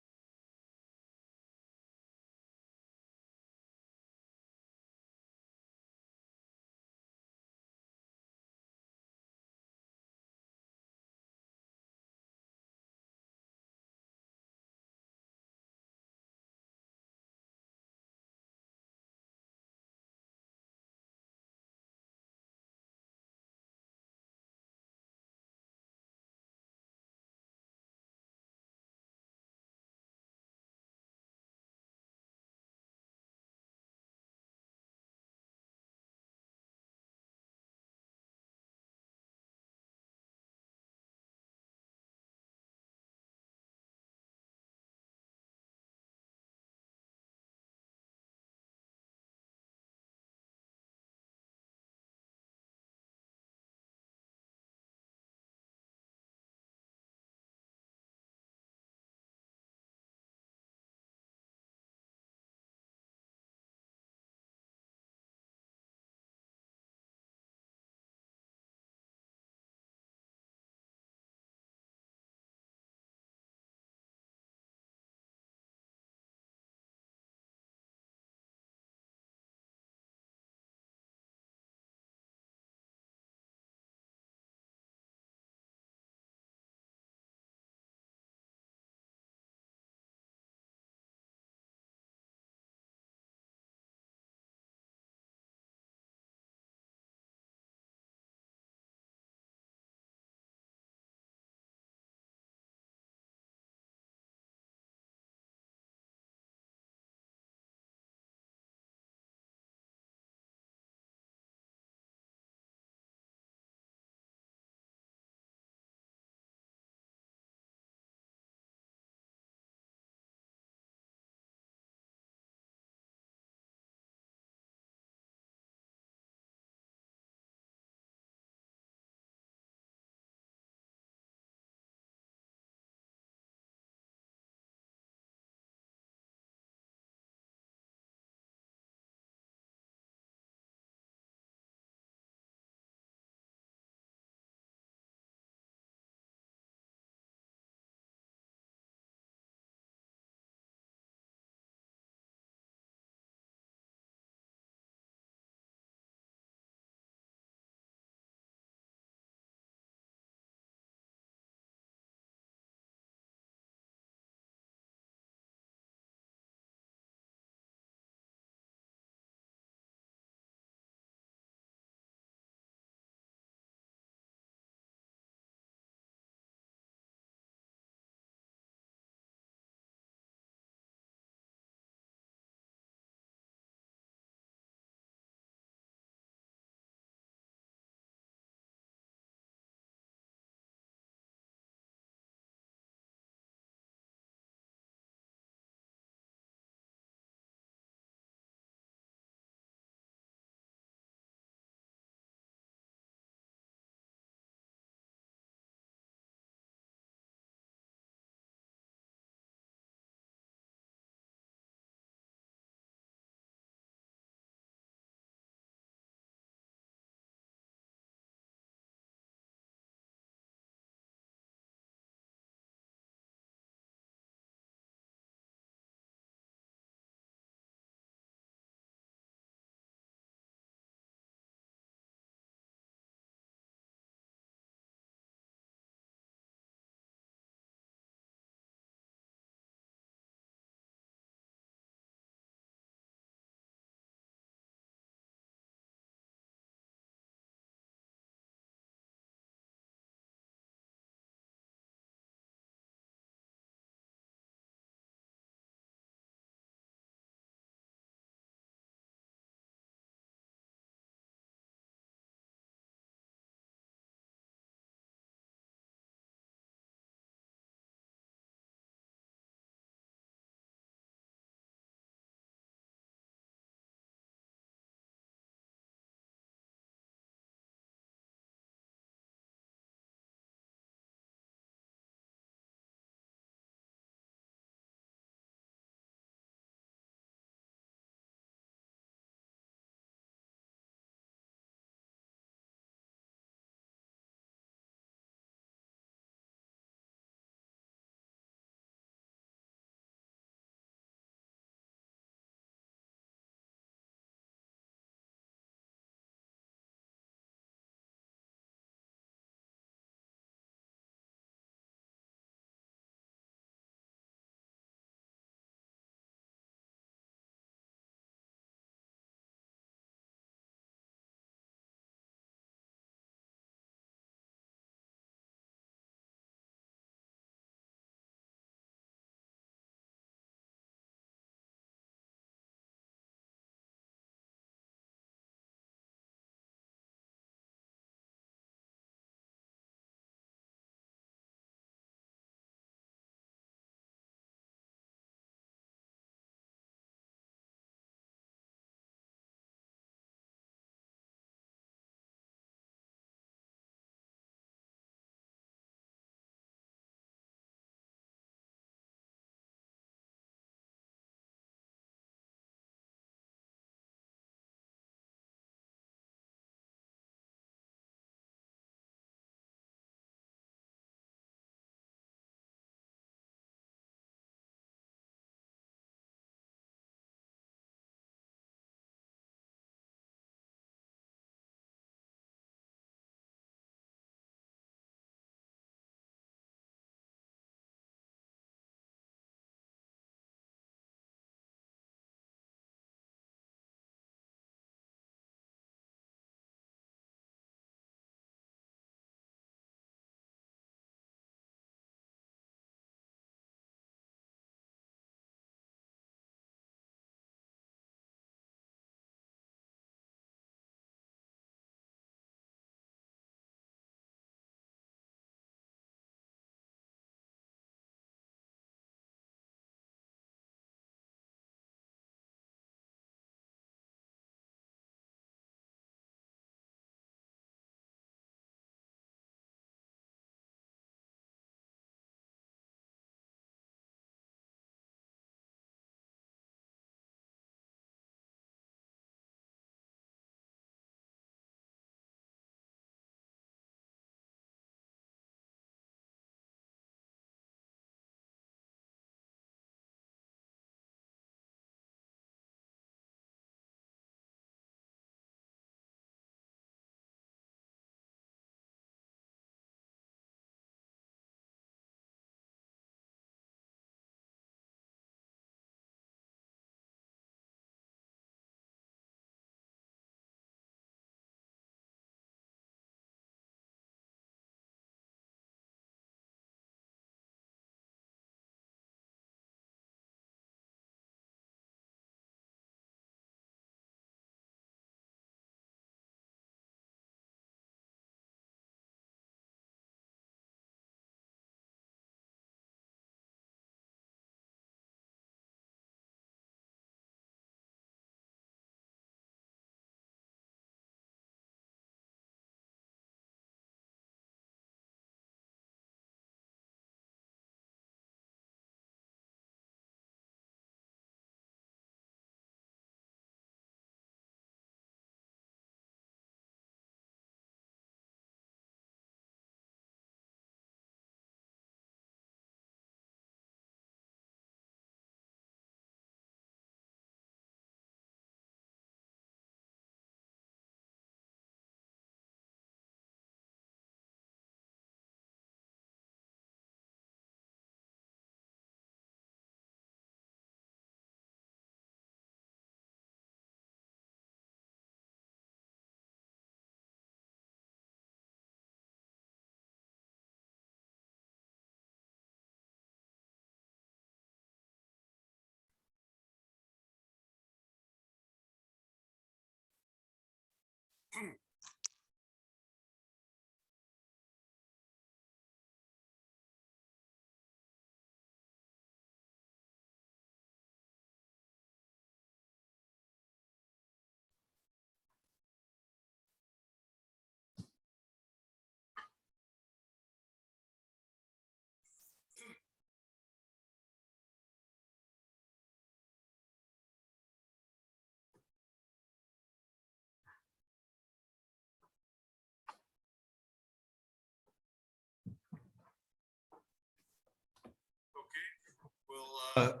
We'll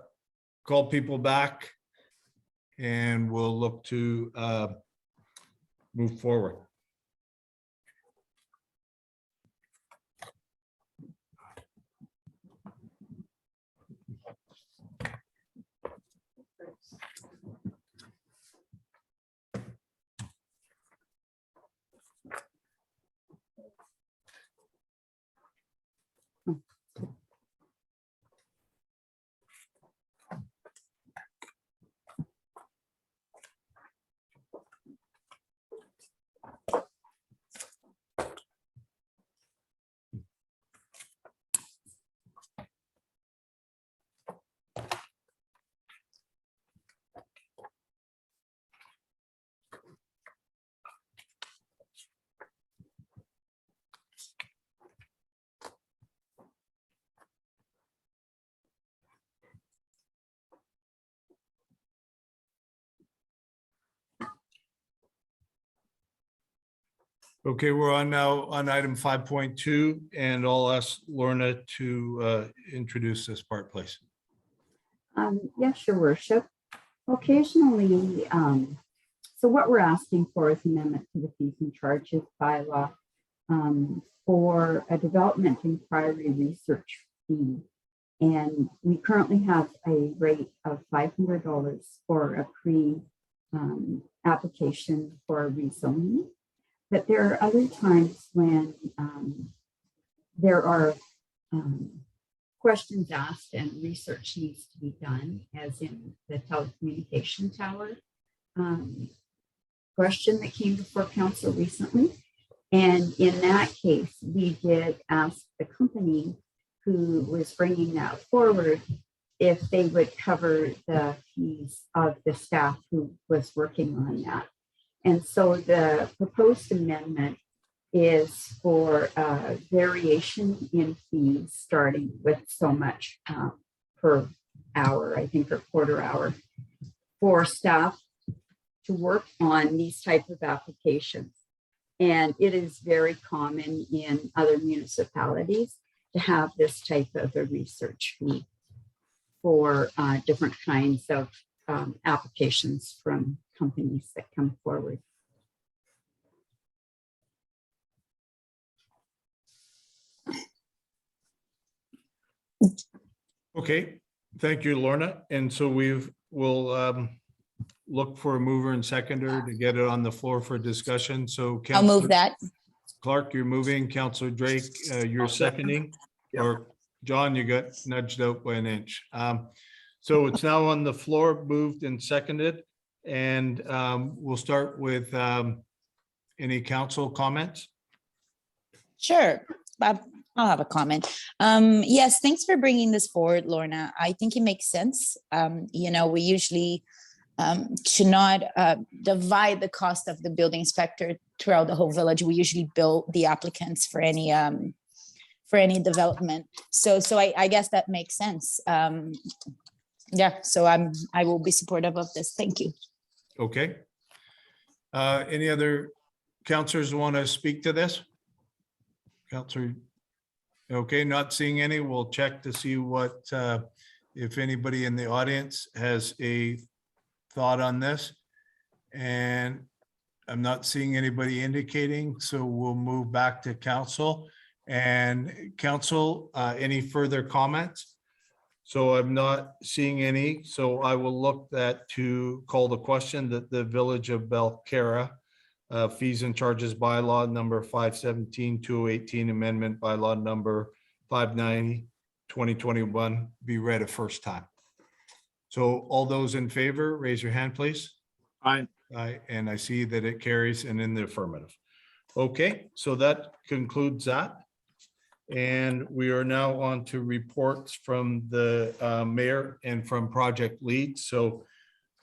call people back and we'll look to move forward. Okay, we're on now on item 5.2, and I'll ask Lorna to introduce this part, please. Yes, your worship. Occasionally, so what we're asking for is amendment to the fees and charges bylaw for a development inquiry research fee. And we currently have a rate of $500 for a application for a rezoning. But there are other times when there are questions asked and research needs to be done, as in the telecommunication tower question that came before council recently. And in that case, we did ask the company who was bringing that forward if they would cover the fees of the staff who was working on that. And so the proposed amendment is for variation in fees, starting with so much per hour, I think, or quarter hour, for staff to work on these type of applications. And it is very common in other municipalities to have this type of a research fee for different kinds of applications from companies that come forward. Okay, thank you, Lorna. And so we'll look for a mover and seconder to get it on the floor for discussion. So I'll Councillor move that. Clark, you're moving. Councillor Drake, you're seconding. Or John, you got nudged out by an inch. So it's now on the floor, moved and seconded. And we'll start with any council comments. Sure. I'll have a comment. Yes, thanks for bringing this forward, Lorna. I think it makes sense. We usually to not divide the cost of the building inspector throughout the whole village. We usually bill the applicants for any development. So I guess that makes sense. Yeah, so I will be supportive of this. Thank you. Okay. Any other councillors want to speak to this? Councillor, okay, not seeing any. We'll check to see what, if anybody in the audience has a thought on this. And I'm not seeing anybody indicating, so we'll move back to council. And council, any further comments? So I'm not seeing any, so I will look to call the question that the Village of Belcarra fees and charges bylaw number 517/2018 amendment bylaw number 590/2021 be read a first time. So all those in favor, raise your hand, please. Aye. And I see that it carries and in the affirmative. Okay, so that concludes that. And we are now on to reports from the mayor and from project leads. So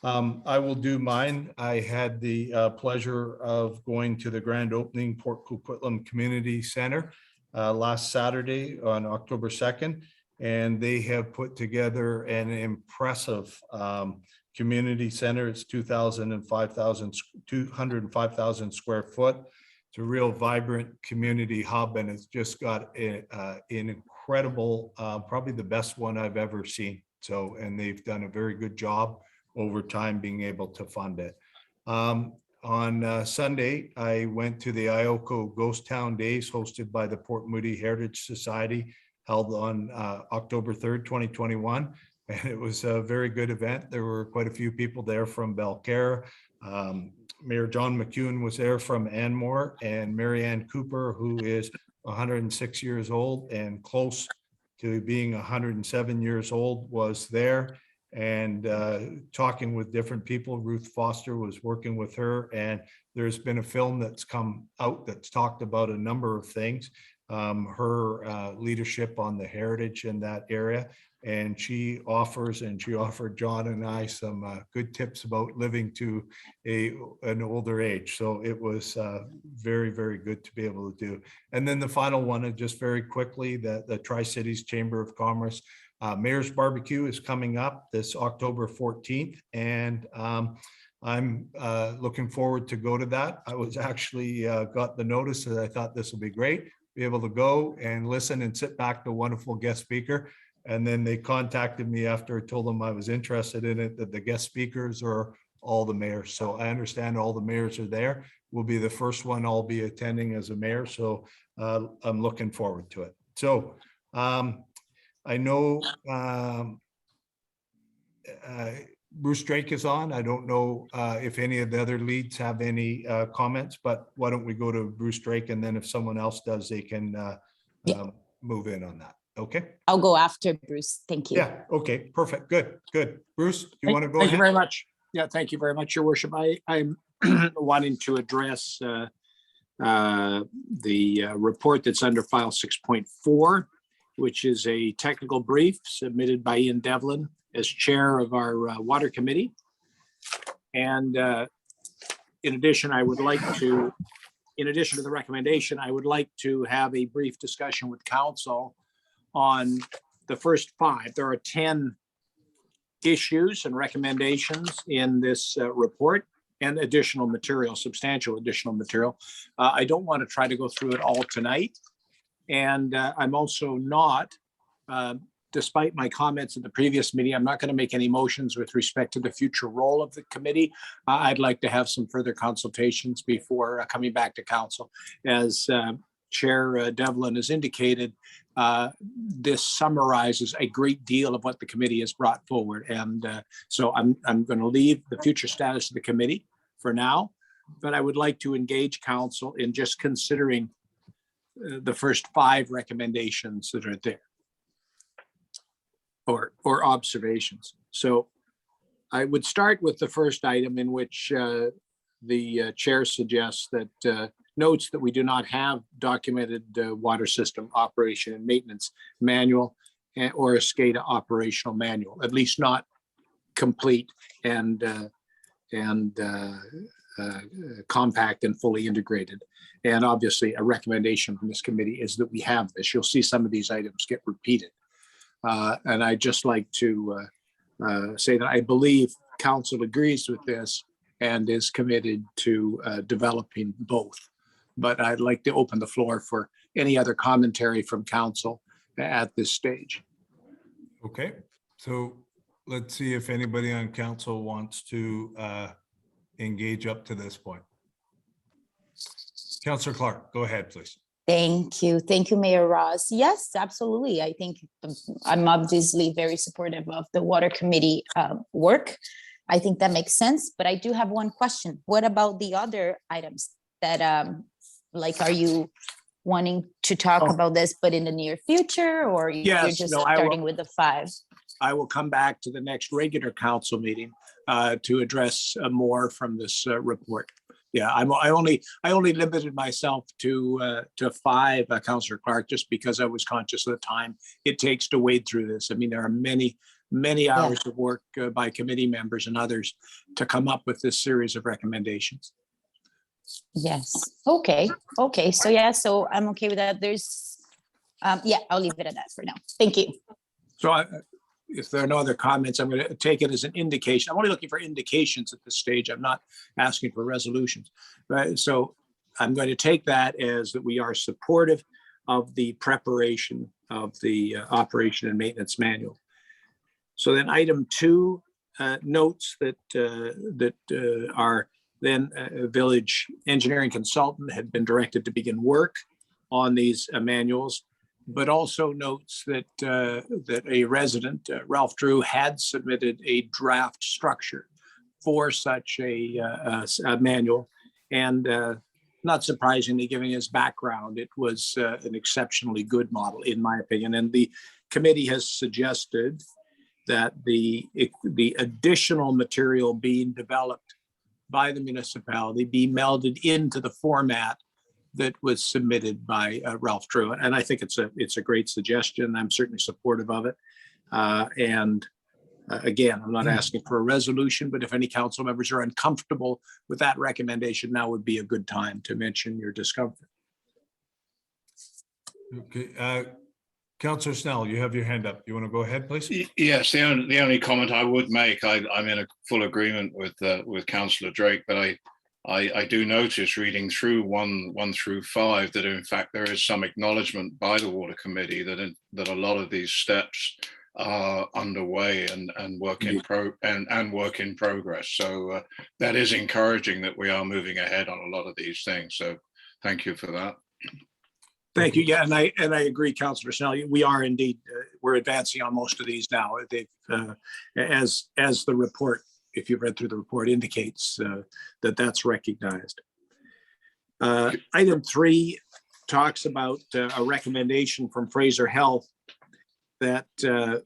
I will do mine. I had the pleasure of going to the grand opening Port Coquitlam Community Center last Saturday on October 2nd. And they have put together an impressive community center. It's 205,000 square foot. It's a real vibrant community hub, and it's just got an incredible, probably the best one I've ever seen. So, and they've done a very good job over time being able to fund it. On Sunday, I went to the Ioko Ghost Town Days hosted by the Port Moody Heritage Society, held on October 3rd, 2021. And it was a very good event. There were quite a few people there from Belcarre. Mayor John McEwen was there from Anmore, and Marianne Cooper, who is 106 years old and close to being 107 years old, was there. And talking with different people. Ruth Foster was working with her, and there's been a film that's come out that's talked about a number of things, her leadership on the heritage in that area. And she offers, and she offered John and I some good tips about living to an older age. So it was very, very good to be able to do. And then the final one, just very quickly, the Tri-Cities Chamber of Commerce Mayor's Barbecue is coming up this October 14th. And I'm looking forward to go to that. I was actually got the notice that I thought this will be great, be able to go and listen and sit back to a wonderful guest speaker. And then they contacted me after I told them I was interested in it, that the guest speakers are all the mayors. So I understand all the mayors are there. Will be the first one I'll be attending as a mayor. So I'm looking forward to it. So I know Bruce Drake is on. I don't know if any of the other leads have any comments, but why don't we go to Bruce Drake, and then if someone else does, they can move in on that. Okay. I'll go after Bruce. Thank you. Yeah. Okay. Perfect. Good. Good. Bruce, do you want to go Thank you ahead? very much. Yeah, thank you very much, Your Worship. I'm wanting to address the report that's under file 6.4, which is a technical brief submitted by Ian Devlin as chair of our water committee. And in addition, I would like to, in addition to the recommendation, I would like to have a brief discussion with council on the first 5. There are 10 issues and recommendations in this report, and additional material, substantial additional material. I don't want to try to go through it all tonight. And I'm also not, despite my comments at the previous meeting, I'm not going to make any motions with respect to the future role of the committee. I'd like to have some further consultations before coming back to council. As Chair Devlin has indicated, this summarizes a great deal of what the committee has brought forward. And so I'm going to leave the future status of the committee for now, but I would like to engage council in just considering the first 5 recommendations that are there, or observations. So I would start with the first item, in which the chair suggests that notes that we do not have documented water system operation and maintenance manual or a SCADA operational manual, at least not complete and compact and fully integrated. And obviously a recommendation from this committee is that we have this. You'll see some of these items get repeated. And I'd just like to say that I believe council agrees with this and is committed to developing both. But I'd like to open the floor for any other commentary from council at this stage. Okay, so let's see if anybody on council wants to engage up to this point. Councillor Clark, go ahead, please. Thank you. Thank you, Mayor Ross. Yes, absolutely. I think I'm obviously very supportive of the water committee work. I think that makes sense, but I do have one question. What about the other items that, like, are you wanting to talk about this, but in the near future, or you're just starting with the 5? I will come back to the next regular council meeting to address more from this report. Yeah, I only limited myself to 5, Councillor Clark, just because I was conscious of the time it takes to wade through this. I mean, there are many hours of work by committee members and others to come up with this series of recommendations. Yes, okay, okay, so yeah, so I'm okay with that. There's, yeah, I'll leave it at that for now. Thank you. So if there are no other comments, I'm going to take it as an indication. I'm only looking for indications at this stage. I'm not asking for resolutions. Right? So I'm going to take that as that we are supportive of the preparation of the operation and maintenance manual. So then item 2 notes that our then village engineering consultant had been directed to begin work on these manuals, but also notes that that a resident, Ralph Drew, had submitted a draft structure for such a manual. And not surprisingly, given his background, it was an exceptionally good model, in my opinion. And the committee has suggested that the additional material being developed by the municipality be melded into the format that was submitted by Ralph Drew. And I think it's a great suggestion. I'm certainly supportive of it. Again, I'm not asking for a resolution, but if any council members are uncomfortable with that recommendation, now would be a good time to mention your discomfort. Okay, Councillor Snell, you have your hand up. You want to go ahead, please? Yes, the only comment I would make, I'm in a full agreement with Councillor Drake, but I do notice reading through 1 through 5 that in fact there is some acknowledgement by the Water Committee that a lot of these steps are underway and work in progress. So that is encouraging that we are moving ahead on a lot of these things. So thank you for that. Thank you. Yeah, and I agree, Councillor Snell. We are indeed we're advancing on most of these now. They've as the report, if you've read through the report, indicates that's recognized. Item 3 talks about a recommendation from Fraser Health that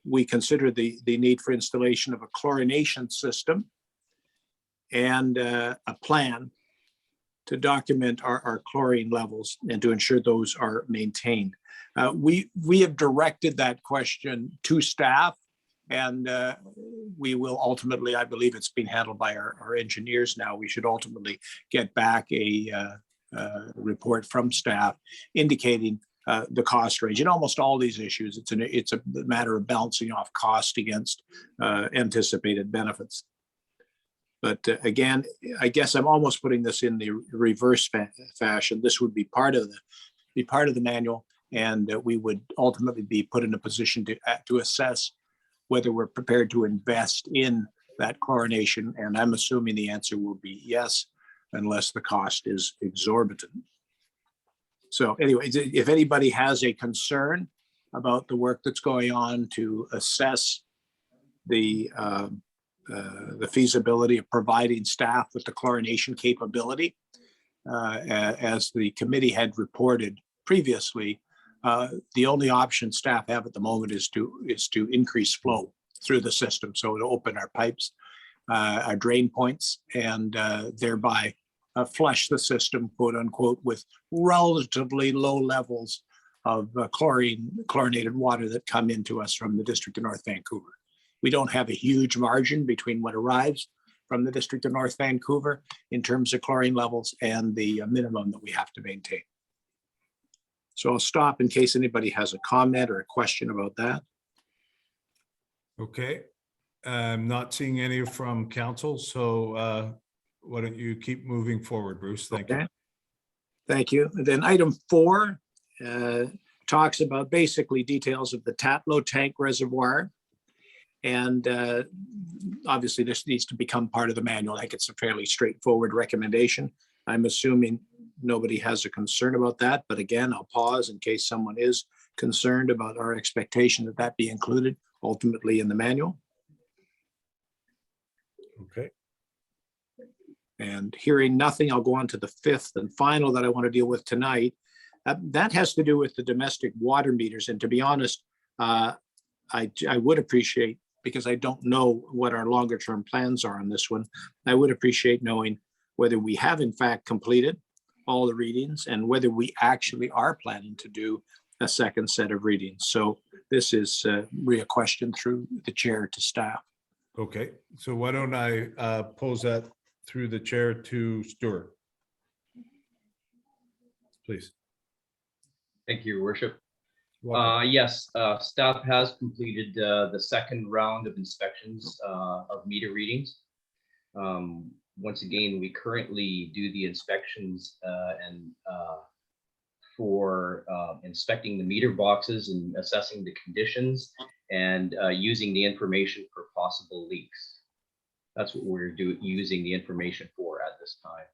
we consider the need for installation of a chlorination system and a plan to document our chlorine levels and to ensure those are maintained. We have directed that question to staff, and we will ultimately, I believe it's being handled by our engineers now. We should ultimately get back a report from staff indicating the cost range. In almost all these issues, it's a matter of balancing off cost against anticipated benefits. But again, I guess I'm almost putting this in the reverse fashion. This would be part of the manual, and we would ultimately be put in a position to assess whether we're prepared to invest in that chlorination. And I'm assuming the answer will be yes, unless the cost is exorbitant. So anyway, if anybody has a concern about the work that's going on to assess the feasibility of providing staff with the chlorination capability, as the committee had reported previously, the only option staff have at the moment is to increase flow through the system. So to open our pipes, our drain points, and thereby flush the system, quote unquote, with relatively low levels of chlorinated water that come into us from the District of North Vancouver. We don't have a huge margin between what arrives from the District of North Vancouver in terms of chlorine levels and the minimum that we have to maintain. So I'll stop in case anybody has a comment or a question about that. Okay, I'm not seeing any from council, so why don't you keep moving forward, Bruce? Thank you. Thank you. And then item 4 talks about basically details of the Tatlow tank reservoir. And obviously this needs to become part of the manual. I think it's a fairly straightforward recommendation. I'm assuming nobody has a concern about that, but again, I'll pause in case someone is concerned about our expectation that that be included ultimately in the manual. Okay. And hearing nothing, I'll go on to the 5th and final that I want to deal with tonight. That has to do with the domestic water meters. And to be honest, I would appreciate, because I don't know what our longer term plans are on this one, I would appreciate knowing whether we have in fact completed all the readings and whether we actually are planning to do a second set of readings. So this is really a question through the chair to staff. Okay, so why don't I pose that through the chair to Stuart? Please. Thank you, Your Worship. Welcome. Yes, staff has completed the second round of inspections of meter readings. Once again, we currently do the inspections and for inspecting the meter boxes and assessing the conditions and using the information for possible leaks. That's what we're using the information for at this time.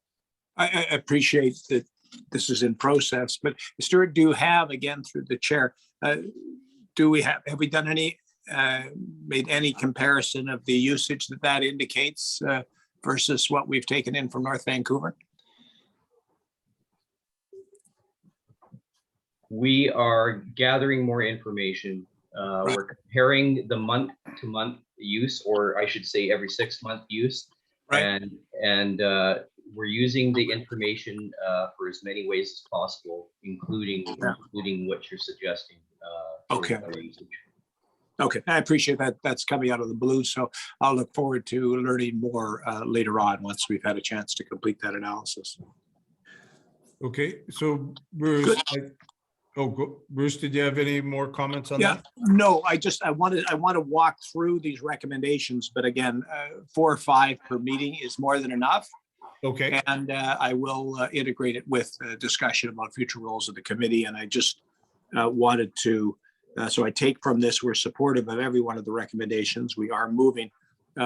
I appreciate that this is in process, but Stuart, do you have, again, through the chair, have we done any, made any comparison of the usage that indicates versus what we've taken in from North Vancouver? We are gathering more information. We're comparing the month-to-month use, or I should say every 6-month use. Right. And we're using the information for as many ways as possible, including what you're suggesting. Okay. Okay, I appreciate that. That's coming out of the blue. So I'll look forward to learning more later on once we've had a chance to complete that analysis. Okay, so Bruce, Bruce, did you have any more comments on that? No, I want to walk through these recommendations, but again, 4 or 5 per meeting is more than enough. Okay. And I will integrate it with discussion about future roles of the committee. And I just wanted to, so I take from this, we're supportive of every one of the recommendations. We are moving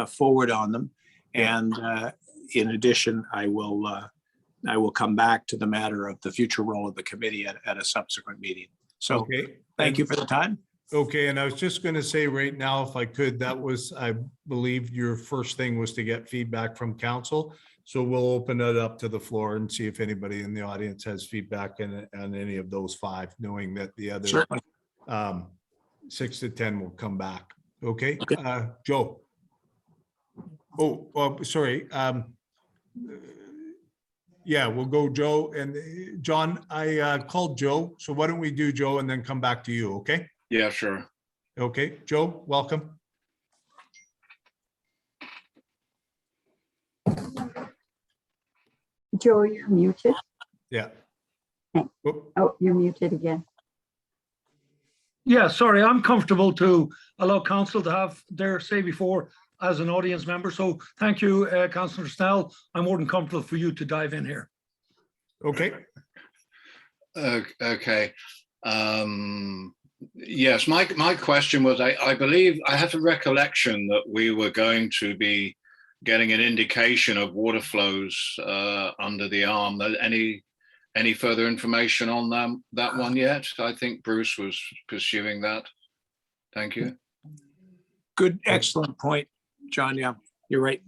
forward on them. And in addition, I will come back to the matter of the future role of the committee at a subsequent meeting. So okay. Thank you for the time. Okay, and I was just going to say right now, if I could, that was, I believe your first thing was to get feedback from council. So we'll open it up to the floor and see if anybody in the audience has feedback on any of those 5, knowing that the other 6 to 10 will come back. Okay, Joe. Oh, sorry. Yeah, we'll go Joe and John. I called Joe, so why don't we do Joe and then come back to you, okay? Yeah, sure. Okay, Joe, welcome. Joe, you're muted. Yeah. Okay. Oh, you're muted again. Yeah, sorry, I'm comfortable to allow council to have their say before as an audience member. So thank you, Councillor Snell. I'm more than comfortable for you to dive in here. Okay. Okay. Yes, my question was, I believe I have a recollection that we were going to be getting an indication of water flows under the arm. Any further information on that one yet? I think Bruce was pursuing that. Thank you. Good, excellent point, John. Yeah, you're right.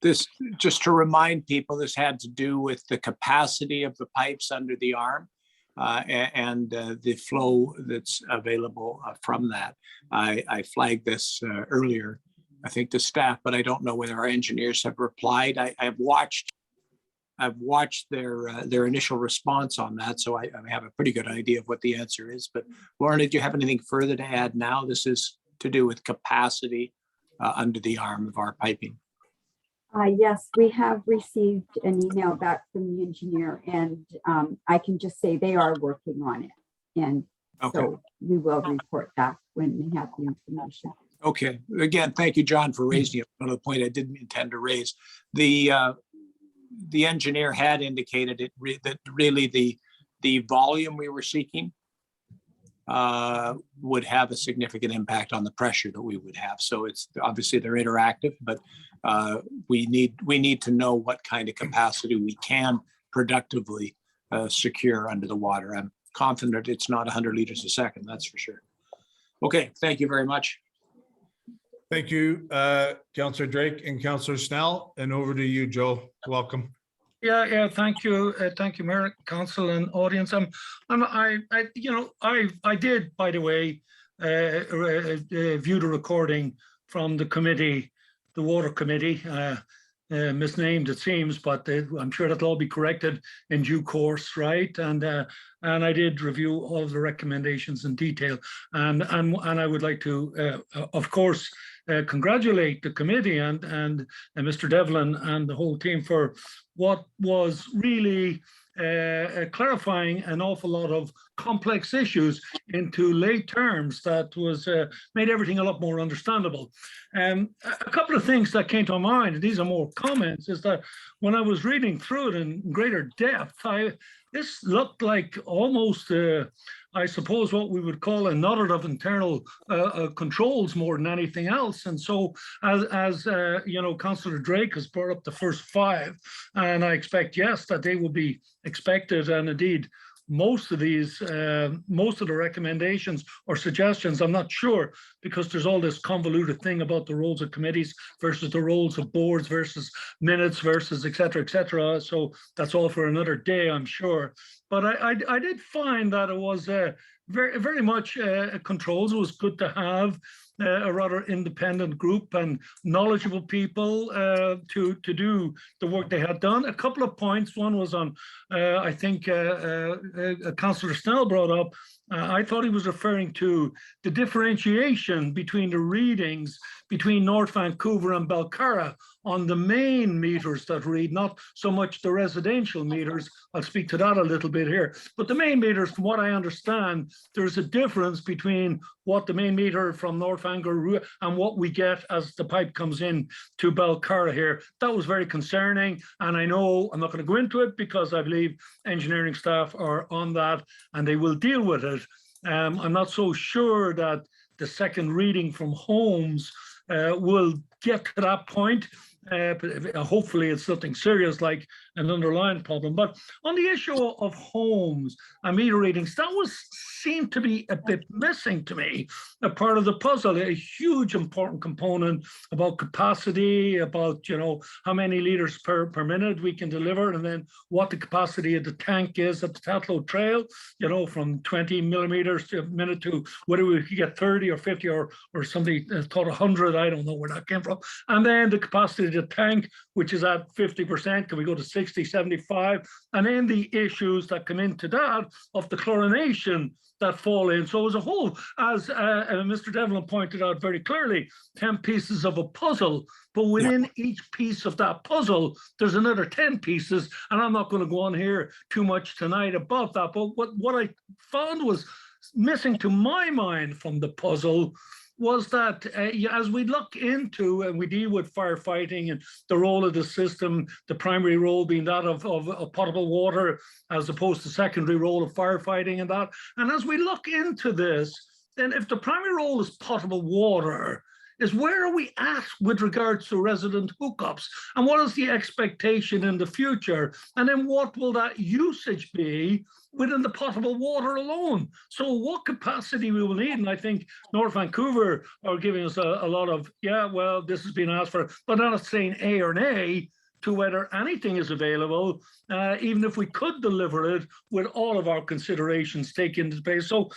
This, just to remind people, this had to do with the capacity of the pipes under the arm and the flow that's available from that. I flagged this earlier, I think, to staff, but I don't know whether our engineers have replied. I've watched their initial response on that, so I have a pretty good idea of what the answer is. But Lorna, do you have anything further to add now? This is to do with capacity under the arm of our piping. Yes, we have received an email back from the engineer, and I can just say they are working on it. And so we will report back when we have the information. Okay. Again, thank you, John, for raising it. Another point I didn't intend to raise. The engineer had indicated that really the volume we were seeking would have a significant impact on the pressure that we would have. So it's obviously they're interactive, but we need to know what kind of capacity we can productively secure under the water. I'm confident it's not 100 liters a second, that's for sure. Okay, thank you very much. Thank you, Councillor Drake and Councillor Snell, and over to you, Joe. Welcome. Yeah, thank you, Mayor, Council, and audience. I did, by the way, view the recording from the committee, the Water Committee, misnamed it seems, but I'm sure that'll all be corrected in due course, right? And I did review all of the recommendations in detail, and I would like to, of course, congratulate the committee and Mr. Devlin and the whole team for what was really clarifying an awful lot of complex issues into lay terms that was made everything a lot more understandable. A couple of things that came to mind, these are more comments, is that when I was reading through it in greater depth, this looked like almost I suppose what we would call a nugget of internal controls more than anything else. And so as you know, Councillor Drake has brought up the first 5, and I expect, yes, that they will be expected, and indeed most of these, most of the recommendations or suggestions, I'm not sure, because there's all this convoluted thing about the roles of committees versus the roles of boards versus minutes versus et cetera, so that's all for another day, I'm sure. But I did find that it was very much controls. It was good to have a rather independent group and knowledgeable people to do the work they had done. A couple of points. One was on, I think Councillor Snell brought up, I thought he was referring to the differentiation between the readings between North Vancouver and Belcarra on the main meters that read, not so much the residential meters. I'll speak to that a little bit here. But the main meters, from what I understand, there's a difference between what the main meter from North Vancouver and what we get as the pipe comes in to Belcarra here. That was very concerning. And I know I'm not going to go into it because I believe engineering staff are on that and they will deal with it. I'm not so sure that the second reading from Holmes will get to that point. But hopefully it's nothing serious like an underlying problem. But on the issue of homes and meter readings, that seemed to be a bit missing to me, a part of the puzzle, a huge important component about capacity, about, you know, how many liters per minute we can deliver, and then what the capacity of the tank is at the Tatlow Trail, you know, from 20 millimeters to a minute to whether we could get 30 or 50 or somebody thought 100, I don't know where that came from. And then the capacity of the tank, which is at 50%, can we go to 60, 75? And then the issues that come into that of the chlorination that fall in. So as a whole, as Mr. Devlin pointed out very clearly, 10 pieces of a puzzle, but within each piece of that puzzle, there's another 10 pieces. And I'm not going to go on here too much tonight about that. But what I found was missing to my mind from the puzzle was that as we look into and we deal with firefighting and the role of the system, the primary role being that of potable water as opposed to secondary role of firefighting and that. And as we look into this, then if the primary role is potable water, is where are we at with regards to resident hookups? And what is the expectation in the future? And then what will that usage be within the potable water alone? So what capacity we will need? And I think North Vancouver are giving us a lot of, yeah, well, this has been asked for, but not saying A or nay to whether anything is available, even if we could deliver it with all of our considerations taken into place. So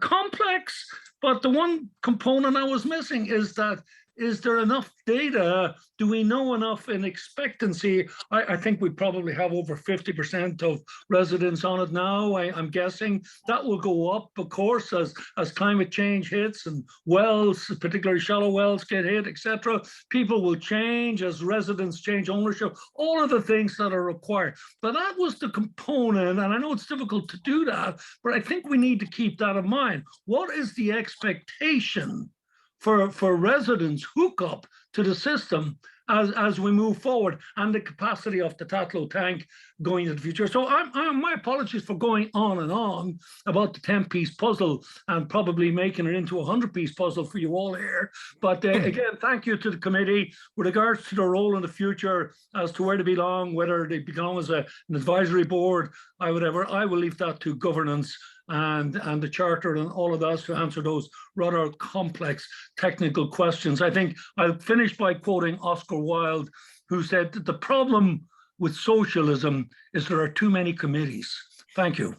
complex, but the one component I was missing is that, is there enough data? Do we know enough in expectancy? I think we probably have over 50% of residents on it now. I'm guessing that will go up, of course, as climate change hits and wells, particularly shallow wells, get hit, etc. People will change as residents change ownership, all of the things that are required. But that was the component, and I know it's difficult to do that, but I think we need to keep that in mind. What is the expectation for residents hookup to the system as we move forward, and the capacity of the Tatlow tank going into the future? So my apologies for going on and on about the 10-piece puzzle and probably making it into a 100-piece puzzle for you all here. But again, thank you to the committee with regards to their role in the future as to where they belong, whether they belong as an advisory board, I will leave that to governance and the charter and all of us to answer those rather complex technical questions. I think I'll finish by quoting Oscar Wilde, who said that the problem with socialism is there are too many committees. Thank you.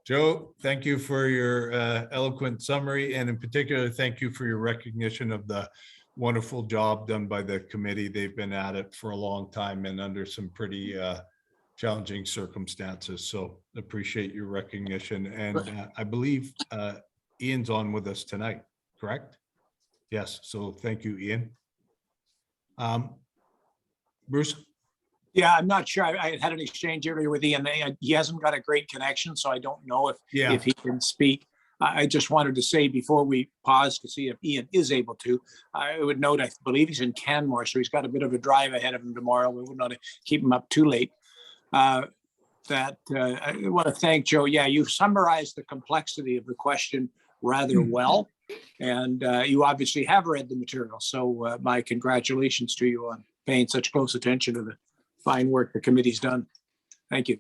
Joe, thank you for your eloquent summary, and in particular, thank you for your recognition of the wonderful job done by the committee. They've been at it for a long time and under some pretty challenging circumstances. So appreciate your recognition. And I believe Ian's on with us tonight, correct? Yes, so thank you, Ian. Bruce? Yeah, I'm not sure. I had an exchange earlier with Ian. He hasn't got a great connection, so I don't know if he can speak. I just wanted to say before we pause to see if Ian is able to, I would note, I believe he's in Canmore, so he's got a bit of a drive ahead of him tomorrow. We wouldn't want to keep him up too late. I want to thank Joe. Yeah, you summarized the complexity of the question rather well. And you obviously have read the material. So my congratulations to you on paying such close attention to the fine work the committee's done. Thank you.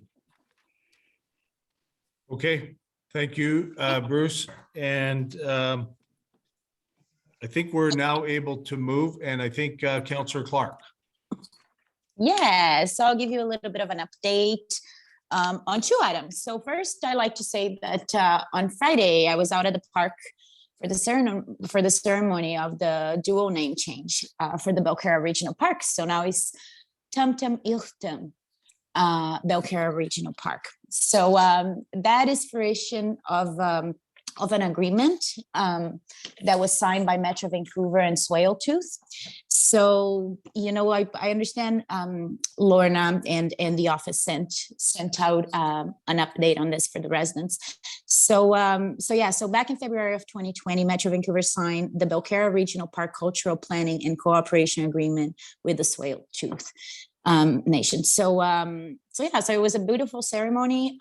Okay, thank you, Bruce. And I think we're now able to move, and I think Councillor Clark. Yeah, so I'll give you a little bit of an update on two items. So first, I like to say that on Friday, I was out at the park for the ceremony of the dual name change for the Belcarra Regional Park. So now it's Tumtum Ilchtum Belcarra Regional Park. So that is fruition of an agreement that was signed by Metro Vancouver and Swaleltooth. So, you know, I understand Lorna and the office sent out an update on this for the residents. So back in February of 2020, Metro Vancouver signed the Belcarra Regional Park Cultural Planning and Cooperation Agreement with the Swaleltooth Nation. So it was a beautiful ceremony.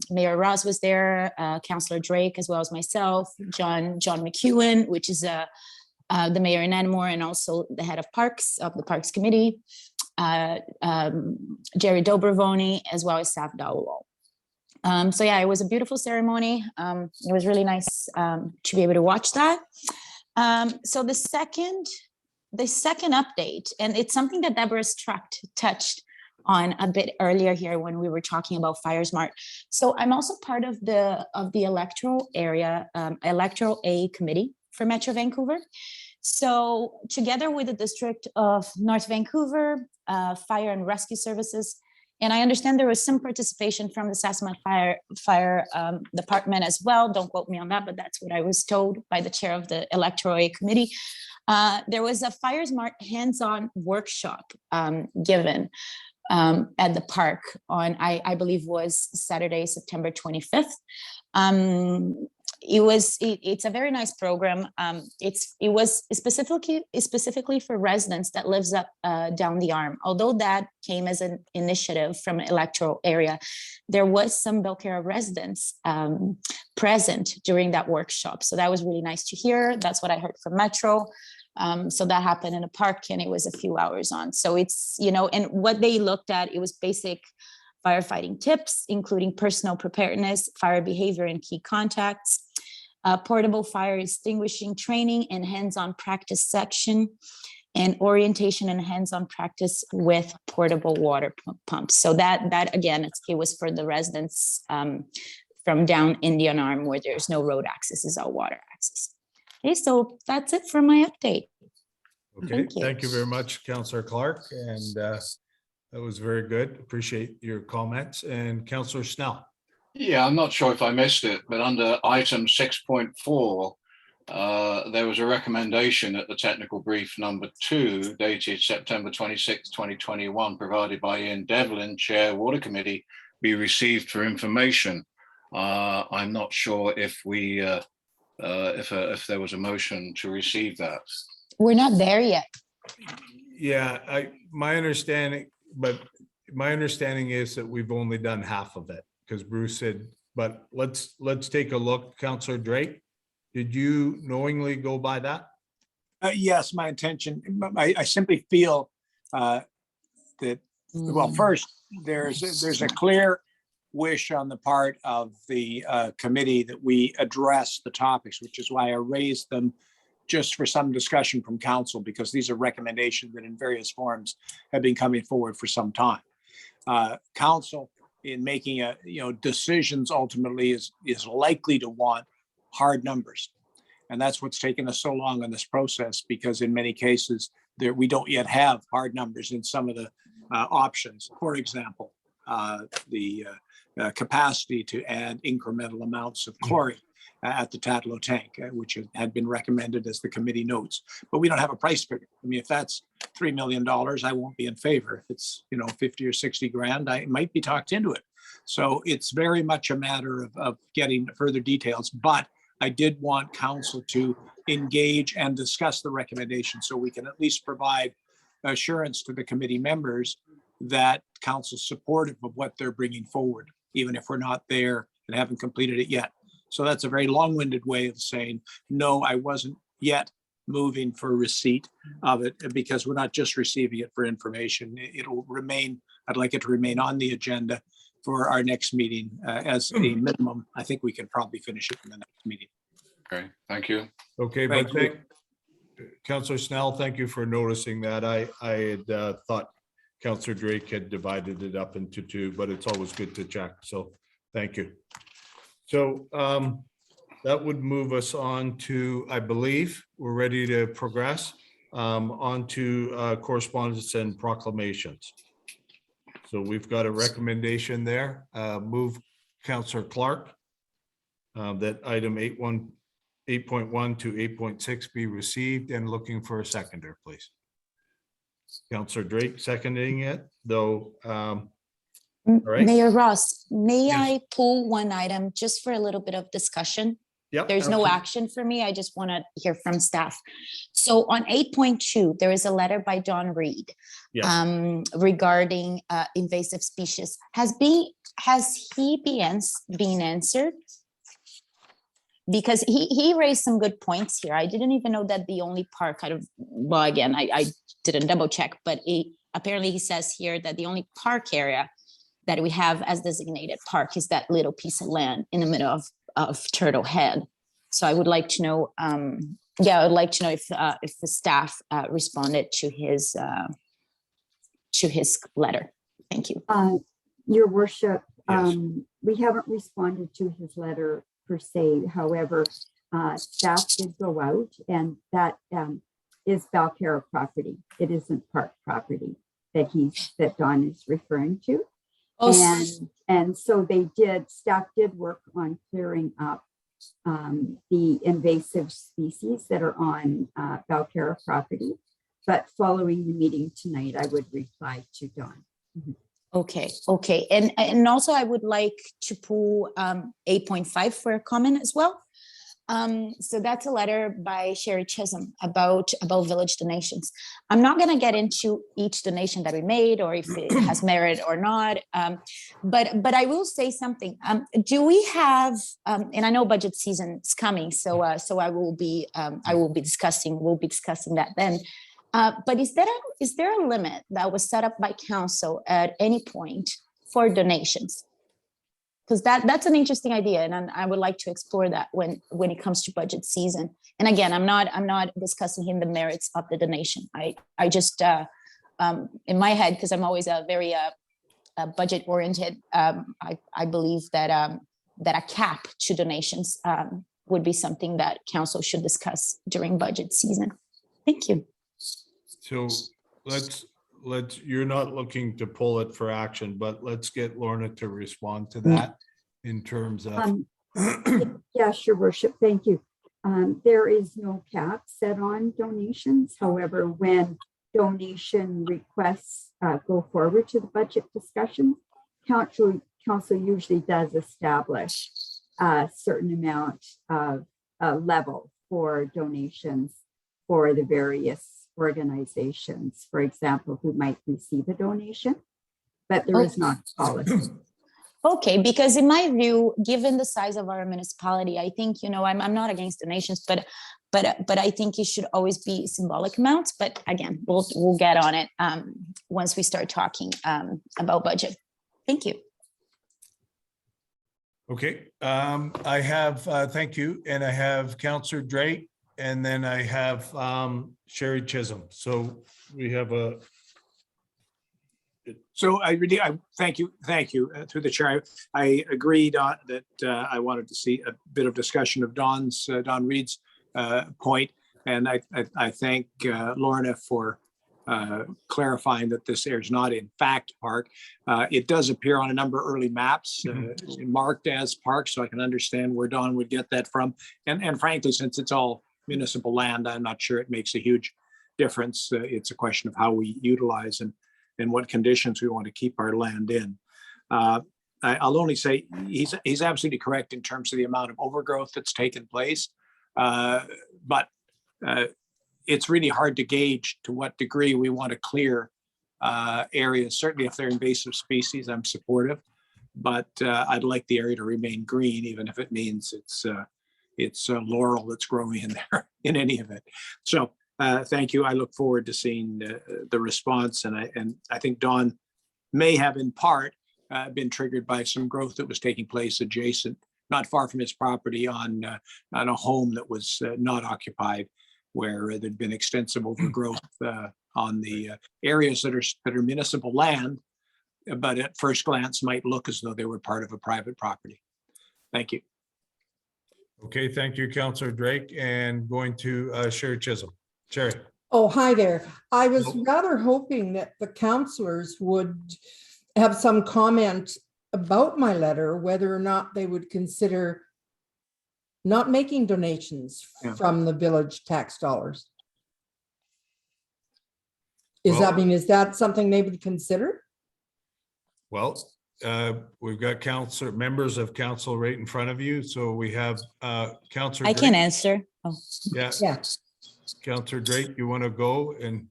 Mayor Ross was there, Councillor Drake, as well as myself, John McEwen, which is the mayor in Enmore and also the head of the Parks Committee, Jerry Dobrovoni, as well as Saf Dawowal. It was a beautiful ceremony. It was really nice to be able to watch that. So the second update, and it's something that Deborah touched on a bit earlier here when we were talking about Fire Smart. So I'm also part of the electoral A committee for Metro Vancouver. So together with the District of North Vancouver, Fire and Rescue Services, and I understand there was some participation from the Sassaman Fire Department as well. Don't quote me on that, but that's what I was told by the chair of the electoral A committee. There was a Fire Smart hands-on workshop given at the park on, I believe was Saturday, September 25th. It's a very nice program. It was specifically for residents that lives up down the arm. Although that came as an initiative from an electoral area, there was some Belcarra residents present during that workshop. So that was really nice to hear. That's what I heard from Metro. So that happened in a park and it was a few hours on. So it's, you know, and what they looked at, it was basic firefighting tips, including personal preparedness, fire behavior and key contacts, portable fire extinguishing training and hands-on practice section, and orientation and hands-on practice with portable water pumps. So that again, it was for the residents from down Indian Arm where there's no road access, is all water access. Okay, so that's it for my update. Okay, thank you very much, Councillor Clark, and that was very good. Appreciate your comments. And Councillor Snell. Yeah, I'm not sure if I missed it, but under item 6.4, there was a recommendation at the technical brief number 2, dated September 26, 2021, provided by Ian Devlin, Chair, Water Committee, be received for information. I'm not sure if we, if there was a motion to receive that. We're not there yet. Yeah, my understanding is that we've only done half of it, because Bruce said, but let's take a look. Councillor Drake, did you knowingly go by that? Yes, my intention, I simply feel that, well, first, there's a clear wish on the part of the committee that we address the topics, which is why I raised them just for some discussion from council, because these are recommendations that in various forms have been coming forward for some time. Council in making decisions ultimately is likely to want hard numbers. And that's what's taken us so long in this process, because in many cases we don't yet have hard numbers in some of the options. For example, the capacity to add incremental amounts of chlorine at the Tatlow tank, which had been recommended as the committee notes, but we don't have a price figure. I mean, if that's $3 million, I won't be in favor. If it's 50 or 60 grand, I might be talked into it. So it's very much a matter of getting further details, but I did want council to engage and discuss the recommendation so we can at least provide assurance to the committee members that council's supportive of what they're bringing forward, even if we're not there and haven't completed it yet. So that's a very long-winded way of saying, no, I wasn't yet moving for receipt of it, because we're not just receiving it for information. It'll remain, I'd like it to remain on the agenda for our next meeting as a minimum. I think we can probably finish it in the next meeting. Okay, thank you. Okay, Thank but you. Councillor Snell, thank you for noticing that. I had thought Councillor Drake had divided it up into two, but it's always good to check. So thank you. So that would move us on to, I believe, we're ready to progress on to correspondence and proclamations. So we've got a recommendation there. Move Councillor Clark that item 8.1 to 8.6 be received, and looking for a seconder, please. Councillor Drake seconding it, though. All right. Mayor Ross, may Yes. I pull one item just for a little bit of discussion? Yep, There's no absolutely. action for me. I just want to hear from staff. So on 8.2, there is a letter by Don Reed Yes. regarding invasive species. Has he been answered? Because he raised some good points here. I didn't even know that the only park well, again, I didn't double check, but apparently he says here that the only park area that we have as designated park is that little piece of land in the middle of Turtle Head. So I would like to know, I would like to know if the staff responded to his letter. Thank you. Your worship, Yes. we haven't responded to his letter per se. However, staff did go out, and that is Balcarra property. It isn't park property that Don is referring to. Oh, And so staff did work on clearing up the invasive species that are on Balcarra property. But following the meeting tonight, I would reply to Don. Okay. And also I would like to pull 8.5 for a comment as well. So that's a letter by Sherry Chisholm about village donations. I'm not going to get into each donation that we made or if it has merit or not. But I will say something. Do we have, and I know budget season is coming, so we'll be discussing that then. But is there a limit that was set up by council at any point for donations? Because that's an interesting idea, and I would like to explore that when it comes to budget season. And again, I'm not discussing the merits of the donation. I just in my head, because I'm always a very budget oriented. I believe that a cap to donations would be something that council should discuss during budget season. Thank you. So let's you're not looking to pull it for action, but let's get Lorna to respond to that in terms of. Yes, your worship, thank you. There is no cap set on donations. However, when donation requests go forward to the budget discussion, council usually does establish a certain amount of level for donations for the various organizations, for example, who might receive a donation, but there is not a policy. Okay, because in my view, given the size of our municipality, I think, I'm not against donations, but I think it should always be symbolic amounts. But again, we'll get on it once we start talking about budget. Thank you. Okay, I have, thank you. And I have Councillor Drake And then I have Sherry Chisholm. So we have a, So I thank you through the chair. I agreed on that. I wanted to see a bit of discussion of Don Reed's point, and I thank Lorna for clarifying that this area is not in fact park. It does appear on a number of early maps marked as park, so I can understand where Don would get that from. And frankly, since it's all municipal land, I'm not sure it makes a huge difference. It's a question of how we utilize and what conditions we want to keep our land in. I'll only say he's absolutely correct in terms of the amount of overgrowth that's taken place. But it's really hard to gauge to what degree we want to clear areas. Certainly if they're invasive species, I'm supportive, but I'd like the area to remain green, even if it means it's laurel that's growing in there in any event. So thank you. I look forward to seeing the response. And I think Don may have in part been triggered by some growth that was taking place adjacent, not far from his property on a home that was not occupied, where there'd been extensive overgrowth on the areas that are municipal land, but at first glance might look as though they were part of a private property. Thank you. okay, thank you, Councillor Drake, and going to Sherry Chisholm. Sherry. Oh, hi there. I was rather hoping that the councillors would have some comment about my letter, whether or not they would consider not making donations from the village tax dollars. Is that something they would consider? Well, we've got members of council right in front of you. So we have Councillor I Drake. can answer. Oh. Yeah. Councillor Drake, you want to go? And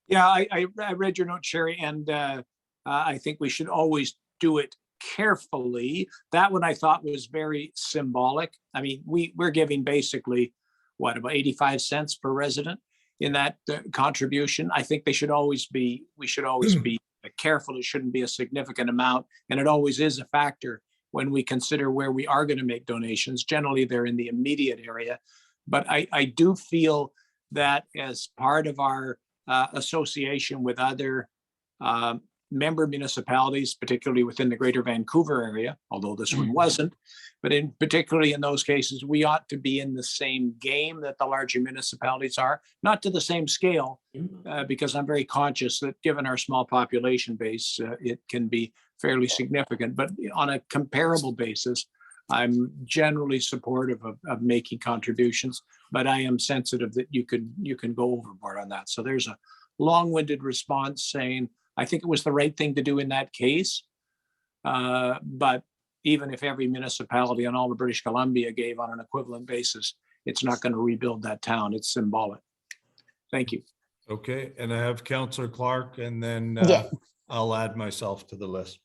yeah, I read your note, Sherry, and I think we should always do it carefully. That one I thought was very symbolic. I mean, we're giving basically what, about 85 cents per resident in that contribution. I think we should always be careful. It shouldn't be a significant amount, and it always is a factor when we consider where we are going to make donations. Generally, they're in the immediate area, but I do feel that as part of our association with other member municipalities, particularly within the Greater Vancouver area, although this one wasn't, but particularly in those cases, we ought to be in the same game that the larger municipalities are, not to the same scale, because I'm very conscious that given our small population base, it can be fairly significant, but on a comparable basis, I'm generally supportive of making contributions, but I am sensitive that you can go overboard on that. So there's a long-winded response saying, I think it was the right thing to do in that case. But even if every municipality in all of British Columbia gave on an equivalent basis, it's not going to rebuild that town. It's symbolic. Thank you. okay, and I have Councillor Clark, and then I'll add myself to the list.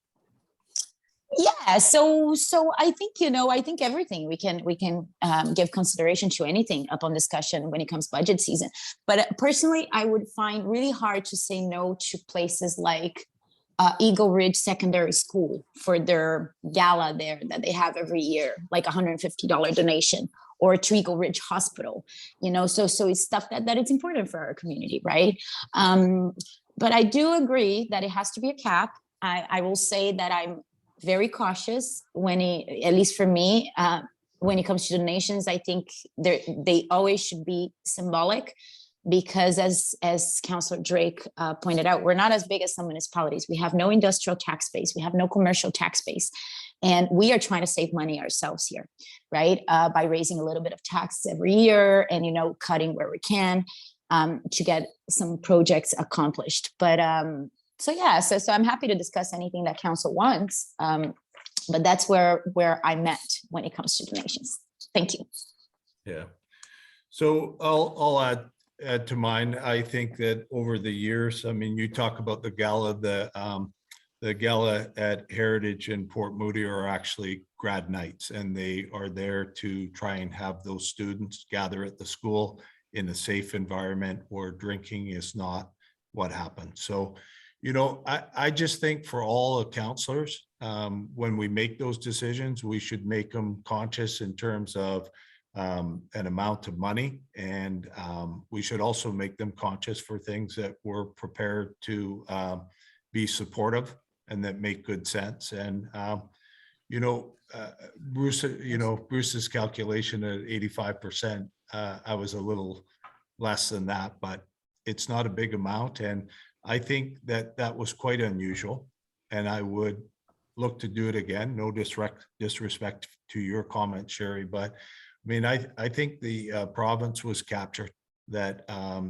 Yeah, so I think, I think everything we can give consideration to anything upon discussion when it comes budget season. But personally, I would find really hard to say no to places like Eagle Ridge Secondary School for their gala there that they have every year, like $150 donation, or to Eagle Ridge Hospital, so it's stuff that it's important for our community, right? But I do agree that it has to be a cap. I will say that I'm very cautious at least for me, when it comes to donations. I think they always should be symbolic, because as Councillor Drake pointed out, we're not as big as some municipalities. We have no industrial tax base. We have no commercial tax base. And we are trying to save money ourselves here, right? By raising a little bit of tax every year and, cutting where we can to get some projects accomplished. But so I'm happy to discuss anything that council wants, but that's where I'm at when it comes to donations. Thank you. Yeah. So I'll add to mine. I think that over the years, I mean, you talk about the gala, the gala at Heritage in Port Moody are actually grad nights, and they are there to try and have those students gather at the school in a safe environment where drinking is not what happens. So, I just think for all the counselors, when we make those decisions, we should make them conscious in terms of an amount of money, and we should also make them conscious for things that we're prepared to be supportive and that make good sense. And Bruce, Bruce's calculation at 85%, I was a little less than that, but it's not a big amount. And I think that that was quite unusual, and I would look to do it again. No disrespect to your comment, Sherry, but I mean, I think the province was captured, that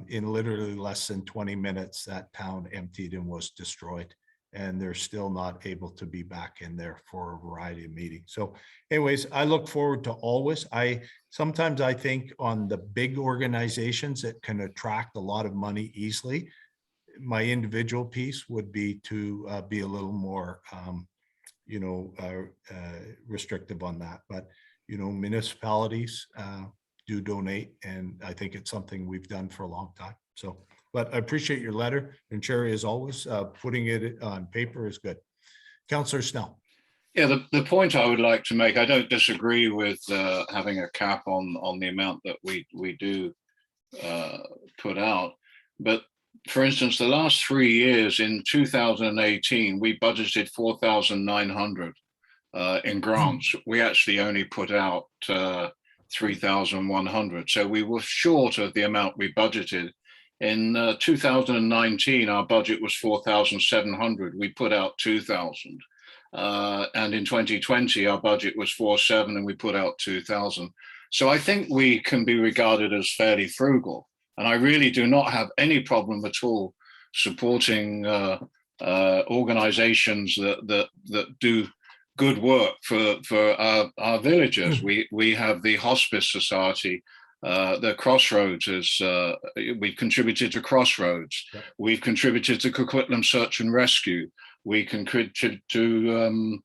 in literally less than 20 minutes, that town emptied and was destroyed. And they're still not able to be back in there for a variety of meetings. So anyways, I look forward to always. Sometimes I think on the big organizations that can attract a lot of money easily, my individual piece would be to be a little more, restrictive on that. But, municipalities do donate, and I think it's something we've done for a long time. So, but I appreciate your letter, and Sherry, as always, putting it on paper is good. Councillor Snell. Yeah, the point I would like to make, I don't disagree with having a cap on the amount that we do put out. But for instance, the last 3 years, in 2018, we budgeted 4,900 in grants. We actually only put out 3,100. So we were short of the amount we budgeted. In 2019, our budget was 4,700. We put out 2,000. And in 2020, our budget was 4,700 and we put out 2,000. So I think we can be regarded as fairly frugal. And I really do not have any problem at all supporting organizations that do good work for our villagers. We have the Hospice Society. The Crossroads is, we've contributed to Crossroads. Yep. We've contributed to Coquitlam Search and Rescue. We contributed to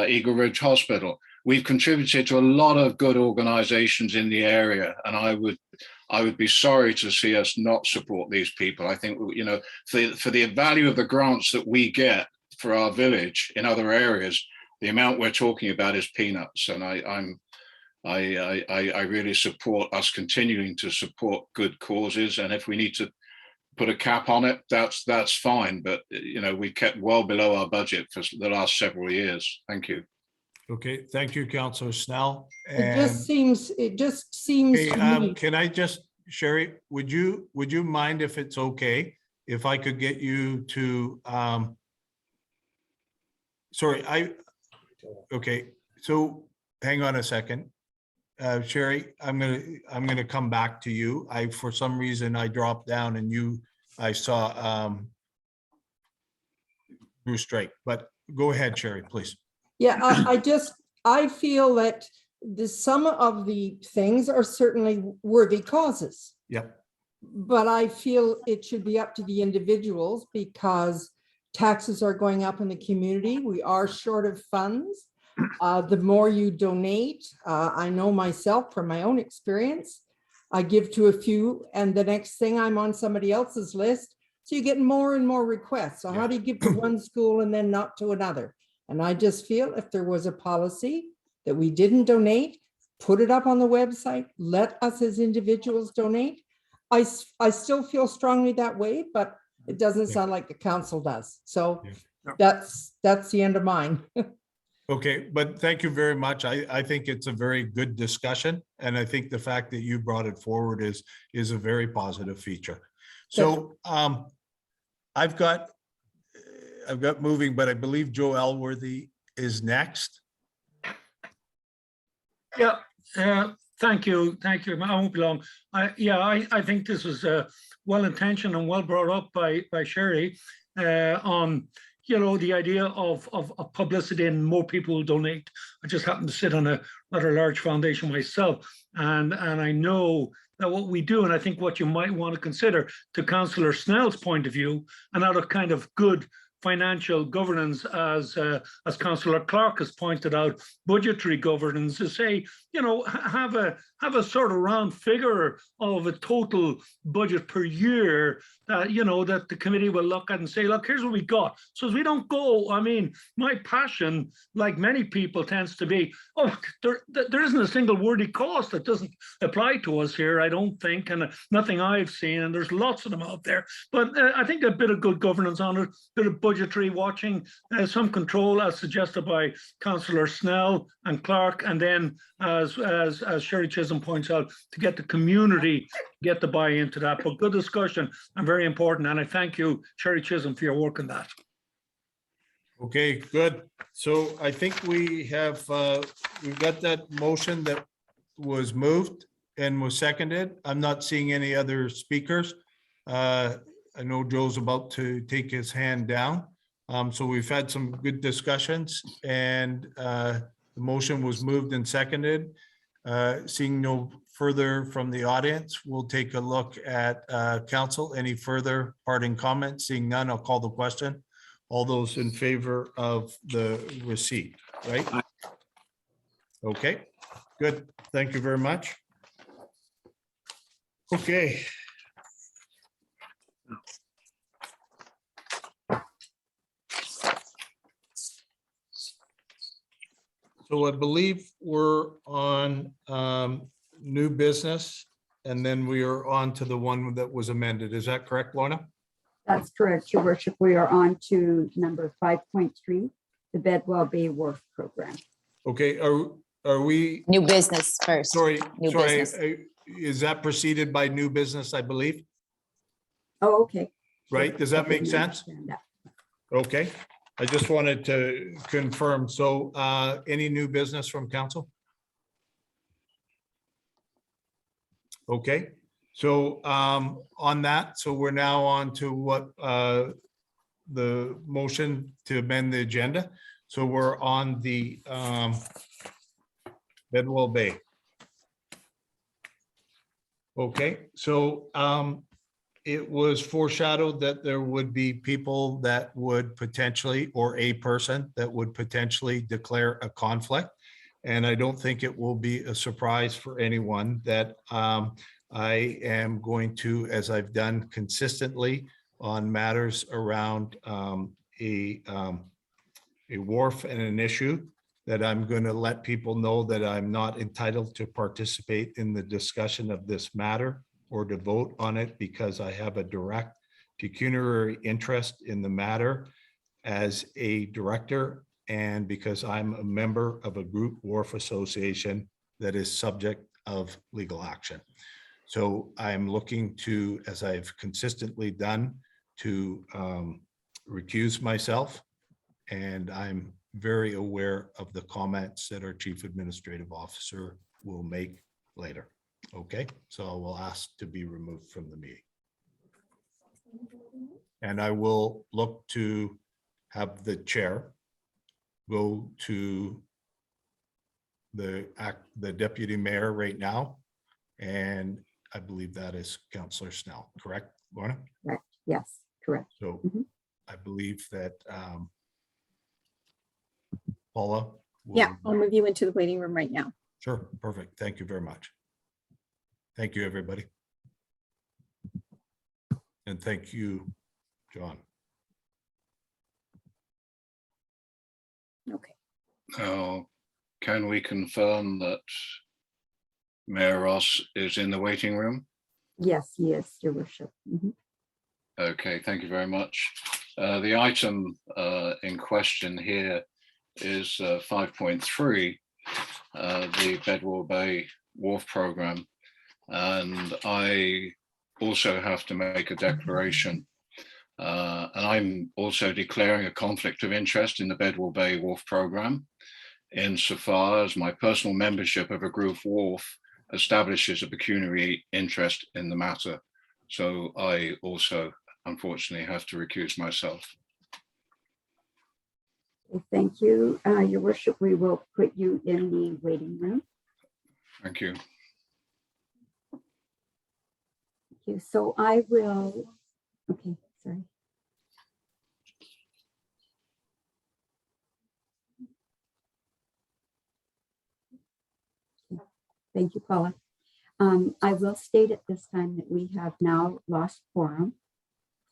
Eagle Ridge Hospital. We've contributed to a lot of good organizations in the area, and I would be sorry to see us not support these people. I think, for the value of the grants that we get for our village in other areas, the amount we're talking about is peanuts, and I really support us continuing to support good causes. And if we need to put a cap on it, that's fine. But we kept well below our budget for the last several years. Thank you. Okay, thank you, Councillor Snell. It just seems Hey, to me. can I just, Sherry, would you mind, if it's okay, if I could get you to, okay, so hang on a second. Sherry, I'm gonna come back to you. For some reason, I dropped down and I saw Bruce Drake, but go ahead, Sherry, please. Yeah, I feel that some of the things are certainly worthy causes. Yep. But I feel it should be up to the individuals, because taxes are going up in the community. We are short of funds. The more you donate, I know myself from my own experience, I give to a few and the next thing I'm on somebody else's list. So you get more and more requests. So how do you give to one school and then not to another? And I just feel if there was a policy that we didn't donate, put it up on the website, let us as individuals donate. I still feel strongly that way, but it doesn't sound like the council does. So that's the end of mine. Okay, but thank you very much. I think it's a very good discussion, and I think the fact that you brought it forward is a very positive feature. So I've got moving, but I believe Joe Elworthy is next. Yeah, thank you. I won't be long. I think this was well intentioned and well brought up by Sherry on the idea of publicity and more people will donate. I just happen to sit on a rather large foundation myself, and I know that what we do, and I think what you might want to consider, to Councillor Snell's point of view, and out of kind of good financial governance, as Councillor Clark has pointed out, budgetary governance, to say, have a sort of round figure of a total budget per year that, that the committee will look at and say, look, here's what we got. So as we don't go, I mean, my passion, like many people, tends to be, oh, there isn't a single worthy cost that doesn't apply to us here, I don't think, and nothing I've seen, and there's lots of them out there. But I think a bit of good governance on it, a bit of budgetary watching, some control as suggested by Councillor Snell and Clark, and then as Sherry Chisholm points out, to get the community, get the buy into that. But good discussion and very important. And I thank you, Sherry Chisholm, for your work on that. Okay, good. So I think we have, we've got that motion that was moved and was seconded. I'm not seeing any other speakers. I know Joe's about to take his hand down. So we've had some good discussions, and the motion was moved and seconded. Seeing no further from the audience, we'll take a look at council. Any further parting comments? Seeing none, I'll call the question. All those in favor of the receipt, right? Okay, good. Thank you very much. Okay. So I believe we're on new business, and then we are on to the one that was amended. Is that correct, Lorna? That's correct, Your Worship. We are on to number 5.3, the Bedwell Bay Wharf Program. Okay, are we? New business first. Sorry, New sorry. business. Is that preceded by new business, I believe? Oh, okay. Right, does that make sense? Okay, I just wanted to confirm. So any new business from council? Okay, so on that, so we're now on to what the motion to amend the agenda. So we're on the Bedwell Bay. Okay, so it was foreshadowed that there would be people that would potentially, or a person that would potentially declare a conflict. And I don't think it will be a surprise for anyone that I am going to, as I've done consistently on matters around a wharf and an issue, that I'm going to let people know that I'm not entitled to participate in the discussion of this matter or to vote on it, because I have a direct pecuniary interest in the matter as a director, and because I'm a member of a group wharf association that is subject of legal action. So I'm looking to, as I've consistently done, to recuse myself, and I'm very aware of the comments that our chief administrative officer will make later. Okay, so I will ask to be removed from the meeting. And I will look to have the chair go to the deputy mayor right now. And I believe that is Councillor Snell, correct, Lorna? Correct. Yes, correct. So I believe that Paula? Yeah, I'll move you into the waiting room right now. Sure, perfect. Thank you very much. Thank you, everybody. And thank you, John. Okay. Now, can we confirm that Mayor Ross is in the waiting room? Yes, he is, Your Worship. Okay, thank you very much. The item in question here is 5.3, the Bedwell Bay Wharf Program. And I also have to make a declaration. And I'm also declaring a conflict of interest in the Bedwell Bay Wharf Program, insofar as my personal membership of a group wharf establishes a pecuniary interest in the matter. So I also, unfortunately, have to recuse myself. Thank you, Your Worship. We will put you in the waiting room. Thank you. Thank you. So I will, okay, sorry. Thank you, Paula. I will state at this time that we have now lost quorum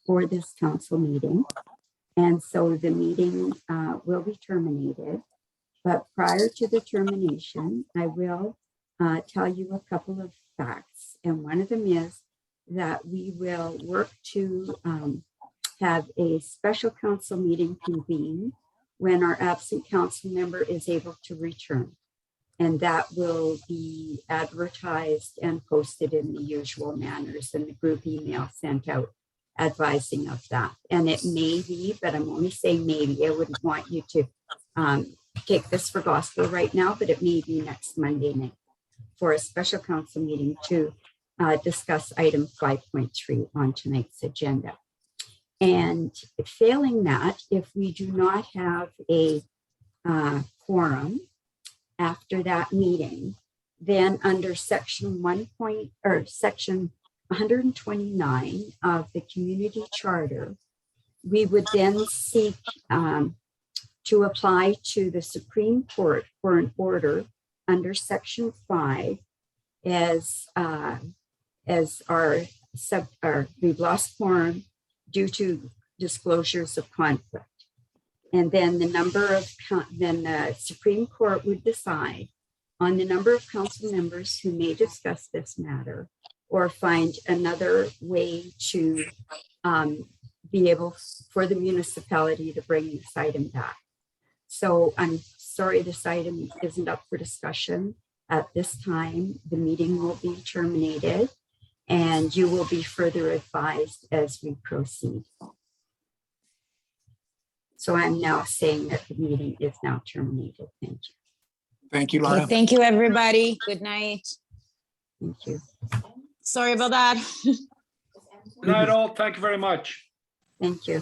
for this council meeting. And so the meeting will be terminated. But prior to the termination, I will tell you a couple of facts. And one of them is that we will work to have a special council meeting convene when our absent council member is able to return. And that will be advertised and posted in the usual manners, and the group email sent out advising of that. And it may be, but I'm only saying maybe, I wouldn't want you to take this for gospel right now, but it may be next Monday night for a special council meeting to discuss item 5.3 on tonight's agenda. And failing that, if we do not have a quorum after that meeting, then under section 129 of the community charter, we would then seek to apply to the Supreme Court for an order under section 5 as we've lost quorum due to disclosures of conflict. And then the Supreme Court would decide on the number of council members who may discuss this matter or find another way to be able for the municipality to bring this item back. So I'm sorry, this item isn't up for discussion at this time. The meeting will be terminated and you will be further advised as we proceed. So I'm now saying that the meeting is now terminated. Thank you. Thank you, Okay, Laura. thank you, everybody. Good night. Thank you. Sorry about that. Good night all. Thank you very much. Thank you.